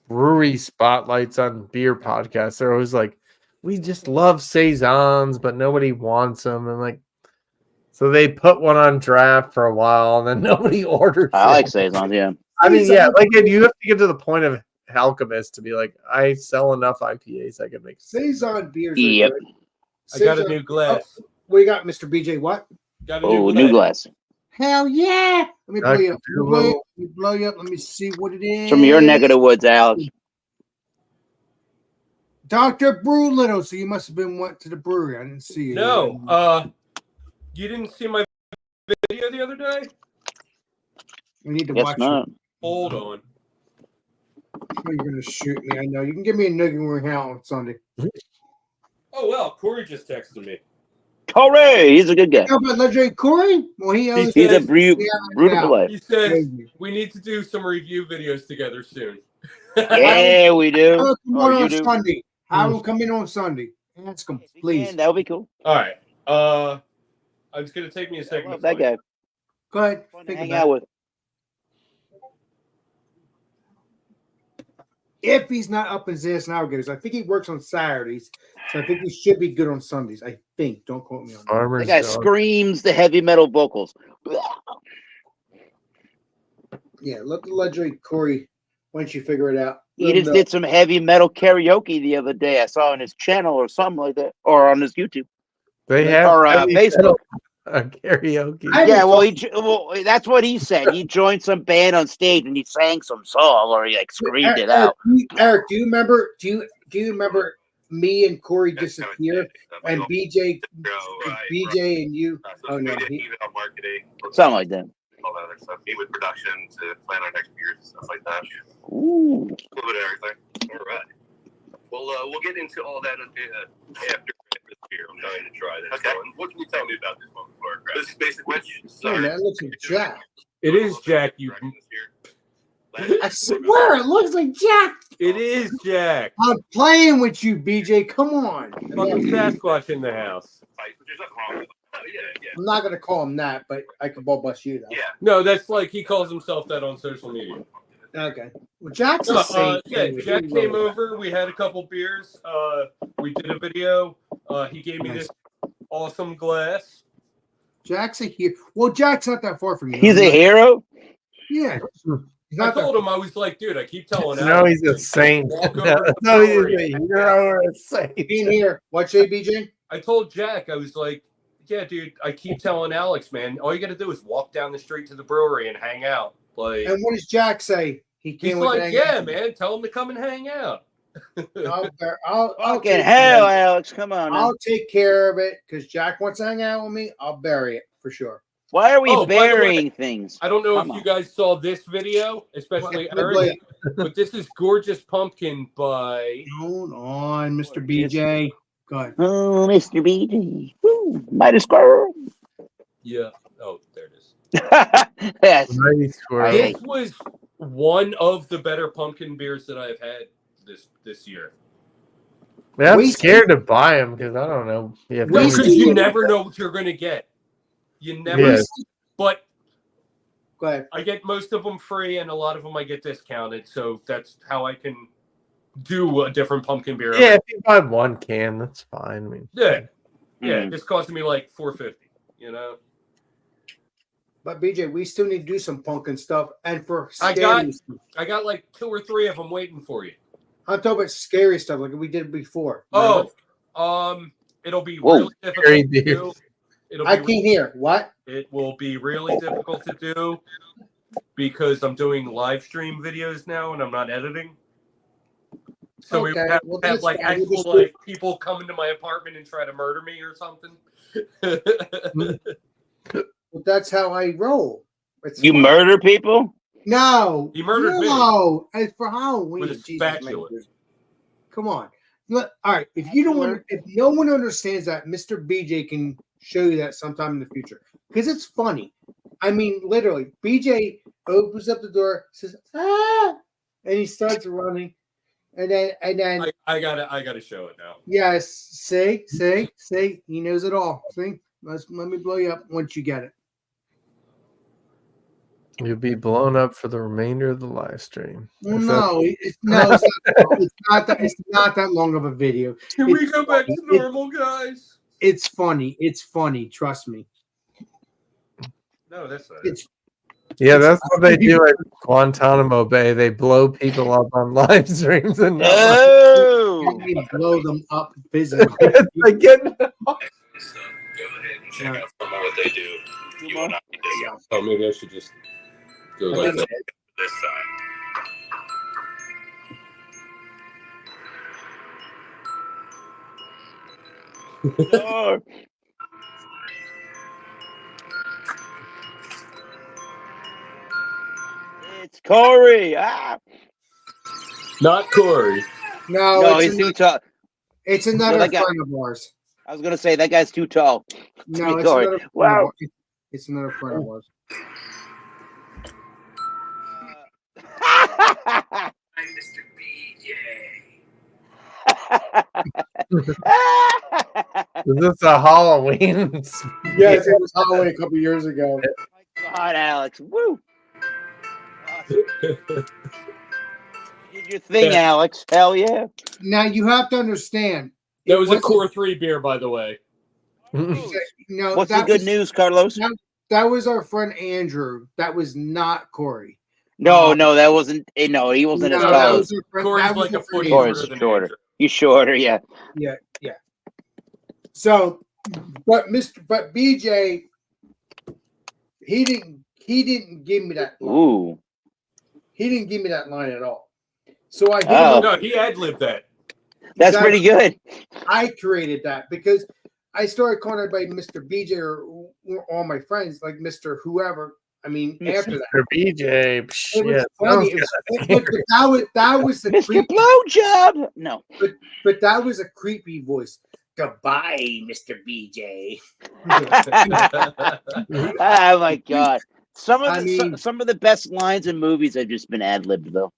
brewery spotlights on beer podcasts, they're always like, we just love saisons, but nobody wants them. And like, so they put one on draft for a while, and then nobody orders. I like saisons, yeah. I mean, yeah, like you have to get to the point of alchemist to be like, I sell enough IPAs, I can make Saison beers. Yep. I got a new glass. What you got, Mr. BJ? What? Got a New glass. Hell yeah! Let me blow you up. Let Let me blow you up. Let me see what it is. From your neck of the woods, Alex. Dr. Brew Little. So you must have went to the brewery. I didn't see you. No, you didn't see my video the other day? We need to Guess watch not. Hold on. it. You're gonna shoot me. I know. You can give me a nugget when we're out on Sunday. Oh, well, Corey just texted me. Corey, he's a good guy. How about Legendary Corey? Well, he owns He's a it. beautiful life. He says we need to do some review videos together soon. Yeah, we do. Come Oh, on you on do. Sunday. Have him come in on Sunday. Ask him, please. That would be cool. All right. It's going to take me a I second. love to that find guy. Go ahead. Fun to Think hang about out it. with. If he's not up in Zayas Navigators, I think he works on Saturdays, so I think he should be good on Sundays. I think. Don't quote me on that. Farmer's That guy dog. screams the heavy metal vocals. Yeah, let the legendary Corey once you figure it out. He just did some heavy metal karaoke the other day. I saw on his channel or something like that, or on his YouTube. They have Or Facebook. Karaoke. Yeah, well, that's what he said. He joined some band on stage and he sang some song, or he like screamed it out. Eric, do you remember? Do you remember me and Corey disappear and BJ and you? Oh no, marketing, Something like that. all that other stuff. Meet with production to plan our next years and stuff like that. Ooh. A little bit of everything. All right. Well, we'll get into all that after this beer. I'm dying to try this. Okay. What can you tell me about this one before I grab it? This is basic which. Oh, man, looks like Jack. It is Jack. I swear it looks like Jack. It is Jack. I'm playing with you, BJ. Come on. Fucking Sasquatch in the house. There's nothing wrong with it. Oh, yeah. I'm not gonna call him that, but I can ball bust you though. Yeah. No, that's like he calls himself that on social media. Okay. Well, Jack's a saint. Yeah, Jack came over. We had a couple beers. We did a video. He gave me this awesome glass. Jack's a hero. Well, Jack's not that far from you. He's a hero? Yeah. He's I not told that him, I was like, dude, I keep telling him. No, he's a saint. Walk over to No, he's Corey. a hero or a saint. in here. What say, BJ? I told Jack, I was like, yeah, dude, I keep telling Alex, man, all you got to do is walk down the street to the brewery and hang out. Like, And what does Jack say? He he's can't wait to like, hang yeah, out. man, tell him to come and hang out. I'll Fucking take hell, care of it. Alex. Come on. Now. I'll take care of it because Jack wants to hang out with me. I'll bury it for sure. Why are we Oh, by the way, burying things? I don't know Come if you on. guys saw this video, especially Well, Aaron, but this is Gorgeous Pumpkin by. Hold on, Mr. BJ. Go ahead. Oh, Mr. BJ. Woo, mighty squirrel. Yeah. Oh, there it is. Yes. Mighty squirrel. Hey. This was one of the better pumpkin beers that I've had this year. Man, I'm We- scared to buy them because I don't know. Yeah, No, We because see you it. never know what you're gonna get. You never. Yeah. But Go ahead. I get most of them free, and a lot of them I get discounted. So that's how I can do a different pumpkin beer. yeah, if you buy one can, that's fine. I mean, Yeah. Mhm. This costed me like $4.50. You know. But BJ, we still need to do some pumpkin stuff. And for I scary got- stuff. I got like 2 or 3 of them waiting for you. I'm talking about scary stuff like we did before. Oh, Remember? it'll be Whoa. really difficult Very to deep. do. It'll I be can't hear. What? It will be really difficult to do because I'm doing live stream videos now and I'm not editing. So we Okay, would have, well, have that's like fine. We'll actual just do- like people come into my apartment and try to murder me or something. But that's how I roll. It's You fun. murder people? No. He murdered me. No. And for Halloween. With a Jesus, spatula. man. Come on. Look, all right. If you don't want, if no one understands that, Mr. BJ can show you that sometime in the future because it's funny. I mean, literally, BJ opens up the door, says "ah," and he starts running, and then I gotta show it now. yes, see, he knows it all. See, let me blow you up once you get it. you'll be blown up for the remainder of the live stream. Well, If no, it's not that long of a video. Can we go back to normal, guys? It's funny. It's funny. Trust me. No, that's not it. It's Yeah, that's what they do at Guantanamo Bay. They blow people up on live streams and Oh. we blow them up physically. they get So go ahead and check out some of what they do. You will not be disappointed. Oh, maybe I should just go I like think that. This side. No. It's Corey. Ah. Not Corey. No, No, it's, he's too tall. it's another that guy- friend of ours. I was gonna say that guy's too tall. No, it's Sorry. another friend Wow. of ours. It's another friend of ours. Hi, Mr. BJ. Is this a Halloween? Yes, it was Halloween a couple years ago. God, Alex. Woo. Awesome. Did your thing, Yeah. Alex. Hell yeah. Now you have to understand. That it was a wasn't- Core 3 beer, by the way. No, What's the that good was, news, Carlos? That was our friend Andrew. That was not Corey. No, that wasn't. No, he wasn't No, as that tall. was our friend- Corey's that was like a our friend foot Corey's shorter than shorter. Andrew. He's shorter, yeah. Yeah. So, but BJ, he didn't give me that line. Ooh. He didn't give me that line at all. So I hit him Oh. up. No, he ad-libbed that. That's Exactly. pretty good. I created that because I started calling everybody Mr. BJ or all my friends like Mr. Whoever. I mean, after that, For BJ, it was yeah, funny. sounds But that was the Mr. creepy, Blowjob. No. but that was a creepy voice. Goodbye, Mr. BJ. Oh my god. Some I of mean- some of the best lines in movies have just been ad-libbed though.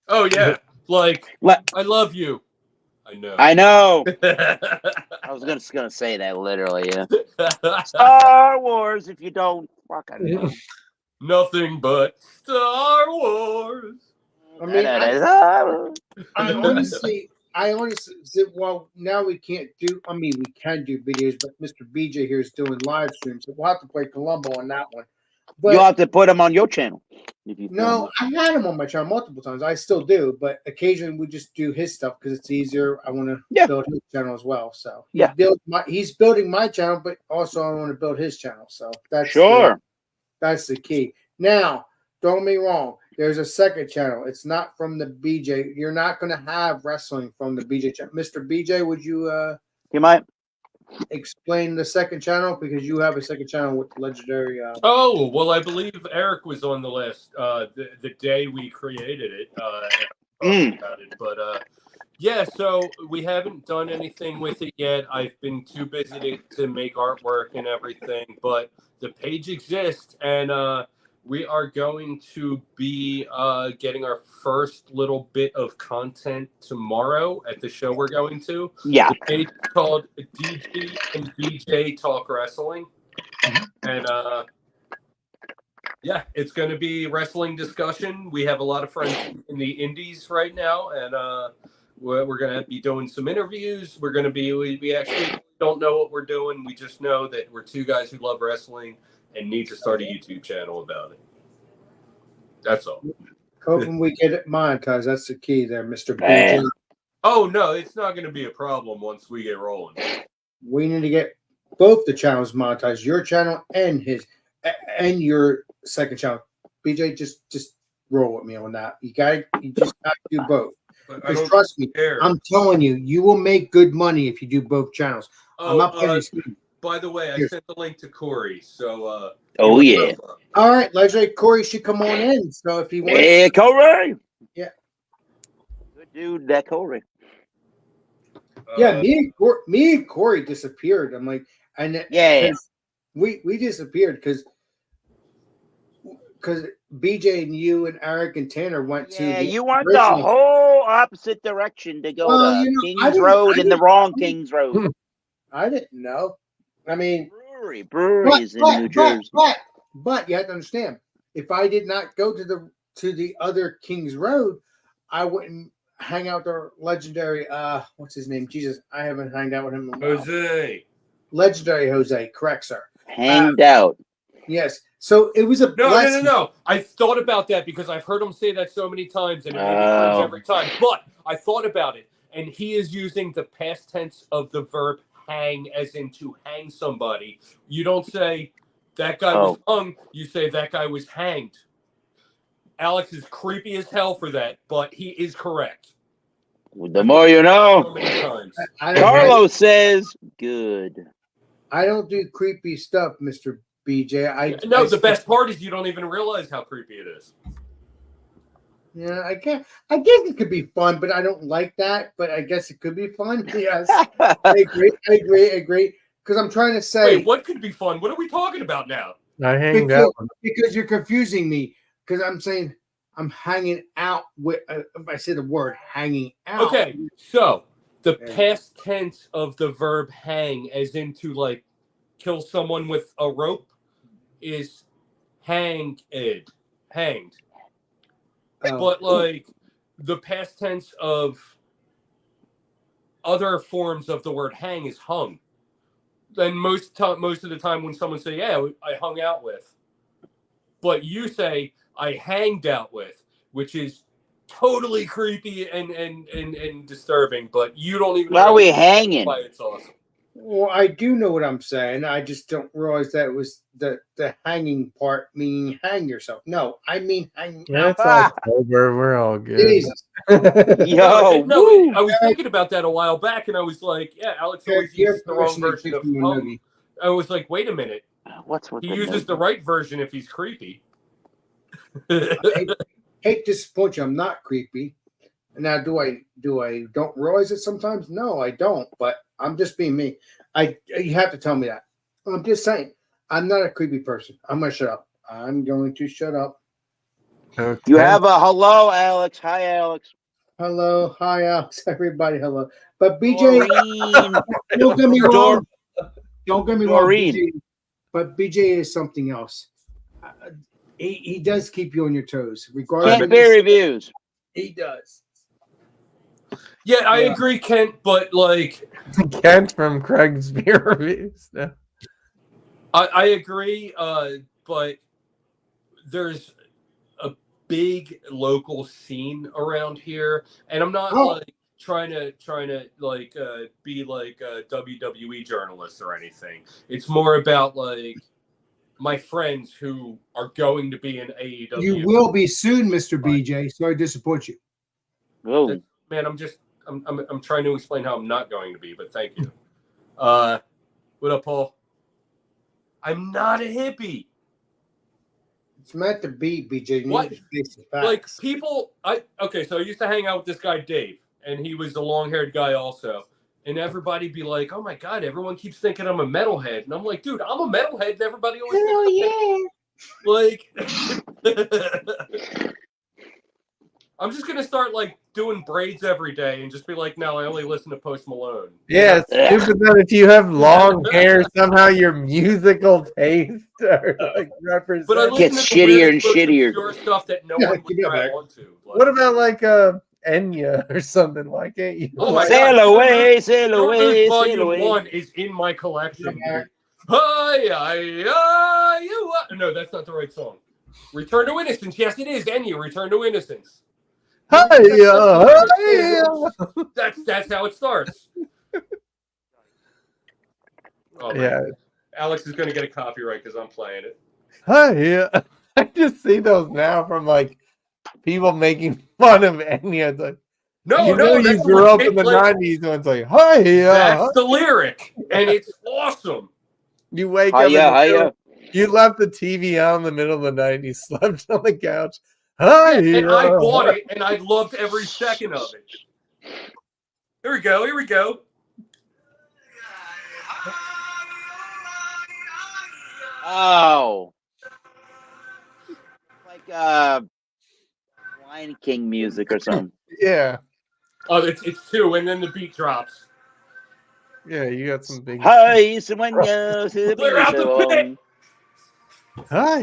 Oh, yeah. Like, What? I love you. I know. I know. I was gonna say that literally, yeah. Star Wars, if you don't fucking know. Nothing but Star Wars. I mean, Da-da-da-da. I honestly, well, now we can't do. I mean, we can do videos, but Mr. BJ here is doing live streams, so we'll have to play Columbo on that one. But You'll have to put them on your channel. If you no, I had him on my channel multiple times. I still do, but occasionally we just do his stuff because it's easier. I want to Yeah. build his channel as well. So Yeah. he's building my channel, but also I want to build his channel. So that's Sure. that's the key. Now, don't get me wrong. There's a second channel. It's not from the BJ. You're not going to have wrestling from the BJ channel. Mr. BJ, would you You might. explain the second channel, because you have a second channel with legendary? Oh, well, I believe Eric was on the list the day we created it. About it. But yeah, so we haven't done anything with it yet. I've been too busy to make artwork and everything, but the page exists, and we are going to be getting our first little bit of content tomorrow at the show we're going to. Yeah. The page is called DG and BJ Talk Wrestling. And yeah, it's going to be wrestling discussion. We have a lot of friends in the indies right now, and we're going to be doing some interviews. We're going to be, we actually don't know what we're doing. We just know that we're two guys who love wrestling and need to start a YouTube channel about it. That's all. Hoping we get it monetized. That's the key there, Mr. Man. BJ. Oh, no, it's not going to be a problem once we get rolling. We need to get both the channels monetized. Your channel and his, and your second channel. BJ, just roll with me on that. You just got to do both. But I Because don't trust me, care. I'm telling you, you will make good money if you do both channels. I'm not playing. By the way, I Here. sent the link to Corey, so Oh, yeah. All right, legendary Corey should come on in. So if he wants, Hey, Corey. Yeah. Good dude, that Corey. yeah, me and Corey disappeared. I'm like, and Yeah. we disappeared because BJ and you and Eric and Tanner went to. Yeah, the you went the original- whole opposite direction to go Well, to you know, I Kings didn't- Road I and the didn't- wrong Kings Road. I didn't know. I mean, Breweries in New Jersey. But you have to understand, if I did not go to the other Kings Road, I wouldn't hang out the legendary. What's his name? Jesus, I haven't hung out with him in a while. Jose. Legendary Jose, correct, sir. Hanged out. Yes. So it was a blessing. No. I thought about that because I've heard him say that so many times, and it made me cringe every time. But I thought about it, and he is using the past tense of the verb hang, as in to hang somebody. You don't say that guy was hung. You say that guy was hanged. Alex is creepy as hell for that, but he is correct. The more you So know. many times. Carlos says, good. I don't do creepy stuff, Mr. BJ. No, the best part is you don't even realize how creepy it is. Yeah, I guess it could be fun, but I don't like that. But I guess it could be fun. Yes, I agree. Because I'm trying to say, Wait, what could be fun? What are we talking about now? I hanged out. because you're confusing me. Because I'm saying I'm hanging out with. If I say the word hanging out. Okay, so the Yeah. past tense of the verb hang, as in to like kill someone with a rope, is hanged. Oh. But like the past tense of other forms of the word hang is hung. Then most of the time when someone say, "Yeah, I hung out with," but you say, "I hanged out with," which is totally creepy and disturbing. But you don't even. Why are know we hanging? why it's awesome. Well, I do know what I'm saying. I just don't realize that it was the hanging part, meaning hang yourself. No, I mean hanging out. That's October. We're all good. Jesus. Yo, No, woo. I was thinking about that a while back, and I was like, "Yeah, Alex always uses the wrong version of hung." I was like, "Wait a minute, What's with he the uses the right version if he's creepy." Hate to disappoint you. I'm not creepy. Now, do I don't realize it sometimes? No, I don't. But I'm just being me. You have to tell me that. I'm just saying. I'm not a creepy person. I'm gonna shut up. I'm going to shut up. Okay. You have a hello, Alex. Hi, Alex. Hello, hi, Alex. Everybody, hello. But BJ, Doreen. don't get me wrong. Dor- Don't get me wrong. Doreen. BJ, but BJ is something else. He does keep you on your toes, regardless. Can't bear reviews. He does. Yeah, I agree, Kent, but like, Kent from Craig's Beer Reviews. No. I agree, but there's a big local scene around here, and I'm not like trying to like be like a WWE journalist or anything. It's more about like my friends who are going to be in AEW. You will be soon, Mr. BJ. Sorry to disappoint you. Oh, Man, I'm trying to explain how I'm not going to be, but thank you. What up, Paul? I'm not a hippie. It's meant to be, BJ. You What? need to face the Like facts. people, so I used to hang out with this guy Dave, and he was the long-haired guy also. And everybody be like, "Oh my god, everyone keeps thinking I'm a metalhead," and I'm like, "Dude, I'm a metalhead." And everybody always thinks like, I'm just gonna start like doing braids every day and just be like, "No, I only listen to Post Malone." Yeah, it's stupid that if you have long hair, somehow your musical taste are like represent. But I listen Gets to the shittier weirdest, and most shittier. obscure stuff that no Yeah, one would give me a grab back. onto. Like, What about like Enya or something? Why can't you? Oh my Sail God. away, sail Short away, Blues sail Volume away. 1 is in my collection. Yeah. No, that's not the right song. Return to Innocence. Yes, it is. Enya, Return to Innocence. That's how it starts. Oh, man. Yeah. Alex is going to get a copyright because I'm playing it. Yeah. I just see those now from like people making fun of Enya. It's like, No, you know, you that's grew up in the like, 90s, and it's like, hi, that's the lyric, and it's awesome. you wake up, in Hiya, the middle- hiya. you left the TV on in the middle of the night, and you slept on the couch. Hi, And I bought it, and I loved every second of it. Here we go. Here we go. Oh. Like Lion King music or something. Yeah, Oh, it's 2, and then the beat drops. yeah, you got some big. Hi, sueños de Clear out the pit. ilusión. Hi,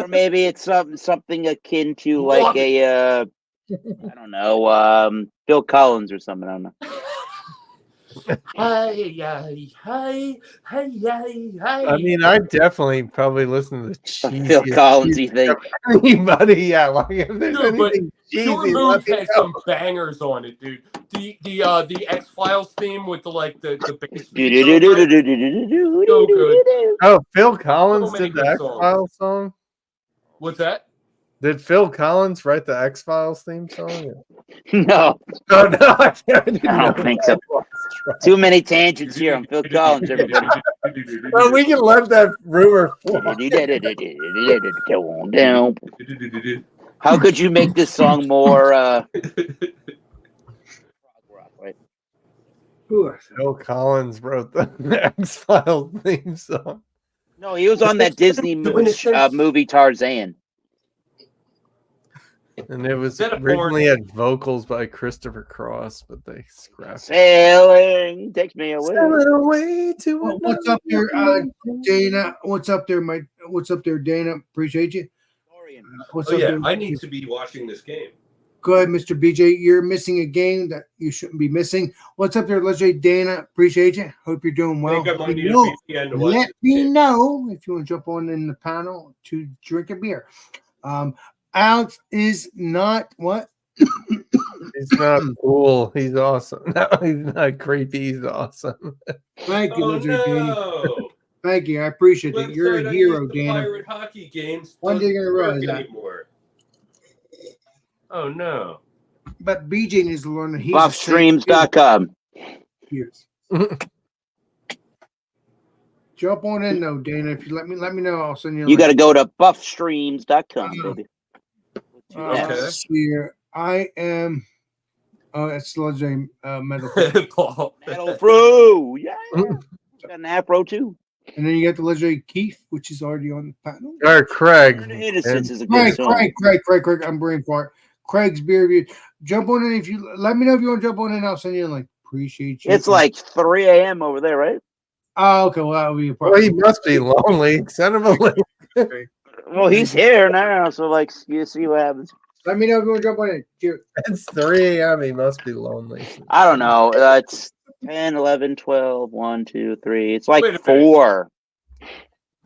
Or maybe it's something akin to like Love a I don't know, Phil Collins or something. I don't know. Hi. I mean, I definitely probably listen to the cheesiest Phil Collins, you think? anybody. Yeah, like if there's Dude, but anything Pure cheesy, Moves let me has know. some bangers on it, dude. The X-Files theme with the bass. So good. Oh, Phil Collins So many did the good X songs. Files song. What's that? Did Phil Collins write the X Files theme song? No, Oh no, I didn't I don't know think that. so. Too many tangents here on Phil Collins, everybody. Well, we can let that rumor fly. Go on down. How could you make this song more rock, right? Phil Collins wrote the X Files theme song. No, he was on that Disney movie Tarzan. And it was that a originally had vocals by Christopher Cross, but they scrapped it. Sailing takes me away. Sailing away to Well, what's up there, Dana? What's up there, What's up there, Dana? Appreciate you. What's Oh up yeah, there? I need to be watching this game. Go ahead, Mr. BJ. You're missing a game that you shouldn't be missing. What's up there, Let's say Dana? Appreciate you. Hope you're doing well. I think I might Let need me a know- VPN to watch Let this me game. know if you want to jump on in the panel to drink a beer. Alex is not what? He's not cool. He's awesome. No, he's not creepy. He's awesome. Thank you, Oh Lizard Dana. no! Thank you. I appreciate it. You're a Website I hero, used to Dana. pirate hockey games. One day doesn't you're gonna work realize that. anymore. Oh no! But BJ needs to learn that he's a saint Buffstreams.com. years. Jump on in though, Dana. If you let me know, I'll send you. You got to go to buffstreams.com, baby. Okay. Let's see here. I am. Oh, that's legendary metal. Paul. Metal Fro. Yeah. Got an afro too. And then you got the legendary Keith, which is already on the panel. Or Craig. Innocence is a good Craig. I'm brain fart. Craig's beer review. Jump on in if you let me know if you want to jump on in. I'll send you a link. Appreciate you. It's like 3 a.m. over there, right? Oh, okay. Well, that'll be a Well, problem. he must be lonely. Send him a link. Well, he's here now, so like you see what happens. Let me know if you want to jump on in. Cheers. It's 3 a.m. He must be lonely. I don't know. It's 10, 11, 12, 1, 2, 3. It's like Wait a minute. 4.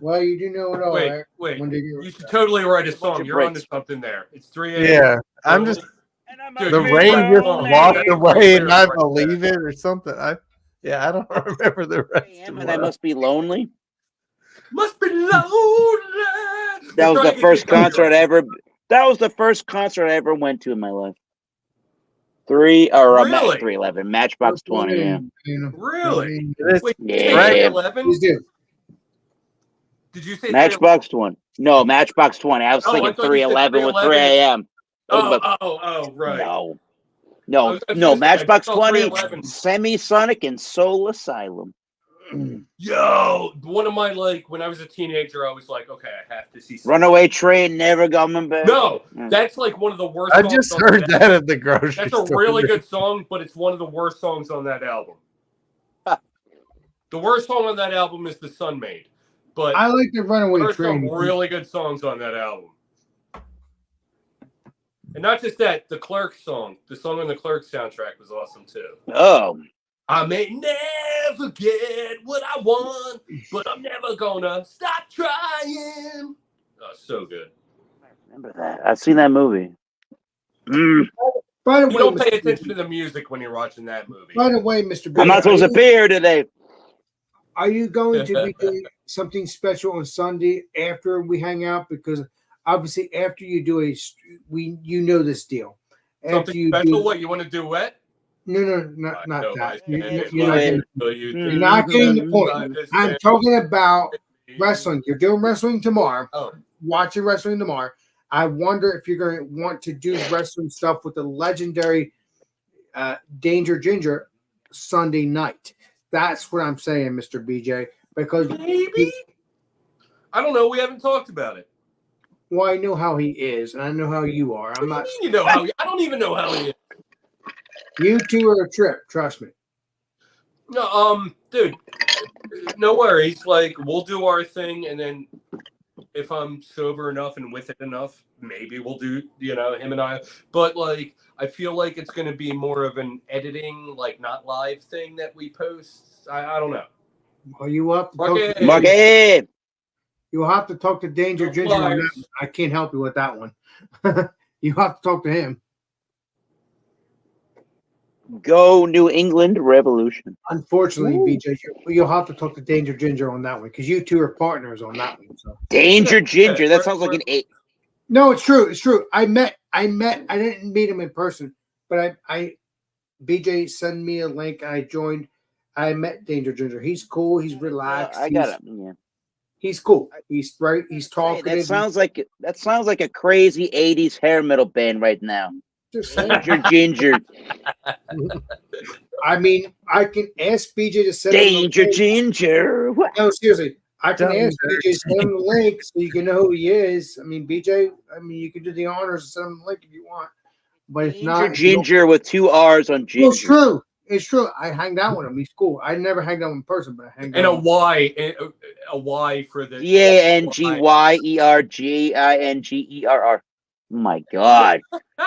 Well, you do know it all. right? Wait. When did you- You should totally write a Bunch song. of You're onto bricks. something there. It's 3 a.m. Yeah, I'm just Dude, the you rain made just one walked lyric away, and I right believe it or something. Yeah, I don't remember the rest. And I must be lonely. Must be lonely. That was We're trying the to first get you concert I ever. That was the first concert I ever went to in my life. 311 Matchbox 20. Yeah. Really? This, Wait, did you Yeah. say Please 11? do. Did you say Matchbox 20. No, Matchbox 20. I was Oh, I thinking thought you said 311 with 3 311. a.m. Right. No. I No, was no, gonna say, I Matchbox saw 20, 311. Semisonic, and Soul Asylum. Yo, one of my when I was a teenager, I was like, okay, I have to see something. Runaway Train, Never Coming Back. No, that's like one of the worst. I songs just on heard that that at the grocery That's store. a really good song, but it's one of the worst songs on that album. The worst song on that album is The Sun Made, but I like the Runaway there's Train. some really good songs on that album. And not just that, the Clerks song, the song on the Clerks soundtrack was awesome too. Oh. I may never get what I want, but I'm never gonna stop trying. Oh, so good. I remember that. I've seen that movie. By the You way, don't pay Mr. attention to the music when you're watching that movie. By the way, Mr. B, I'm not supposed to be here today. Are you going to be doing something special on Sunday after we hang out? Because obviously, after you do you know this deal. After Something you special? do, What, you want to duet? no, not that. You're Mm. not getting the point. I'm talking about wrestling. You're doing wrestling tomorrow. Oh, Watching wrestling tomorrow. I wonder if you're going to want to do wrestling stuff with the legendary Danger Ginger Sunday night. That's what I'm saying, Mr. BJ. Because maybe? I don't know. We haven't talked about it. well, I know how he is, and I know how you are. I'm not. You know how I don't even know how he is. You two are a trip. Trust me. No, dude, no worries. Like, we'll do our thing, and then if I'm sober enough and with it enough, maybe we'll do, him and I. But like, I feel like it's going to be more of an editing, like not live thing that we post. I don't know. Are you up? Marky. You'll have to talk to Danger No Ginger on that flyers. one. I can't help you with that one. You have to talk to him. Go New England Revolution. Unfortunately, BJ, you'll have to talk to Danger Ginger on that one because you two are partners on that one. So. Danger Ginger. That sounds like an 8. No, it's true. It's true. I didn't meet him in person, but I BJ sent me a link. I joined. I met Danger Ginger. He's cool. He's relaxed. I got it. Yeah. He's cool. He's right. He's Hey, talking. that sounds like a crazy 80s hair metal band right now. Just saying. Danger Ginger. I mean, I can ask BJ to send Danger him the link. Ginger. What? No, seriously. I can Danger ask BJ to send him the link so you can know who he is. I mean, BJ, you can do the honors and send him the link if you want. But if Danger not, Ginger with 2 R's on Ginger. well, it's true. It's true. I hanged out with him. He's cool. I never hanged out in person, but I hanged And out. a Y for the DANGYERGINGERR. Oh my God.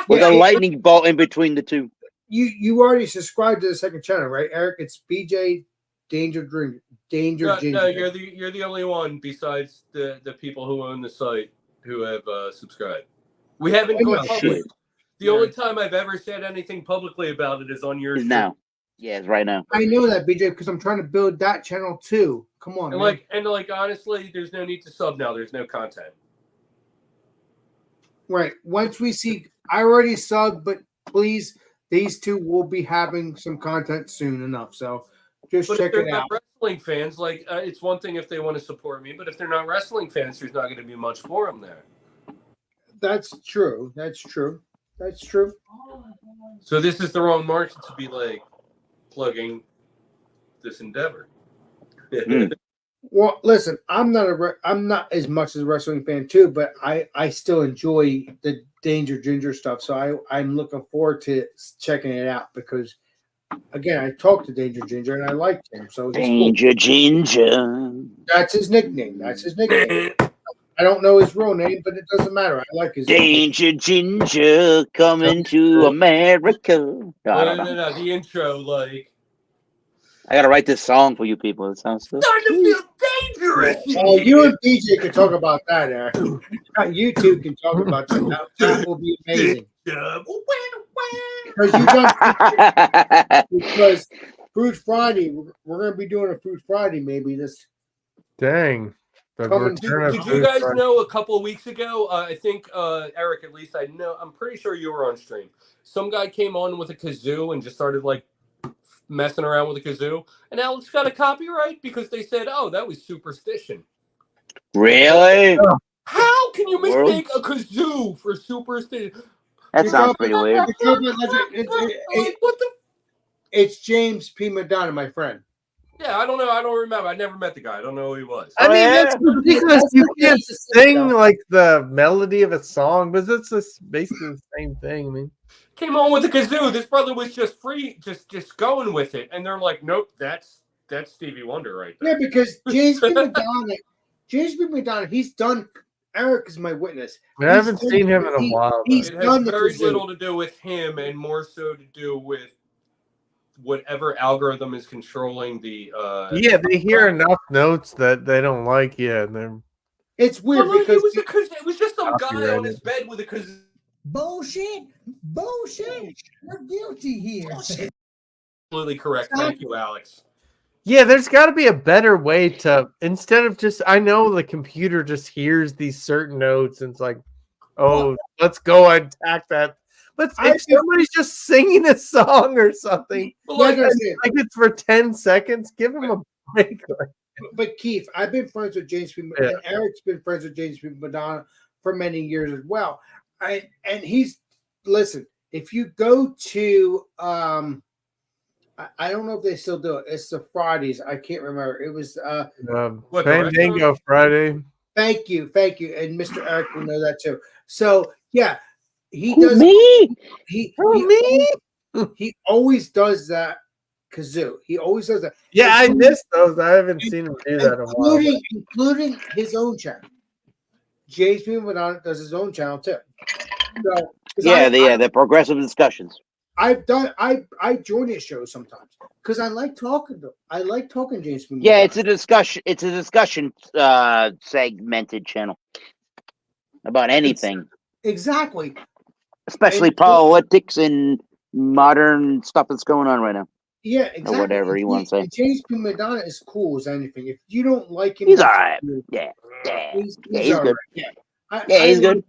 With a lightning bolt in between the two. You already subscribed to the second channel, right, Eric? It's BJ Danger Ginger. No, Ginger. you're the only one besides the people who own the site who have subscribed. We haven't I gone know. public. The only time I've ever said anything publicly about it is on your Is show. now. Yeah, it's right now. I know that, BJ, because I'm trying to build that channel too. Come on, man. And honestly, there's no need to sub now. There's no content. Right. Once we see, I already subbed, but please, these two will be having some content soon enough. So just But check if they're it not out. wrestling fans, it's one thing if they want to support me, but if they're not wrestling fans, there's not going to be much for them there. That's true. That's true. That's true. So this is the wrong market to be plugging this endeavor. Well, listen, I'm not as much as a wrestling fan too, but I still enjoy the Danger Ginger stuff. So I'm looking forward to checking it out because, again, I talked to Danger Ginger and I liked him. So he's cool. Danger Ginger. That's his nickname. I don't know his real name, but it doesn't matter. I like his Danger Ginger coming to America. No, I don't know. No. The intro, I gotta write this song for you people. It sounds so starting to feel dangerous. Oh, you and BJ can talk about that, Eric. You two can talk about that. That will be amazing. Because Fruit Friday. We're gonna be doing a Fruit Friday maybe this. Dang. The Coming- return of Did you Fruit guys Friday. know a couple of weeks ago? I think Eric, at least I know. I'm pretty sure you were on stream. Some guy came on with a kazoo and just started like messing around with a kazoo, and Alex got a copyright because they said, "Oh, that was superstition." Really? How can you World? mistake a kazoo for superstition? That You're sounds talking- pretty weird. you're talking about Like, what the? It's James P. Madonna, my friend. Yeah, I don't know. I don't remember. I never met the guy. I don't know who he was. I mean, yeah. that's ridiculous. You can't sing like the melody of a song, but it's just basically the same thing. I mean, Came on with a kazoo. This brother was just free, just going with it, and they're like, "Nope, that's Stevie Wonder right there." Yeah, because James P. Madonna, he's done. Eric is my witness. I haven't seen him in a while. he's It done has the very kazoo. little to do with him, and more so to do with whatever algorithm is controlling the. Yeah, they hear enough notes that they don't like. Yeah, and they're It's weird Well, because it was just some guy on Copyrighted. his bed with a kazoo. Bullshit. We're guilty here. Absolutely correct. Thank you, Alex. yeah. There's got to be a better way to instead of just. I know the computer just hears these certain notes and it's like, oh, let's go attack that. But I if somebody's just singing a song or something, But like like, I said, like it's for 10 seconds, give them a break. but Keith, I've been friends with James P. Yeah. And Eric's been friends with James P. Madonna for many years as well. And he's listen. If you go to I don't know if they still do it. It's the Fridays. I can't remember. It was What, the Fandango Friday. thank you. And Mr. Eric will know that too. So yeah, he Who, does. me? He always does that kazoo. He always does that. Yeah, I missed those. I haven't seen him do that in a while. Including his own channel. James P. Madonna does his own channel too. So, 'cause The progressive discussions. I join his show sometimes because I like talking to him. I like talking to James P. Yeah, Madonna. it's a discussion. It's a discussion segmented channel about anything, Exactly. especially and- politics and modern stuff that's going on right now. Yeah, exactly. Or whatever you want to say. And James P. Madonna is cool as anything. If you don't like him, He's that's alright. cool. Yeah, yeah. He's he's all good. right. Yeah, Yeah, he's good.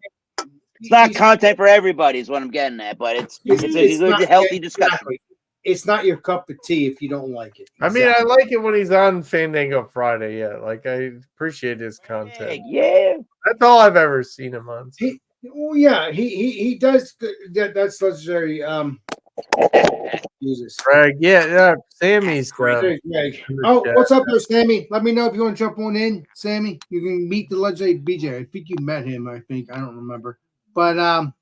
It's not he's- content for everybody, is what I'm getting at, but it's a it's good, not- healthy yeah, discussion. exactly. It's not your cup of tea if you don't like it. I mean, I like it when he's on Fandango Friday. Yeah, like I appreciate his content. Yeah. That's all I've ever seen him on. So. Oh yeah, he does. That's legendary. Jesus. Greg, yeah, Sammy's. Greg. Oh, what's up there, Sammy? Let me know if you want to jump on in, Sammy. You can meet the legendary BJ. I think you met him. I don't remember, but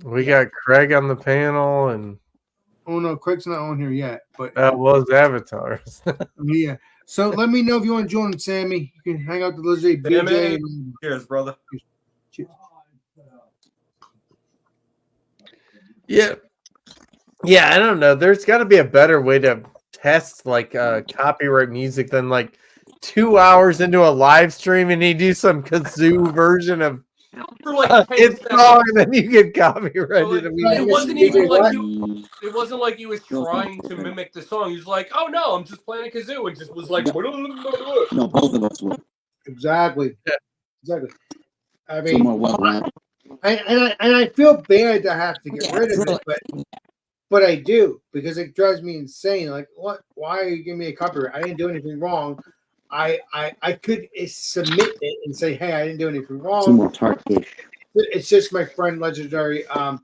We got Craig on the panel, and oh no, Craig's not on here yet. But that was avatars. yeah. So let me know if you want to join, Sammy. You can hang out with the legendary BJ. Sammy. Cheers, brother. Yeah, I don't know. There's got to be a better way to test like copyright music than like 2 hours into a live stream and you do some kazoo version of For like 10 it's seconds. song and then you get copyrighted. It wasn't even like you. It wasn't like he was trying to mimic the song. He was like, "Oh no, I'm just playing a kazoo," and just was like, No, both of us were. Exactly. Yeah. Exactly. I Some mean, more well rap. and I feel bad to have to get rid of it, but I do because it drives me insane. Like, what? Why are you giving me a copyright? I didn't do anything wrong. I could submit it and say, hey, I didn't do anything Some wrong. more tart-ish. It's just my friend legendary Yeah.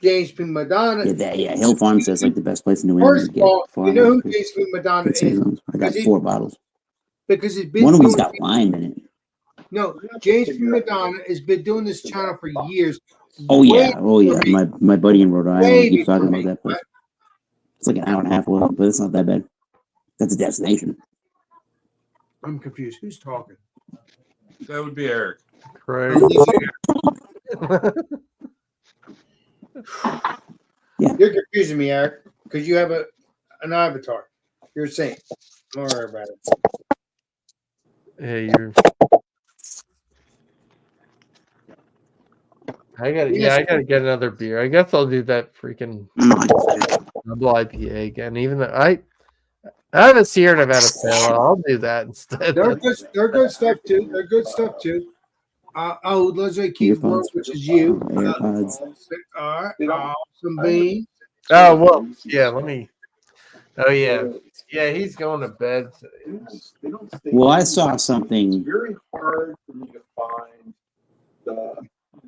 James P. Madonna. Yeah, Hill Farm says like the best place in New England First to of get all, you farm know who workers. James P. Madonna Good is saisons. I got 4 bottles. because he's been One of them's doing got lime in it. no. James P. Madonna has been doing this channel for years. Oh Way yeah. My buddy in Rhode Way Island keeps talking before about me. that place. It's like an hour and a half away, but it's not that bad. That's a destination. I'm confused. Who's talking? that would be Eric. Craig. You're confusing me, Eric, because you have an avatar. You're saying. Don't worry about it. Hey, you're. I gotta get another beer. I guess I'll do that freaking double IPA again. Even though I have a Sierra Nevada Pale Ale. I'll do that instead. They're good stuff too. They're good stuff too. Leslie Keith World, which is you. AirPods. All right. Awesome bean. Oh well, yeah. Let me. Oh yeah, yeah. He's going to bed. Well, I saw something. Very hard for me to find the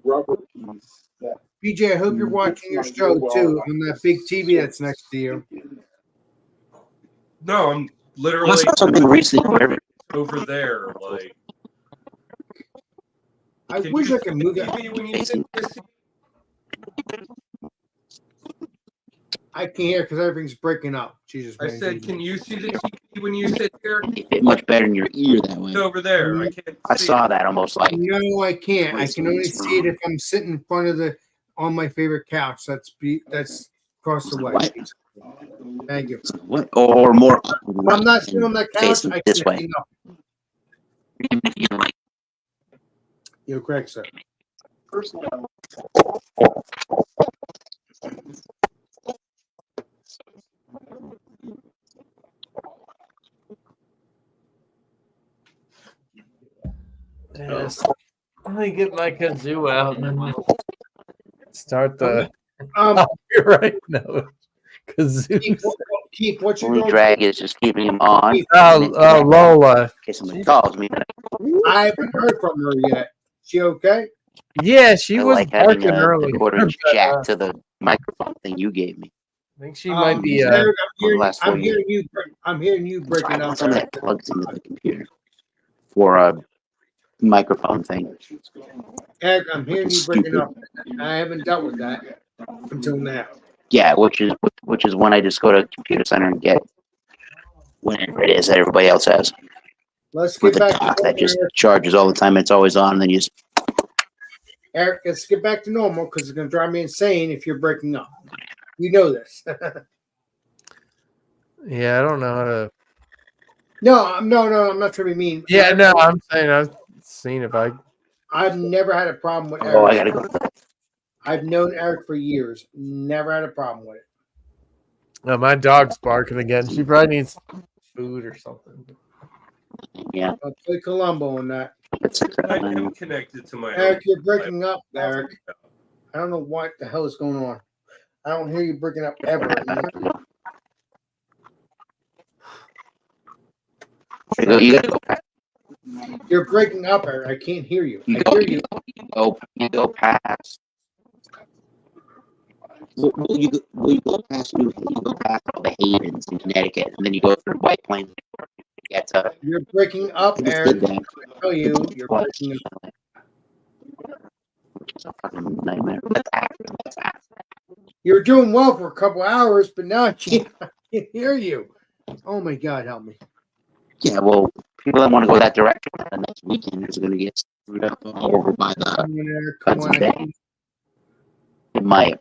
rubber piece that BJ, I hope you're watching your show too on that big TV that's next to you. No, I'm I literally saw something recently. Whatever. over there. Like, I can wish you I could move that. see when you sit this? I can't hear because everything's breaking up. Jesus. I man. said, can you see the TV when you sit there? You fit much better in your ear that way. It's over there. I can't. I see saw it. that almost like. No, I can't. I can only see it if I'm sitting in front of on my favorite couch. That's across the way. What? Thank you. What? Or more. If I'm not sitting on that couch, Facing I this can't way. see nothing. You're correct, sir. Yes. Let me get my kazoo out and then we'll start the. You're right. No, kazoo. Keith, what you Blue doing? drag is just keeping him on. Lola. In case somebody calls me. I haven't heard from her yet. She okay? Yeah, she I was like having barking the earlier. quarter-inch but, jack to the microphone thing you gave me. I think she might be. Eric, last I'm one. hearing you. I'm hearing you breaking up. Some of that plugs into the computer for a microphone thing. Eric, I'm hearing you breaking up. I haven't dealt with that until now. Yeah, which is when I just go to computer center and get whatever it is that everybody else has. Let's With get the back dock to that just normal. charges all the time. It's always on. And then you just Eric, let's get back to normal because it's going to drive me insane if you're breaking up. You know this. Yeah, I don't know how to. No, I'm not trying to be mean. Yeah, no, I'm saying I've seen if I. I've never had a problem with oh, I Eric. gotta go. I've known Eric for years. Never had a problem with it. My dog's barking again. She probably needs food or something. Yeah, I'll play Columbo on that. it's I am connected to my. Eric, you're breaking up, Eric. I don't know what the hell is going on. I don't hear you breaking up ever. You gotta go past. You're breaking up, Eric. I can't hear you. You I go, hear you you. go past. You go past New Haven, you go past all the Havens in Connecticut, and then you go through White Plains. You get to. You're breaking up, I just Eric. did that. I tell you, you're breaking up. Which is a fucking nightmare. You're doing well for a couple hours, but now I can't hear you. Oh my God, help me. Yeah, well, people that want to go that direction the next weekend is going to get screwed up over by the Come on, Eric. Come Hudson on. Bay. It might.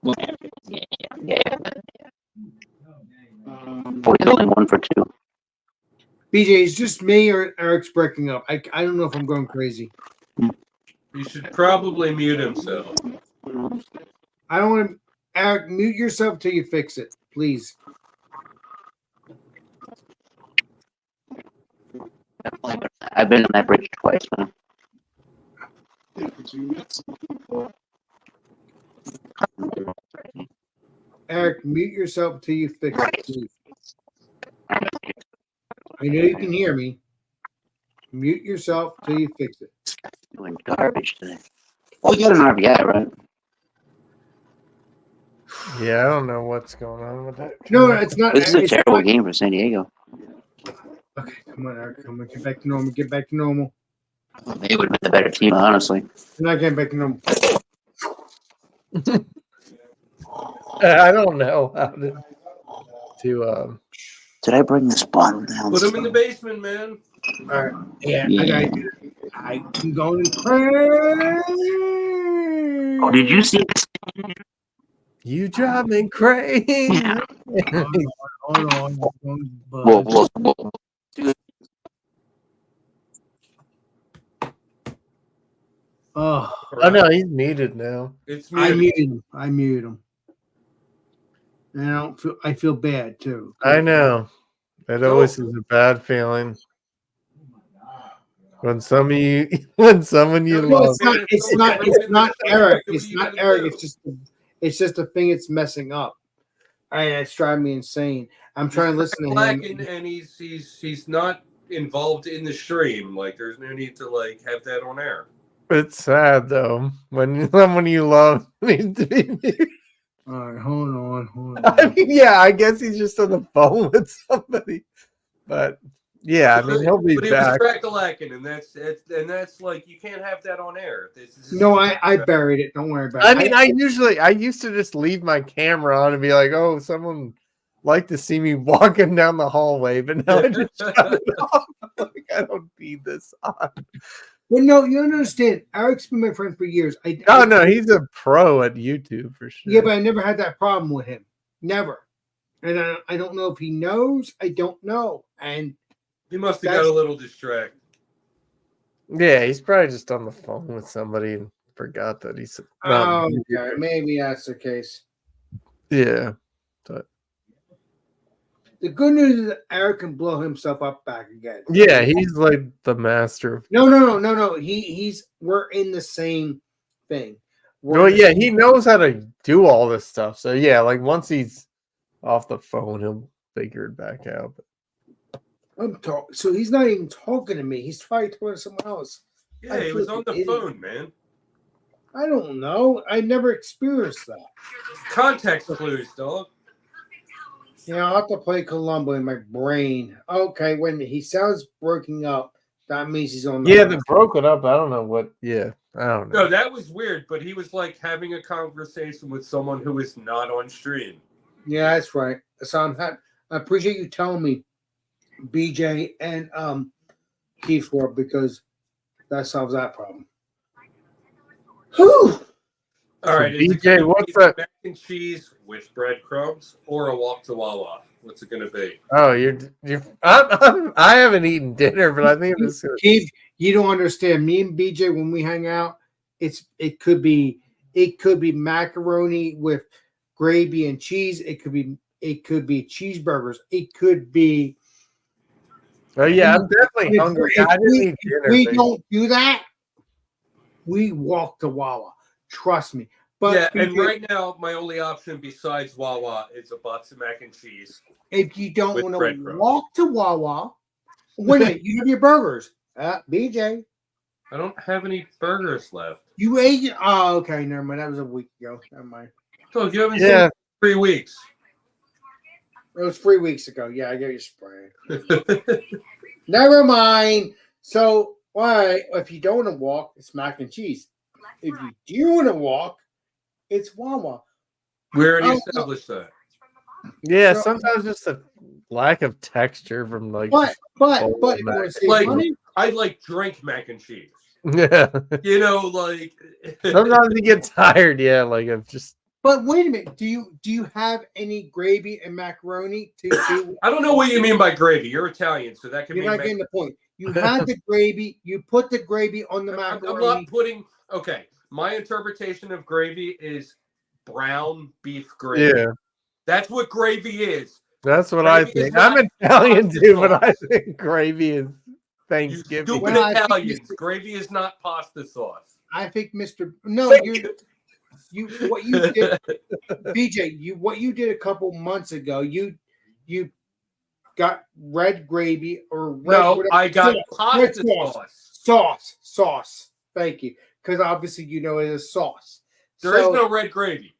Whatever. Yeah. We're only 1 for 2. BJ, is just me or Eric's breaking up? I don't know if I'm going crazy. You should probably mute himself. I don't want to. Eric, mute yourself till you fix it, please. I've been on that bridge twice now. Eric, mute yourself till you fix it, please. I know you can hear me. Mute yourself till you fix it. Doing garbage today. Oh, you got an RBI, right? Yeah, I don't know what's going on with that. No, it's not. This is a it's terrible not- game for San Diego. Okay, come on, Eric. Come on, get back to normal. Get back to normal. They would have been the better team, honestly. You're not getting back to normal. I don't know how to Did I bring this bottle down? Put him in the basement, man. All right. Yeah, Yeah. I'm going crazy. Oh, did you see this? You drive me crazy. Hold on. Oh, Oh no, he's muted now. It's I muted. muted him. I muted him. And I feel bad too. I know. It always is a bad feeling. When some of you, when someone you No, love, it's not Eric. It's not Eric. It's just the thing it's messing up. It's driving me insane. I'm trying to listen to Black him. and he's not involved in the stream. Like, there's no need to like have that on air. it's sad though when someone you love needs to be muted. All right, hold on. I mean, yeah, I guess he's just on the phone with somebody, but yeah, I mean he'll be But he back. was Crack-a-lackin', and that's like you can't have that on air. This is No, I buried it. Don't worry about it. I mean, I used to just leave my camera on and be like, oh, someone like to see me walking down the hallway, but now I just shut it off. Like, I don't need this on. Well, no, you don't understand. Eric's been my friend for years. Oh no, he's a pro at YouTube for sure. Yeah, but I never had that problem with him. Never. And I don't know if he knows. I don't know. And he must have got a little distracted. Yeah, he's probably just on the phone with somebody and forgot that he's. Okay, maybe that's the case. Yeah, but the good news is that Eric can blow himself up back again. Yeah, he's like the master. No. We're in the same thing. Well, yeah, he knows how to do all this stuff. So yeah, like once he's off the phone, he'll figure it back out. So he's not even talking to me. He's probably talking to someone else. Yeah, he was on the phone, man. I don't know. I never experienced that. Context clues, dog. Yeah, I'll have to play Columbo in my brain. Okay, when he sounds breaking up, that means he's on the Yeah, they broke it up. I don't know what. Yeah, I don't know. No, that was weird, but he was like having a conversation with someone who is not on stream. Yeah, that's right. So I appreciate you telling me, BJ and Keith, because that solves that problem. Whew. All right, is it BJ, gonna what's be that? mac and cheese with breadcrumbs or a walk to Wawa? What's it gonna be? Oh, I haven't eaten dinner, but I think it's gonna. Keith, you don't understand. Me and BJ, when we hang out, it could be macaroni with gravy and cheese. It could be cheeseburgers. It could be. Oh yeah, I'm definitely hungry. I didn't eat dinner. We don't do that. We walk to Wawa. Trust me. But yeah, and right now my only option besides Wawa is a box of mac and cheese. If you don't with want to breadcrumbs. walk to Wawa, wait a minute, you have your burgers. BJ, I don't have any burgers left. you ate. Oh, okay, never mind. That was a week ago. Never mind. So you haven't seen it in 3 weeks. It was 3 weeks ago. Yeah, I gave you a spray. Never mind. So, why? If you don't want to walk, it's mac and cheese. If you do want to walk, it's Wawa. We already established that. Yeah, So- sometimes just a lack of texture from like. But Oh, if you mac. want to save Like money, I like drink mac and cheese. Yeah. You know, like Sometimes you get tired. Yeah, like of just. but wait a minute. Do you have any gravy and macaroni to do? I don't know what you mean by gravy. You're Italian, so that can You're mean not getting the point. You have the gravy. You put the gravy on the I'm macaroni. not putting. Okay, my interpretation of gravy is brown beef gravy. Yeah, That's what gravy is. that's what I Gravy is think. I'm not Italian pasta too, but I sauce. think gravy is You Thanksgiving. stupid Well, I think Italians. Mr. Gravy is not pasta sauce. I think Mr. No, Thank you what you did, BJ. What you did a couple months ago. You got red gravy or red, No, whatever- I got red pasta sauce. Sauce. Thank you, because obviously you know it is sauce. There is no red gravy.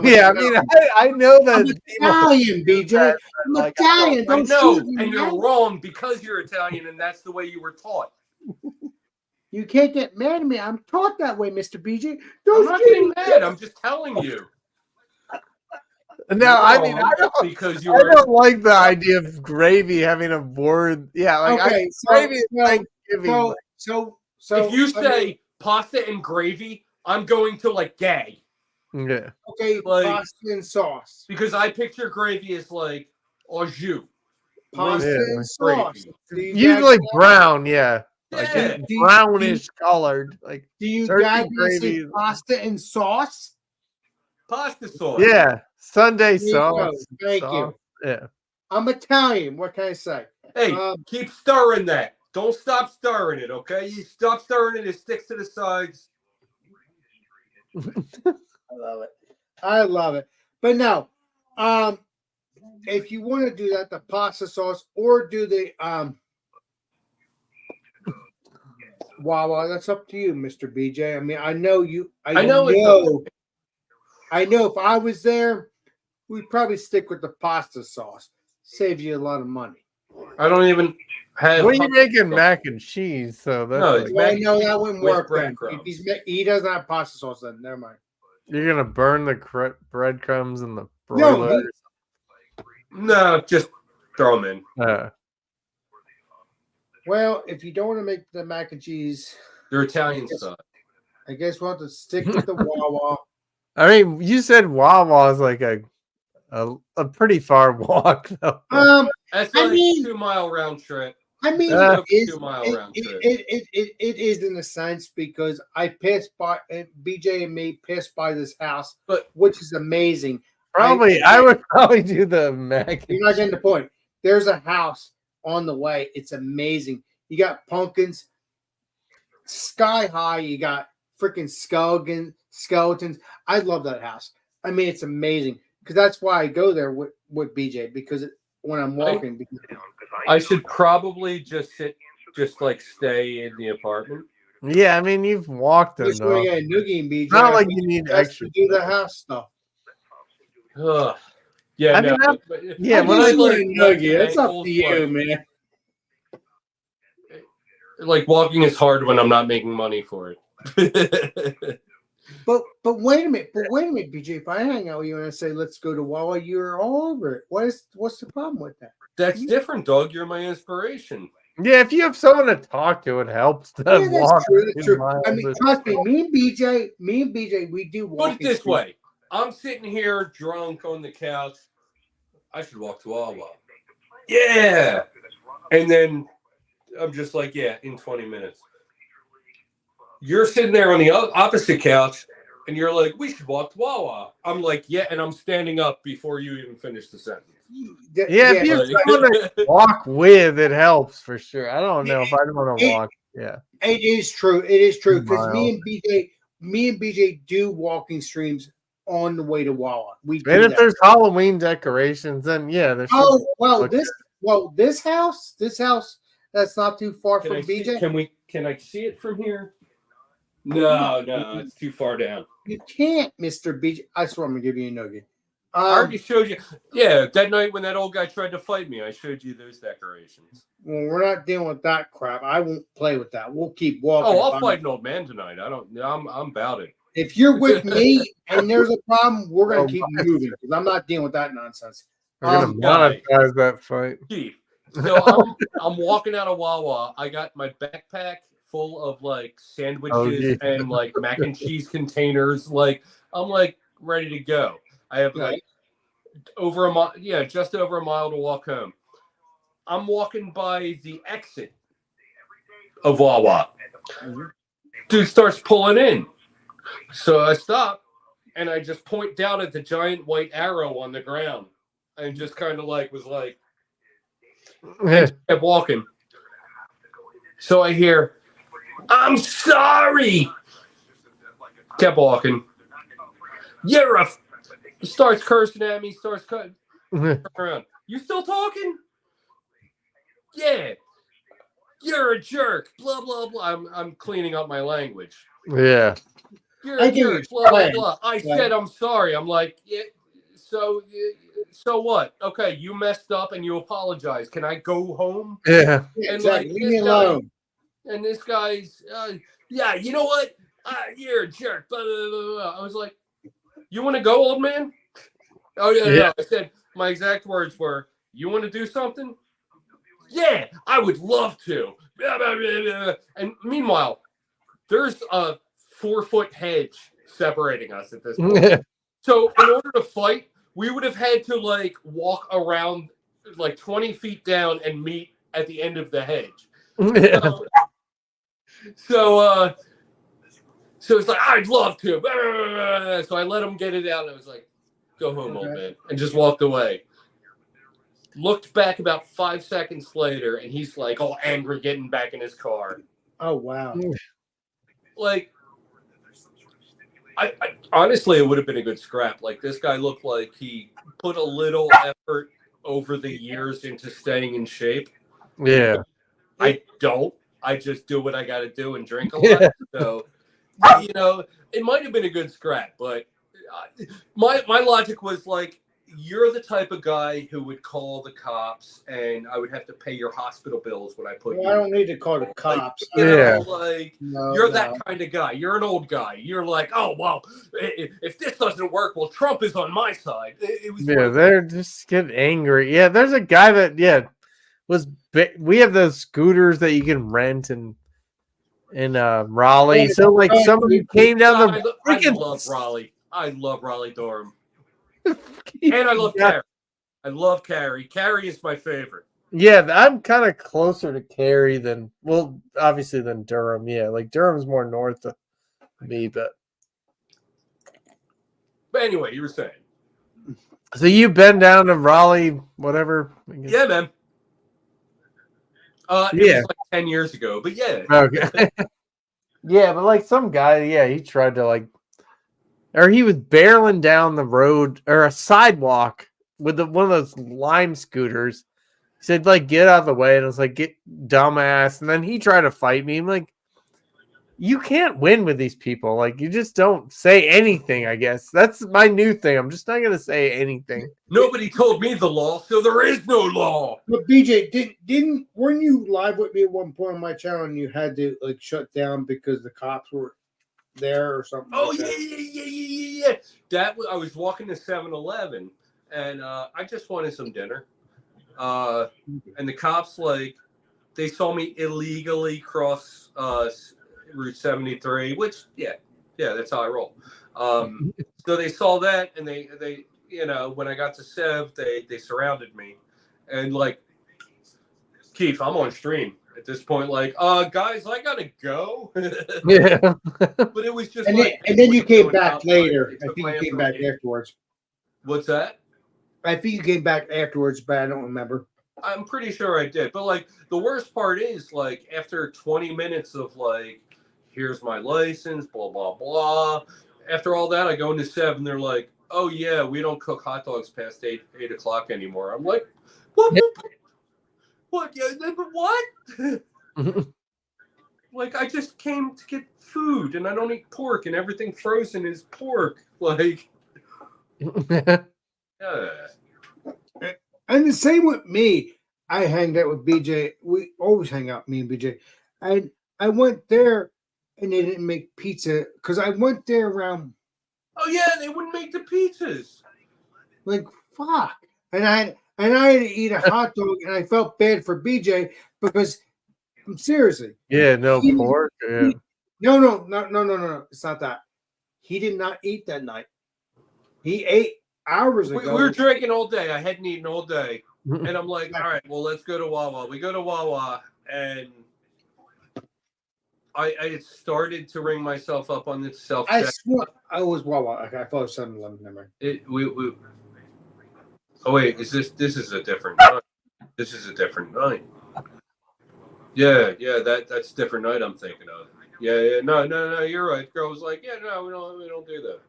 Yeah, I mean, I know that. I'm Italian, BJ. I'm Like, Italian. I Don't know, shoot me, and you're man. wrong because you're Italian, and that's the way you were taught. You can't get mad at me. I'm taught that way, Mr. BJ. I'm Don't not shoot getting me. mad. I'm just telling you. No, I mean, Wrong I don't. because you I were. don't like the idea of gravy having a word. Yeah, like Okay, gravy is Thanksgiving. So If you I say mean, pasta and gravy, I'm going to like gay yeah, okay, like- pasta and sauce. because I picture gravy as like au jus. Pasta Yeah, and sauce. gravy. Do you usually guys- brown. Yeah, Like Yeah. it's brownish colored. Like Do you turkey guys not say gravy. pasta and sauce? Pasta sauce. Yeah, Sunday There you go. sauce. Thank sauce. you. Yeah. I'm Italian. What can I say? Hey, Um, keep stirring that. Don't stop stirring it, okay? You stop stirring it, it sticks to the sides. I love it. I love it. But no, if you want to do that, the pasta sauce or do the Wawa, that's up to you, Mr. BJ. I mean, I know you. I know it's know. I know if I was there, we'd probably stick with the pasta sauce. Saves you a lot of money. I don't even have. Well, you're making mac and cheese, so that's No, like, it's Well, mac and no, cheese that wouldn't with work. Then. breadcrumbs. He doesn't have pasta sauce. Then never mind. you're gonna burn the breadcrumbs in the No, broiler. No, just throw them in. Well, if you don't want to make the mac and cheese, They're Italian style. I guess we'll have to stick with the Wawa. I mean, you said Wawa is like a pretty far walk, though. That's I like mean- 2 mile round trip. I mean, Uh, it is, 2 mile round trip. it is in a sense because I passed by BJ and me passed by this house, But- which is amazing. Probably, I would probably do the mac. You're not getting the point. There's a house on the way. It's amazing. You got pumpkins sky high. You got freaking skeletons. I love that house. I mean, it's amazing because that's why I go there with BJ because when I'm walking. I should probably just like stay in the apartment. Yeah, I mean, you've walked them, Just want though. to get a noogie and BJ. It's not like I you need think that's extra. to do the house stuff. Ugh. Yeah, I mean, no. Yeah, I when just I want like a noogie. It's up ankles, to you, like- man. Like walking is hard when I'm not making money for it. But wait a minute. BJ. If I hang out with you and I say let's go to Wawa, you're all over it. What's the problem with that? That's different, dog. You're my inspiration. Yeah, if you have someone to talk to, it helps to Yeah, that's walk. true. That's 2 true. I miles. mean, trust me. Me and BJ, we do walk. Put it this way. I'm sitting here drunk on the couch. I should walk to Wawa. Yeah. And then I'm just like, yeah, in 20 minutes. You're sitting there on the opposite couch and you're like, we should walk to Wawa. I'm like, yeah, and I'm standing up before you even finish the sentence. Yeah, if you have someone to walk with, it helps for sure. I don't know if I'd want to walk. Yeah, It is true. It is true 2 because miles. me and BJ do walking streams on the way to Wawa. We do And if that. there's Halloween decorations, then yeah, there's. Oh well, look this house that's not too far Can from I see, BJ. can I see it from here? No, it's too far down. You can't, Mr. BJ. I swear I'm gonna give you a nugget. I already showed you. Yeah, that night when that old guy tried to fight me, I showed you those decorations. Well, we're not dealing with that crap. I won't play with that. We'll keep walking. Oh, I'll fight an old man tonight. I'm about it. If you're with me and there's a problem, we're gonna Oh, keep moving because I'm not dealing with that nonsense. We're gonna monetize that fight. Chief. So I'm walking out of Wawa. I got my backpack full of like sandwiches yeah. and like mac and cheese containers. Like I'm like ready to go. I have like over a mile, just over a mile to walk home. I'm walking by the exit of Wawa. Dude starts pulling in. So I stop and I just point down at the giant white arrow on the ground and just kind of like was like, kept walking. So I hear, I'm sorry. Kept walking. You're a. Starts cursing at me. Starts cutting around. You still talking? Yeah. You're a jerk. Blah blah blah. I'm cleaning up my language. Yeah. You're I a get jerk. what Blah you're blah blah. I saying. said I'm sorry. I'm like, yeah. So what? Okay, you messed up and you apologize. Can I go home? Yeah. Yeah, And, exactly. like, Leave me this guy- alone. And this guy's, yeah, you know what? You're a jerk. Blah, blah, blah, blah. I was like, you want to go, old man? Oh, yeah, Yeah. no. I said, my exact words were, you want to do something? Yeah, I would love to. Blah, blah, blah, blah. And meanwhile, there's a 4-foot hedge separating us at this point. So in order to fight, we would have had to like walk around like 20 feet down and meet at the end of the hedge. Yeah. So So it's like, I'd love to. So I let him get it out, and I was like, go home, old man, and just walked away. Looked back about 5 seconds later, and he's like all angry getting back in his car. Oh wow. Like, I honestly, it would have been a good scrap. Like, this guy looked like he put a little effort over the years into staying in shape. Yeah. I don't. I just do what I got to do and drink a lot. So, you know, it might have been a good scrap, but my logic was like, you're the type of guy who would call the cops, and I would have to pay your hospital bills when I put you. I don't need to call the cops. You Yeah. know, like, No, you're no. that kind of guy. You're an old guy. You're like, oh, well, if this doesn't work, well, Trump is on my side. It was Yeah, like, they're just getting angry. Yeah, there's a guy that we have those scooters that you can rent in Raleigh. So like somebody came down the I freaking love Raleigh. I love Raleigh Durham. And I love Carrie. I love Carrie. Carrie is my favorite. Yeah, I'm kind of closer to Cary than obviously than Durham. Yeah, like Durham's more north of me, but Anyway, you were saying. so you've been down to Raleigh, whatever. I guess. Yeah, man. It Yeah. was like 10 years ago, but yeah. Okay. Yeah, but like some guy, he tried to or he was barreling down the road or a sidewalk with one of those Lime scooters. He said, like, get out of the way. And I was like, get dumbass. And then he tried to fight me. I'm like, you can't win with these people. Like, you just don't say anything, I guess. That's my new thing. I'm just not going to say anything. Nobody told me the law, so there is no law. But BJ, weren't you live with me at one point on my channel and you had to like shut down because the cops were there or something? Oh, like yeah, that? yeah. I was walking to 7-Eleven, and I just wanted some dinner. And the cops, like, they saw me illegally cross Route 73, which, yeah, that's how I roll. So they saw that, and they when I got to Sev, they surrounded me. And, like, Keith, I'm on stream at this point, like, guys, I gotta go. Yeah. But it was just And like, then you came back outside, later. they I took think my you came back information. afterwards. What's that? I think you came back afterwards, but I don't remember. I'm pretty sure I did. But, like, the worst part is, like, after 20 minutes of, like, here's my license, blah, blah, blah. After all that, I go into 7. They're like, oh, yeah, we don't cook hot dogs past 8 o'clock anymore. I'm like, what? What? What? Like, I just came to get food, and I don't eat pork, and everything frozen is pork. Like, yeah. And the same with me. I hanged out with BJ. We always hang out, me and BJ. And I went there and they didn't make pizza because I went there around Oh, yeah, they wouldn't make the pizzas. like fuck. And I had to eat a hot dog and I felt bad for BJ because I'm seriously. Yeah, no pork. Yeah. No. It's not that. He did not eat that night. He ate hours We ago. were drinking all day. I hadn't eaten all day. And I'm like, all right, well, let's go to Wawa. We go to Wawa, and I had started to ring myself up on this self I check. swore I was Wawa. Okay, I thought it was 7-Eleven. Never mind. Oh wait, this is a different night. This is a different night. Yeah, that's a different night I'm thinking of. Yeah, no, you're right. Girl was like, yeah, no, we don't do that.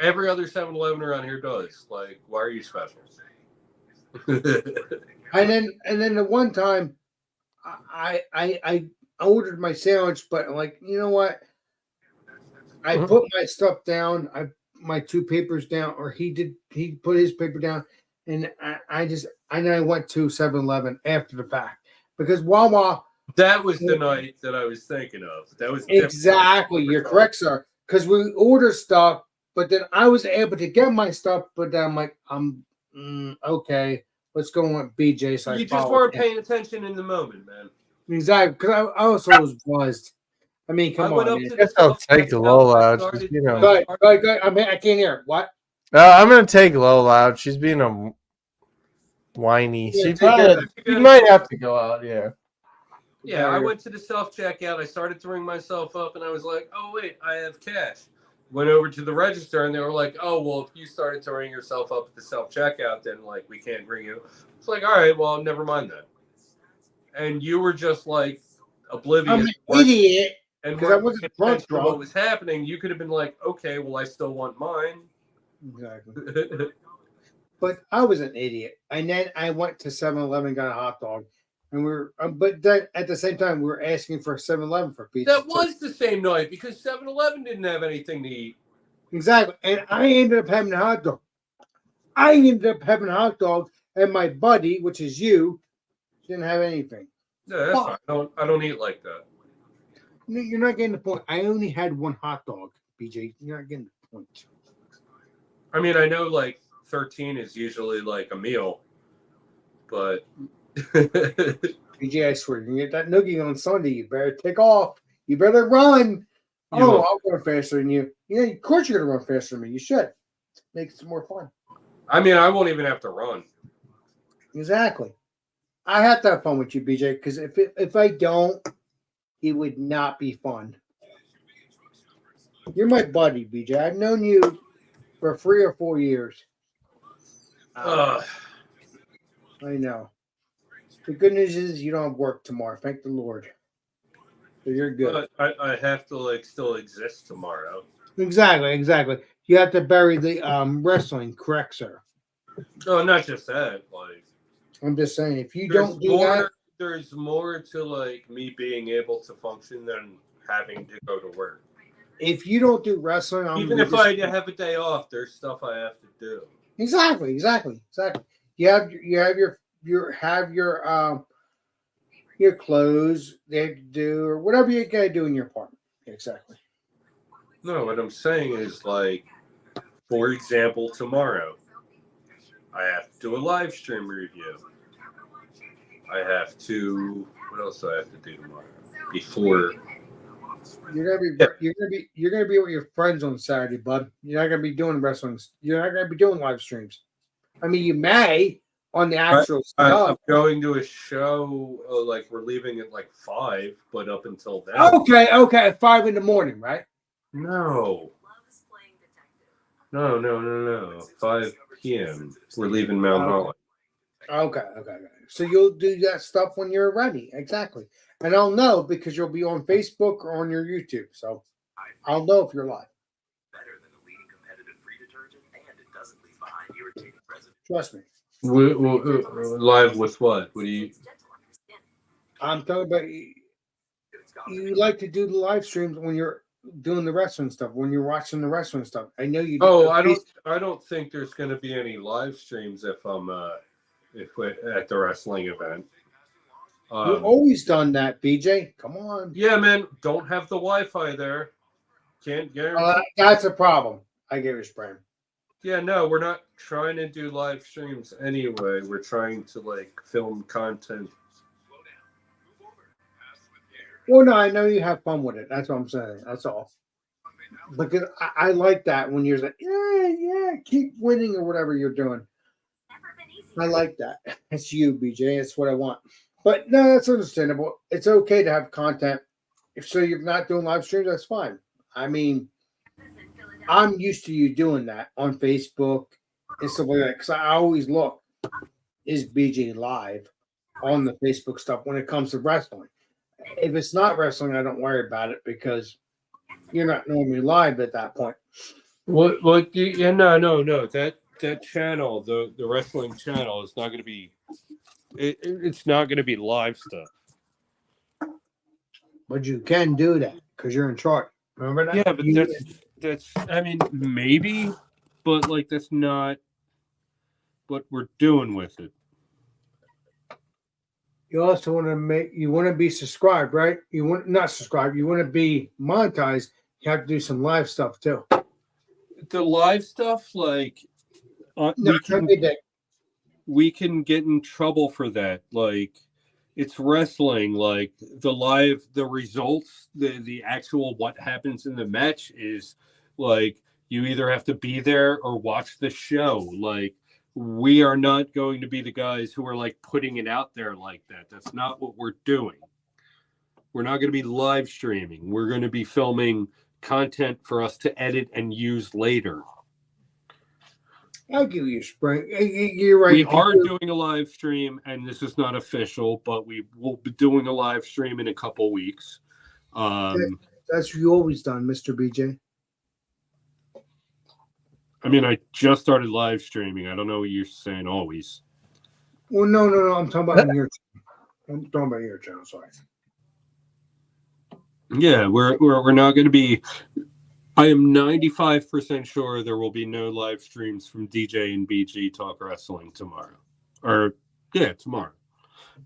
Every other 7-Eleven around here does. Like, why are you special? And then the one time I ordered my sandwich, but like, you know what? I put my stuff down, my 2 papers down, or he put his paper down, and I went to 7-Eleven after the fact because Wawa. That was the night that I was thinking of. That was exactly. You're correct, sir. Because we ordered stuff, but then I was able to get my stuff, but then I'm like, okay, let's go with BJ. So you just weren't paying attention in the moment, man. Exactly, because I also was buzzed. I mean, come on, man. I guess I'll take Lola out. You know. Go ahead. I can't hear. What? I'm gonna take Lola out. She's being a whiny. Yeah, She might have to go out. Yeah. Yeah, I went to the self checkout. I started to ring myself up, and I was like, "Oh wait, I have cash." Went over to the register, and they were like, "Oh well, if you started to ring yourself up at the self checkout, then like we can't ring you." It's like, all right, well, never mind that. And you were just like oblivious. I'm an idiot. And 'Cause I weren't wasn't paying drunk, attention to drunk. what was happening. You could have been like, "Okay, well, I still want mine." Exactly. But I was an idiot. And then I went to 7-Eleven, got a hot dog. And but then at the same time, we were asking for 7-Eleven for pizza. That was the same night because 7-Eleven didn't have anything to eat. Exactly. And I ended up having a hot dog. And my buddy, which is you, didn't have anything. Yeah, that's fine. I don't eat like that. No, you're not getting the point. I only had one hot dog, BJ. You're not getting the point. I mean, I know like 13 is usually like a meal, but BJ, I swear, you get that noogie on Sunday, you better take off. You better run. You Oh, will. I'll run faster than you. Yeah, of course you're gonna run faster than me. You should. Makes it more fun. I mean, I won't even have to run. Exactly. I have to have fun with you, BJ, because if I don't, it would not be fun. You're my buddy, BJ. I've known you for 3 or 4 years. Ugh. I know. The good news is you don't have work tomorrow. Thank the Lord. So you're good. But I have to like still exist tomorrow. Exactly. You have to bury the wrestling, correct, sir? No, not just that. Like, I'm just saying, if you there's don't do more. that, There's more to like me being able to function than having to go to work. if you don't do wrestling, Even if I have a day off, there's stuff I have to do. exactly. You have your clothes they have to do or whatever you gotta do in your apartment. Exactly. No, what I'm saying is like, for example, tomorrow I have to do a live stream review. I have to. What else do I have to do tomorrow? Before. You're gonna be with your friends on Saturday, bud. You're not gonna be doing wrestling. You're not gonna be doing live streams. I mean, you may on the actual I'm stuff. going to a show. Like we're leaving at like 5, but up until then. Okay, at 5 a.m, right? No. 5 p.m. We're leaving Mount Holly. Okay. So you'll do that stuff when you're ready. Exactly. And I'll know because you'll be on Facebook or on your YouTube. So I'll know if you're live. Better than the leading competitive free detergent, and it doesn't leave behind irritating residue. Trust me. Live with what? What do you? I'm talking about you like to do the live streams when you're doing the wrestling stuff, when you're watching the wrestling stuff. I know you do. Oh, I don't think there's going to be any live streams if I'm at the wrestling event. You've always done that, BJ. Come on. Yeah, man. Don't have the Wi-Fi there. Can't guarantee. That's a problem. I get your sprain. Yeah, no, we're not trying to do live streams anyway. We're trying to like film content. Well, no, I know you have fun with it. That's what I'm saying. That's all. Because I like that when you're like, yeah, keep winning or whatever you're doing. I like that. It's you, BJ. It's what I want. But no, that's understandable. It's okay to have content. If so, you're not doing live streams, that's fine. I mean, I'm used to you doing that on Facebook and stuff like that because I always look, is BJ live on the Facebook stuff when it comes to wrestling? If it's not wrestling, I don't worry about it because you're not normally live at that point. What? Yeah, no. That channel, the wrestling channel, is not going to be. It's not going to be live stuff. But you can do that because you're in charge. Remember that? Yeah, but that's. I mean, maybe, but like that's not what we're doing with it. You also want to be subscribed, right? You want not subscribed. You want to be monetized. You have to do some live stuff too. The live stuff, like, we can get in trouble for that. Like, it's wrestling. Like the results, the actual what happens in the match is like you either have to be there or watch the show. Like, we are not going to be the guys who are like putting it out there like that. That's not what we're doing. We're not going to be live streaming. We're going to be filming content for us to edit and use later. I'll give you a spring. You're right. We are doing a live stream, and this is not official, but we will be doing a live stream in a couple weeks. That's what you always done, Mr. BJ. I mean, I just started live streaming. I don't know what you're saying always. Well, no. I'm talking about your channel. I'm talking about your channel. Sorry. Yeah, we're not going to be. I am 95% sure there will be no live streams from DJ and BG Talk Wrestling tomorrow. Tomorrow.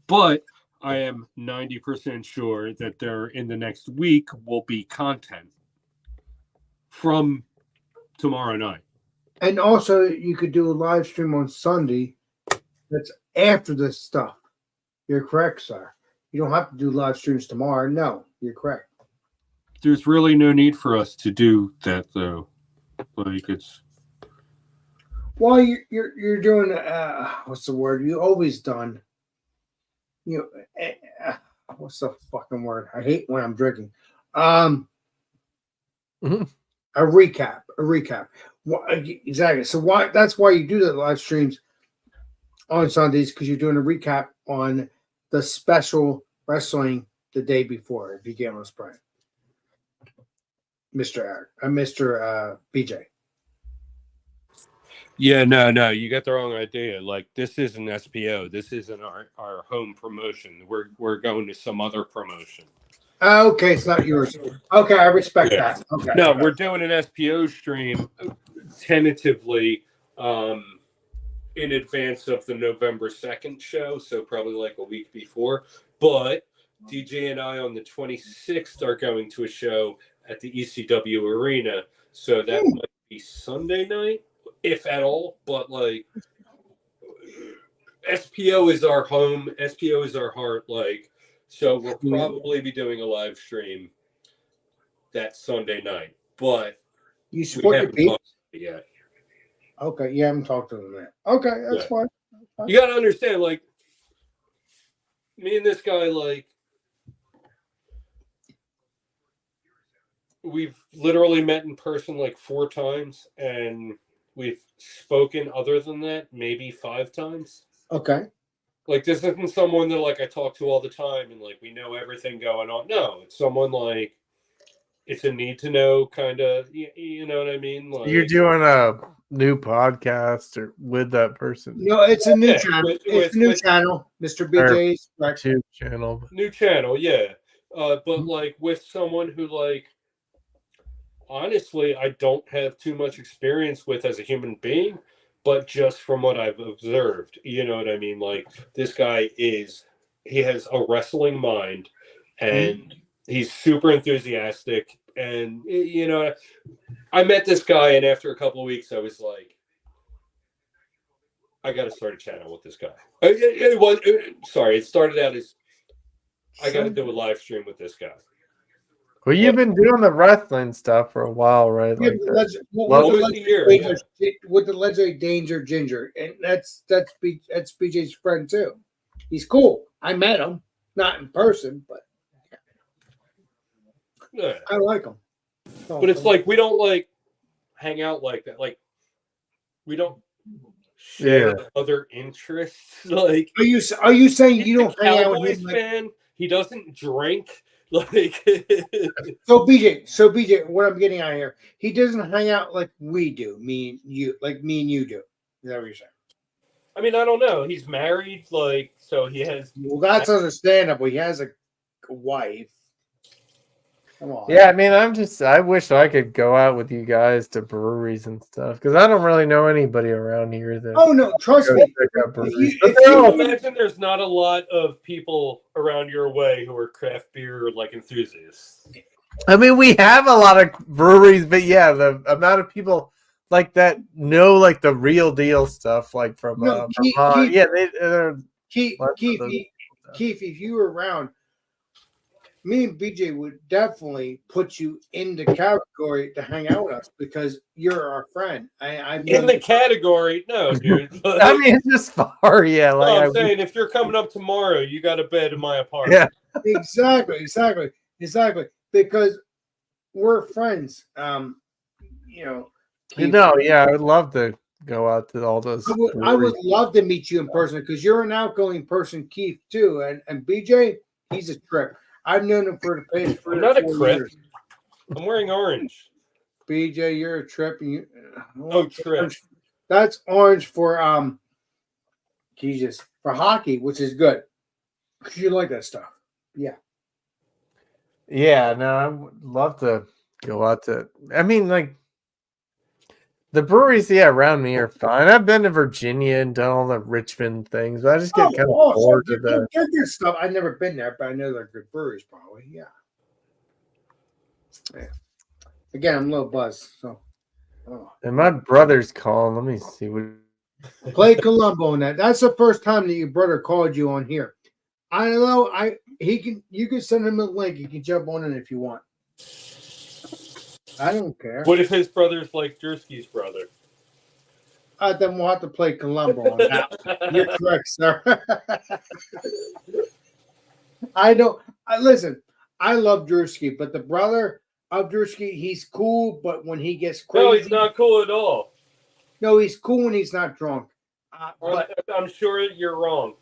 But I am 90% sure that there in the next week will be content from tomorrow night. And also, you could do a live stream on Sunday. That's after this stuff. You're correct, sir. You don't have to do live streams tomorrow. No, you're correct. There's really no need for us to do that, though. Like it's. Well, you're doing what's the word? You always done. What's the fucking word? I hate when I'm drinking. A recap. Exactly. So that's why you do the live streams on Sundays, because you're doing a recap on the special wrestling the day before. If you get on spray, Mr. BJ. Yeah, no, you got the wrong idea. Like this isn't SPO. This isn't our home promotion. We're going to some other promotion. Okay, it's not yours. Okay, I respect that. Okay. No, we're doing an SPO stream tentatively in advance of the November 2nd show, so probably like a week before. But DJ and I on the 26th are going to a show at the ECW Arena, so that might be Sunday night, if at all. But like SPO is our home, SPO is our heart, like. So we'll probably be doing a live stream that Sunday night, but you support your people yet. Okay, you haven't talked to them yet. Okay, that's fine. You got to understand, like, me and this guy, like, we've literally met in person like 4 times, and we've spoken other than that maybe 5 times. Okay. Like, this isn't someone that, like, I talk to all the time and, like, we know everything going on. No, it's someone, like, it's a need-to-know kind of, you know what I mean? Like, you're doing a new podcast or with that person? No, it's a new channel. It's a new channel. Mr. BJ's YouTube channel. New channel, yeah. But, like, with someone who, like, honestly, I don't have too much experience with as a human being. But just from what I've observed, you know what I mean? Like, this guy he has a wrestling mind, and he's super enthusiastic. And, you know, I met this guy, and after a couple of weeks, I was like, I got to start a channel with this guy. It started out as, I got to do a live stream with this guy. Well, you've been doing the wrestling stuff for a while, right? Yeah, Like with the legendary Danger Ginger, and that's BJ's friend too. He's cool. I met him, not in person, but yeah. I like him. But it's like we don't like hang out like that. Like we don't share other interests. Like, are you saying you don't hang out with Cowboys him? fan? He doesn't drink. Like so BJ, what I'm getting out here, he doesn't hang out like we do, me and you do. Is that what you're saying? I mean, I don't know. He's married, like, so he has. Well, that's understandable. He has a wife. Come on. Yeah, I mean, I wish I could go out with you guys to breweries and stuff, because I don't really know anybody around here that. Oh no, trust me. If you imagine there's not a lot of people around your way who are craft beer like enthusiasts. I mean, we have a lot of breweries, but yeah, the amount of people like that know like the real deal stuff, like from Vermont. Keith, if you were around, me and BJ would definitely put you in the category to hang out with us because you're our friend. In the category, no, dude. I mean, it's just far, yeah. Like I'm saying, if you're coming up tomorrow, you got a bed in my apartment. Yeah, Exactly. Because we're friends. Keith, Yeah, I would love to go out to all those. I would breweries. love to meet you in person because you're an outgoing person, Keith, too. And BJ, he's a trip. I've known him for the past 3 I'm or not a 4 crip. years. I'm wearing orange. BJ, you're a trip. And Trip. orange. That's orange for for hockey, which is good because you like that stuff. Yeah. Yeah, no, I would love to go out to. I mean, like the breweries, around me are fine. I've been to Virginia and done all the Richmond things, but I just get kind of bored of the. They're good stuff. I've never been there, but I know they're good breweries, probably. Yeah. Again, I'm a little buzzed, so. And my brother's calling. Let me see what. Play Columbo on that. That's the first time that your brother called you on here. I know. You can send him a link. You can jump on it if you want. I don't care. What if his brother's like Drewski's brother? Then we'll have to play Columbo on that. You're correct, sir. I don't. Listen. I love Drewski, but the brother of Drewski, he's cool. But when he gets crazy, No, he's not cool at all. No, he's cool when he's not drunk. But I'm sure you're wrong.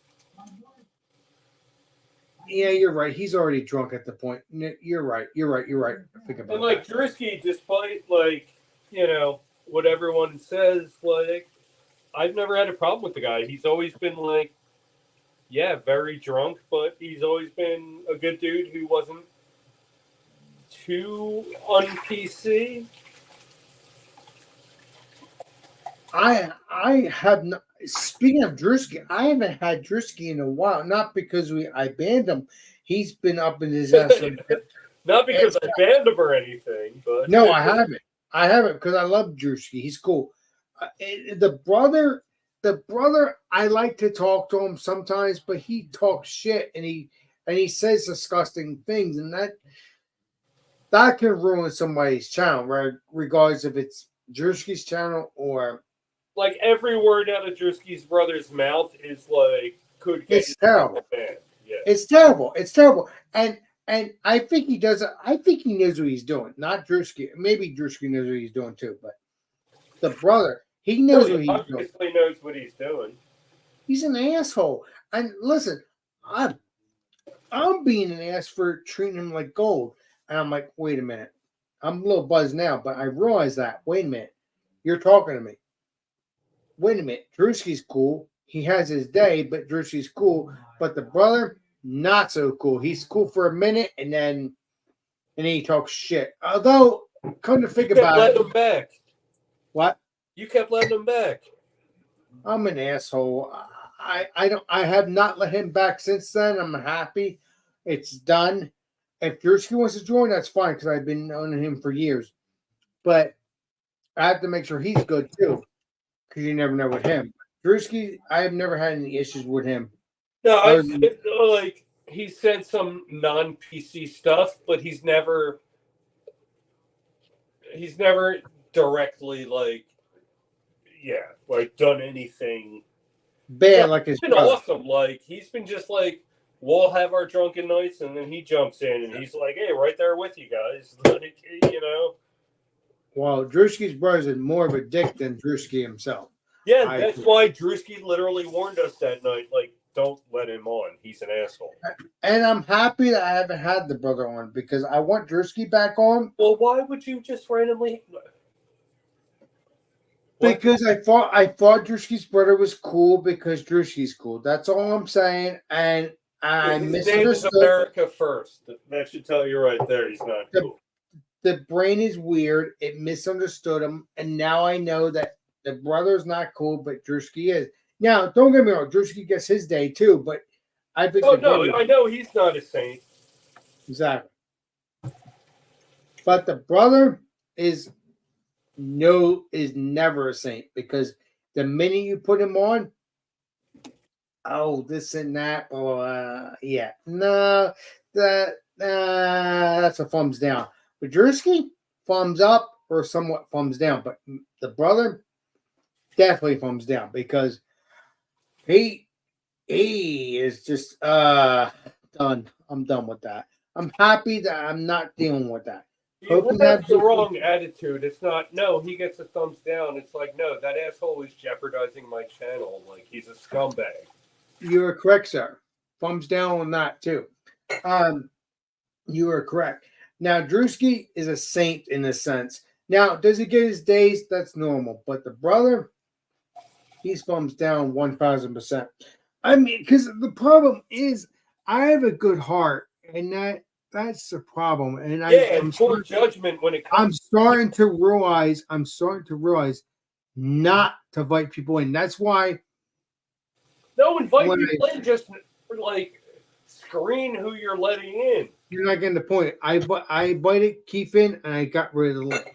yeah, you're right. He's already drunk at the point. You're right. Think about And like that. Drewski, despite what everyone says, like I've never had a problem with the guy. He's always been like, very drunk, but he's always been a good dude who wasn't too un-PC. I have not. Speaking of Drewski, I haven't had Drewski in a while. Not because I banned him. He's been up in his ass. Not because I banned him or anything, but No, I haven't. I haven't because I love Drewski. He's cool. The brother, I like to talk to him sometimes, but he talks shit and he says disgusting things, and that can ruin somebody's channel, right? Regardless if it's Drewski's channel or. like every word out of Drewski's brother's mouth is like could get It's terrible. banned. Yeah. It's terrible. It's terrible. And I think he does. I think he knows what he's doing. Not Drewski. Maybe Drewski knows what he's doing too. But the brother, he knows what he's doing. Obviously knows what he's doing. He's an asshole. And listen, I'm being an ass for treating him like gold. And I'm like, wait a minute. I'm a little buzzed now, but I realize that. Wait a minute. You're talking to me. Wait a minute. Drewski's cool. He has his day, but Drewski's cool. But the brother, not so cool. He's cool for a minute, and then he talks shit. Although, come to think about letting it, him back. What? You kept letting him back. I'm an asshole. I have not let him back since then. I'm happy. It's done. If Drewski wants to join, that's fine because I've been owning him for years. But I have to make sure he's good too, because you never know with him. Drewski, I have never had any issues with him. No, I like he said some non-PC stuff, but he's never directly done anything bad like his been brother. awesome. Like he's been just like, we'll have our drunken nights, and then he jumps in and he's like, hey, right there with you guys. Like, Well, Drewski's brother is more of a dick than Drewski himself. Yeah, that's why Drewski literally warned us that night, like, don't let him on. He's an asshole. And I'm happy that I haven't had the brother on because I want Drewski back on. Well, why would you just randomly? Because I thought Drewski's brother was cool because Drewski's cool. That's all I'm saying. And I misunderstood. America first. That should tell you right there. He's not cool. The brain is weird. It misunderstood him, and now I know that the brother's not cool, but Drewski is. Now, don't get me wrong. Drewski gets his day too, but I think. Oh no, I know he's not a saint. Exactly. But the brother is never a saint because the minute you put him on, this and that, yeah, no, that's a thumbs down. But Drewski, thumbs up or somewhat thumbs down. But the brother, definitely thumbs down because he is just the done. I'm done with that. I'm happy that I'm not dealing with that. You Hope you have have the good- wrong attitude. It's not, no, he gets a thumbs down. It's like, no, that asshole is jeopardizing my channel. Like, he's a scumbag. You are correct, sir. Thumbs down on that too. You are correct. Now, Drewski is a saint in a sense. Now, does he get his days? That's normal. But the brother, he's thumbs down 1,000%. I mean, because the problem is, I have a good heart, and that's the problem. And And poor judgment when it I'm comes. starting to realize not to invite people in. That's why No, invite when people in. Just like screen who you're letting in. you're not getting the point. I invited Keith in, and I got rid of the link.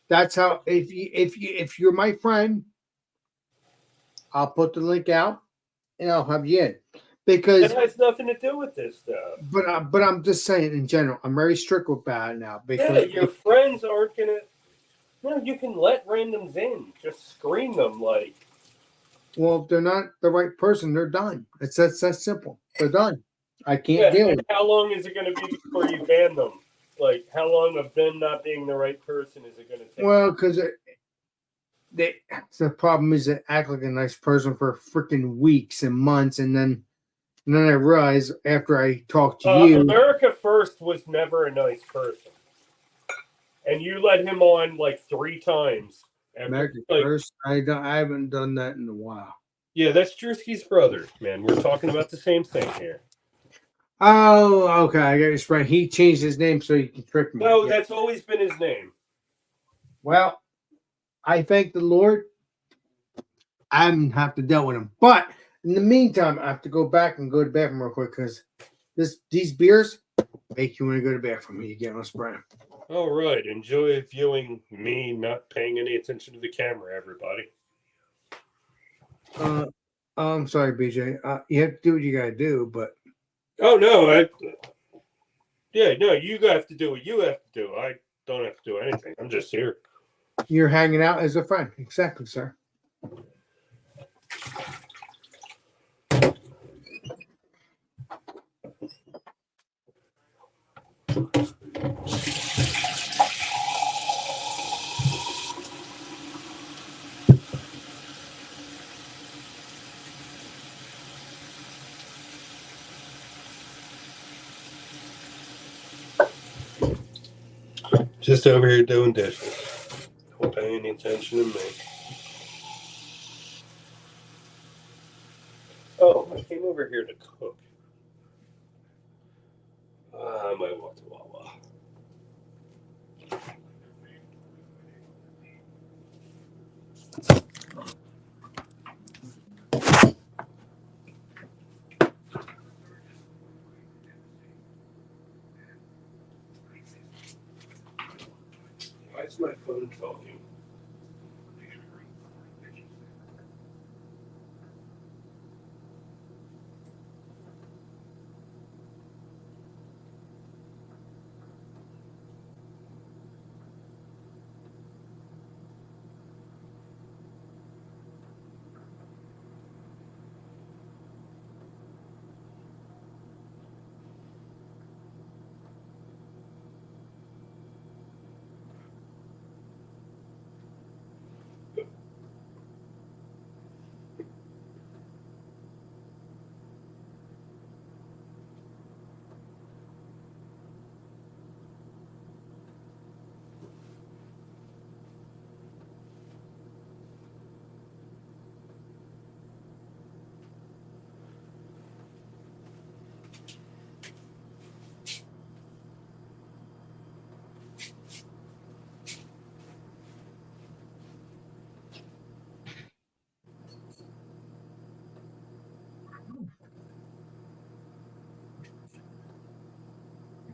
That's how. If you're my friend, I'll put the link out, and I'll have you in. Because That has nothing to do with this stuff. but I'm just saying in general, I'm very strict about it now. Yeah, Because your friends aren't gonna. No, you can let randoms in. Just screen them. Like, well, if they're not the right person, they're done. It's that simple. They're done. I can't yeah, deal with and it. how long is it going to be before you ban them? Like, how long of them not being the right person is it going to take? Well, because the problem is they act like a nice person for freaking weeks and months, and then I realize after I talk to you, America First was never a nice person, and you let him on like 3 times. America Like, First, I haven't done that in a while. yeah, that's Drewski's brother, man. We're talking about the same thing here. Oh, okay, I got your spread. He changed his name so he can trick me. No, Yeah. that's always been his name. Well, I thank the Lord. I haven't have to deal with him, but in the meantime, I have to go back and go to the bathroom real quick because these beers make you want to go to the bathroom. You get on spray. All right, enjoy viewing me not paying any attention to the camera, everybody. I'm sorry, BJ. You have to do what you gotta do, but Oh no, you have to do what you have to do. I don't have to do anything. I'm just here. you're hanging out as a friend. Exactly, sir. Just over here doing dishes. Don't pay any attention to me. Oh, I came over here to cook. I might walk to Wawa. Why is my phone talking?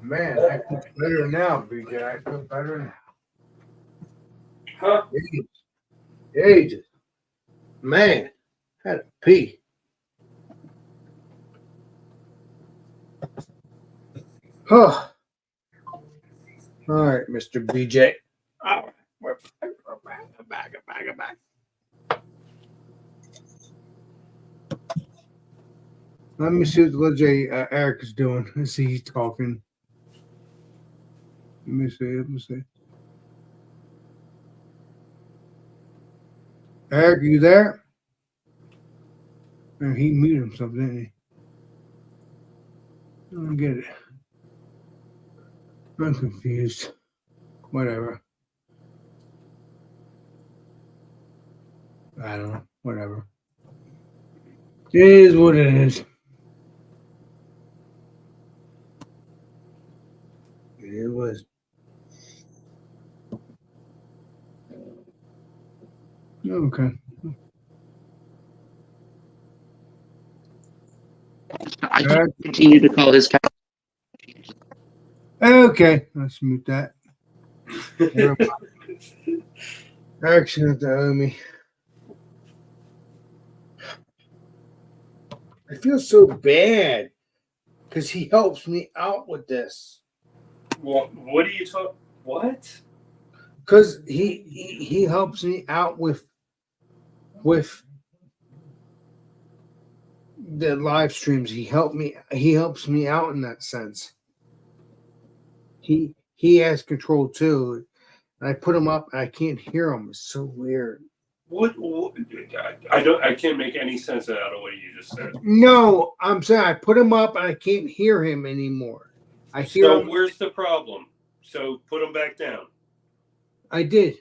Man, I feel better now, BJ. I feel better now. Huh? Ages. Man, had to pee. Oh. All right, Mr. BJ. All right, we're back. Let me see what the little J Eric is doing. Let's see, he's talking. Let me see. Eric, you there? And he muted himself, didn't he? I don't get it. I'm confused. Whatever. I don't know. Whatever. It is what it is. It was. Okay. I can continue to call his. Okay. Let's mute that. Eric shouldn't have to owe me. I feel so bad because he helps me out with this. What are you talking? What? Because he helps me out with the live streams. He helps me out in that sense. He has control too. And I put him up and I can't hear him. It's so weird. What? I can't make any sense out of what you just said. No, I'm saying I put him up and I can't hear him anymore. I hear So him. where's the problem? So put him back down. I did.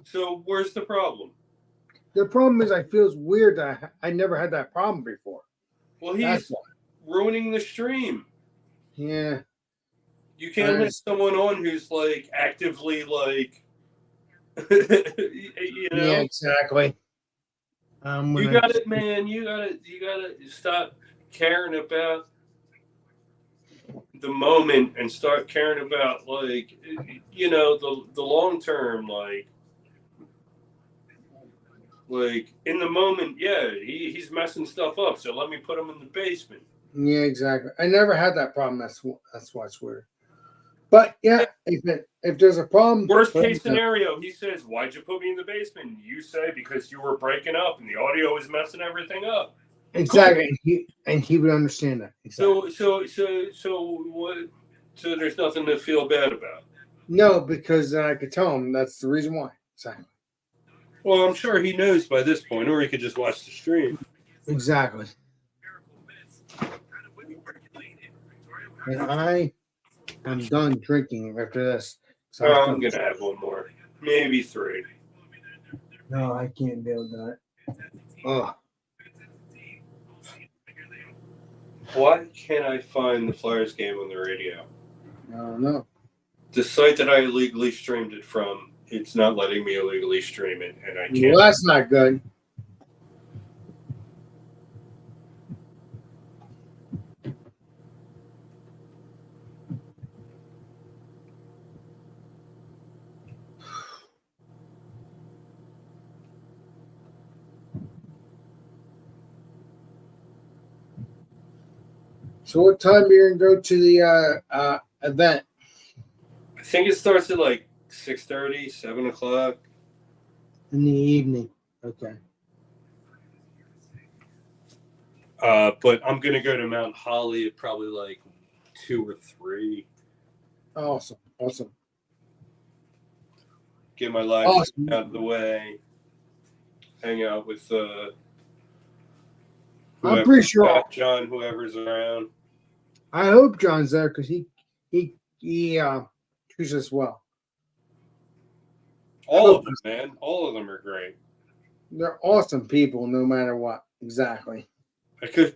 So where's the problem? The problem is I feel weird that I never had that problem before. Well, That's he's ruining the stream. Yeah. You can't have someone on who's like actively like, you know. Yeah, exactly. You got it, man. You gotta stop caring about the moment and start caring about like, you know, the long term. Like in the moment, yeah, he's messing stuff up. So let me put him in the basement. Yeah, exactly. I never had that problem. That's why it's weird. But yeah, if there's a problem, Worst case scenario, he says, "Why'd you put me in the basement?" You say, "Because you were breaking up and the audio was messing everything up." Exactly, and he would understand that. Exactly. So what? So there's nothing to feel bad about. No, because I could tell him that's the reason why. Exactly. Well, I'm sure he knows by this point, or he could just watch the stream. Exactly. And I am done drinking after this. So I'm gonna have one more, maybe 3. No, I can't deal with that. Oh. Why can't I find the Flyers game on the radio? I don't know. The site that I illegally streamed it from, it's not letting me illegally stream it, and I can't. Well, that's not good. So what time are you going to go to the event? I think it starts at like 6:30, 7 o'clock. In the evening. Okay. But I'm going to go to Mount Holly at probably like 2 or 3. Awesome. Get my live Awesome. out of the way. Hang out with I'm pretty sure. John, whoever's around. I hope John's there because he treats us well. All of them, man. All of them are great. They're awesome people, no matter what. Exactly.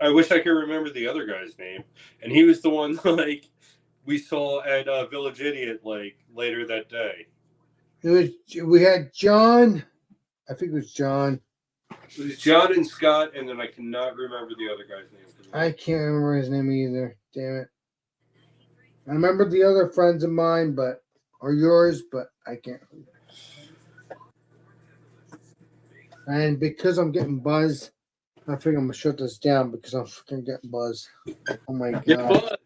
I wish I could remember the other guy's name, and he was the one like we saw at Village Idiot like later that day. We had John. I think it was John. It was John and Scott, and then I cannot remember the other guy's name. I can't remember his name either. Damn it. I remember the other friends of mine, or yours, but I can't remember. And because I'm getting buzzed, I think I'm gonna shut this down because I'm fucking getting buzzed. Oh my god! Get buzzed.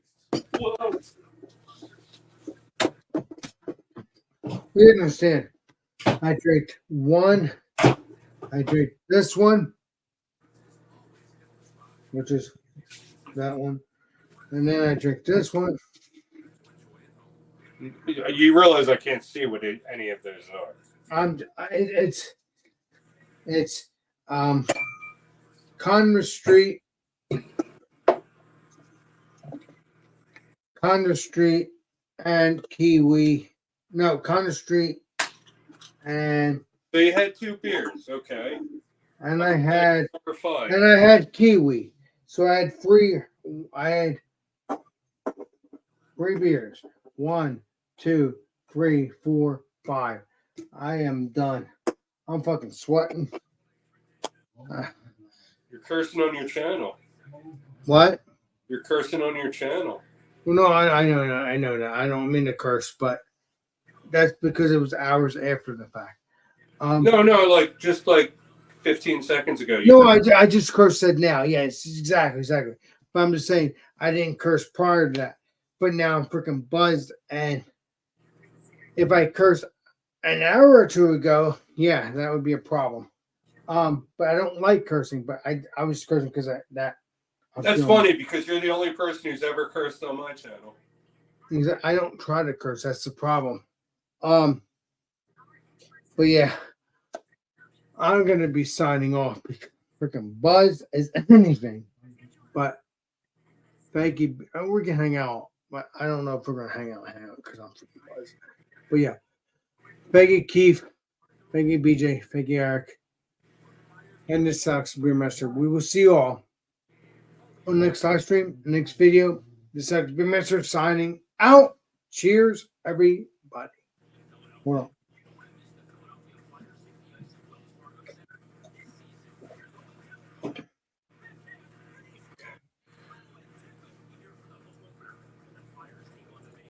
Whoa. You didn't understand. I drank one. I drank this one, which is that one, and then I drink this one. You realize I can't see what any of those are. It's Congress Street, and Kiwi. No, Congress Street, and So you had 2 beers, okay? I had Number 5. and I had Kiwi. So I had three. I had 3 beers. 1, 2, 3, 4, 5. I am done. I'm fucking sweating. You're cursing on your channel. What? You're cursing on your channel. Well, no, I know that. I know that. I don't mean to curse, but that's because it was hours after the fact. No, like just like 15 seconds ago. No, I just cursed said now. Yes, exactly. But I'm just saying I didn't curse prior to that. But now I'm freaking buzzed, and if I cursed an hour or 2 ago, yeah, that would be a problem. But I don't like cursing. But I was cursing because That's funny because you're the only person who's ever cursed on my channel. I don't try to curse. That's the problem. But yeah, I'm gonna be signing off because freaking buzzed as anything. But thank you. We're gonna hang out, but I don't know if we're gonna hang out because I'm freaking buzzed. But yeah, thank you, Keith. Thank you, BJ. Thank you, Eric. And this sucks, Beer Master. We will see you all on the next live stream, next video. This sucks, Beer Master signing out. Cheers, everybody. Hold on.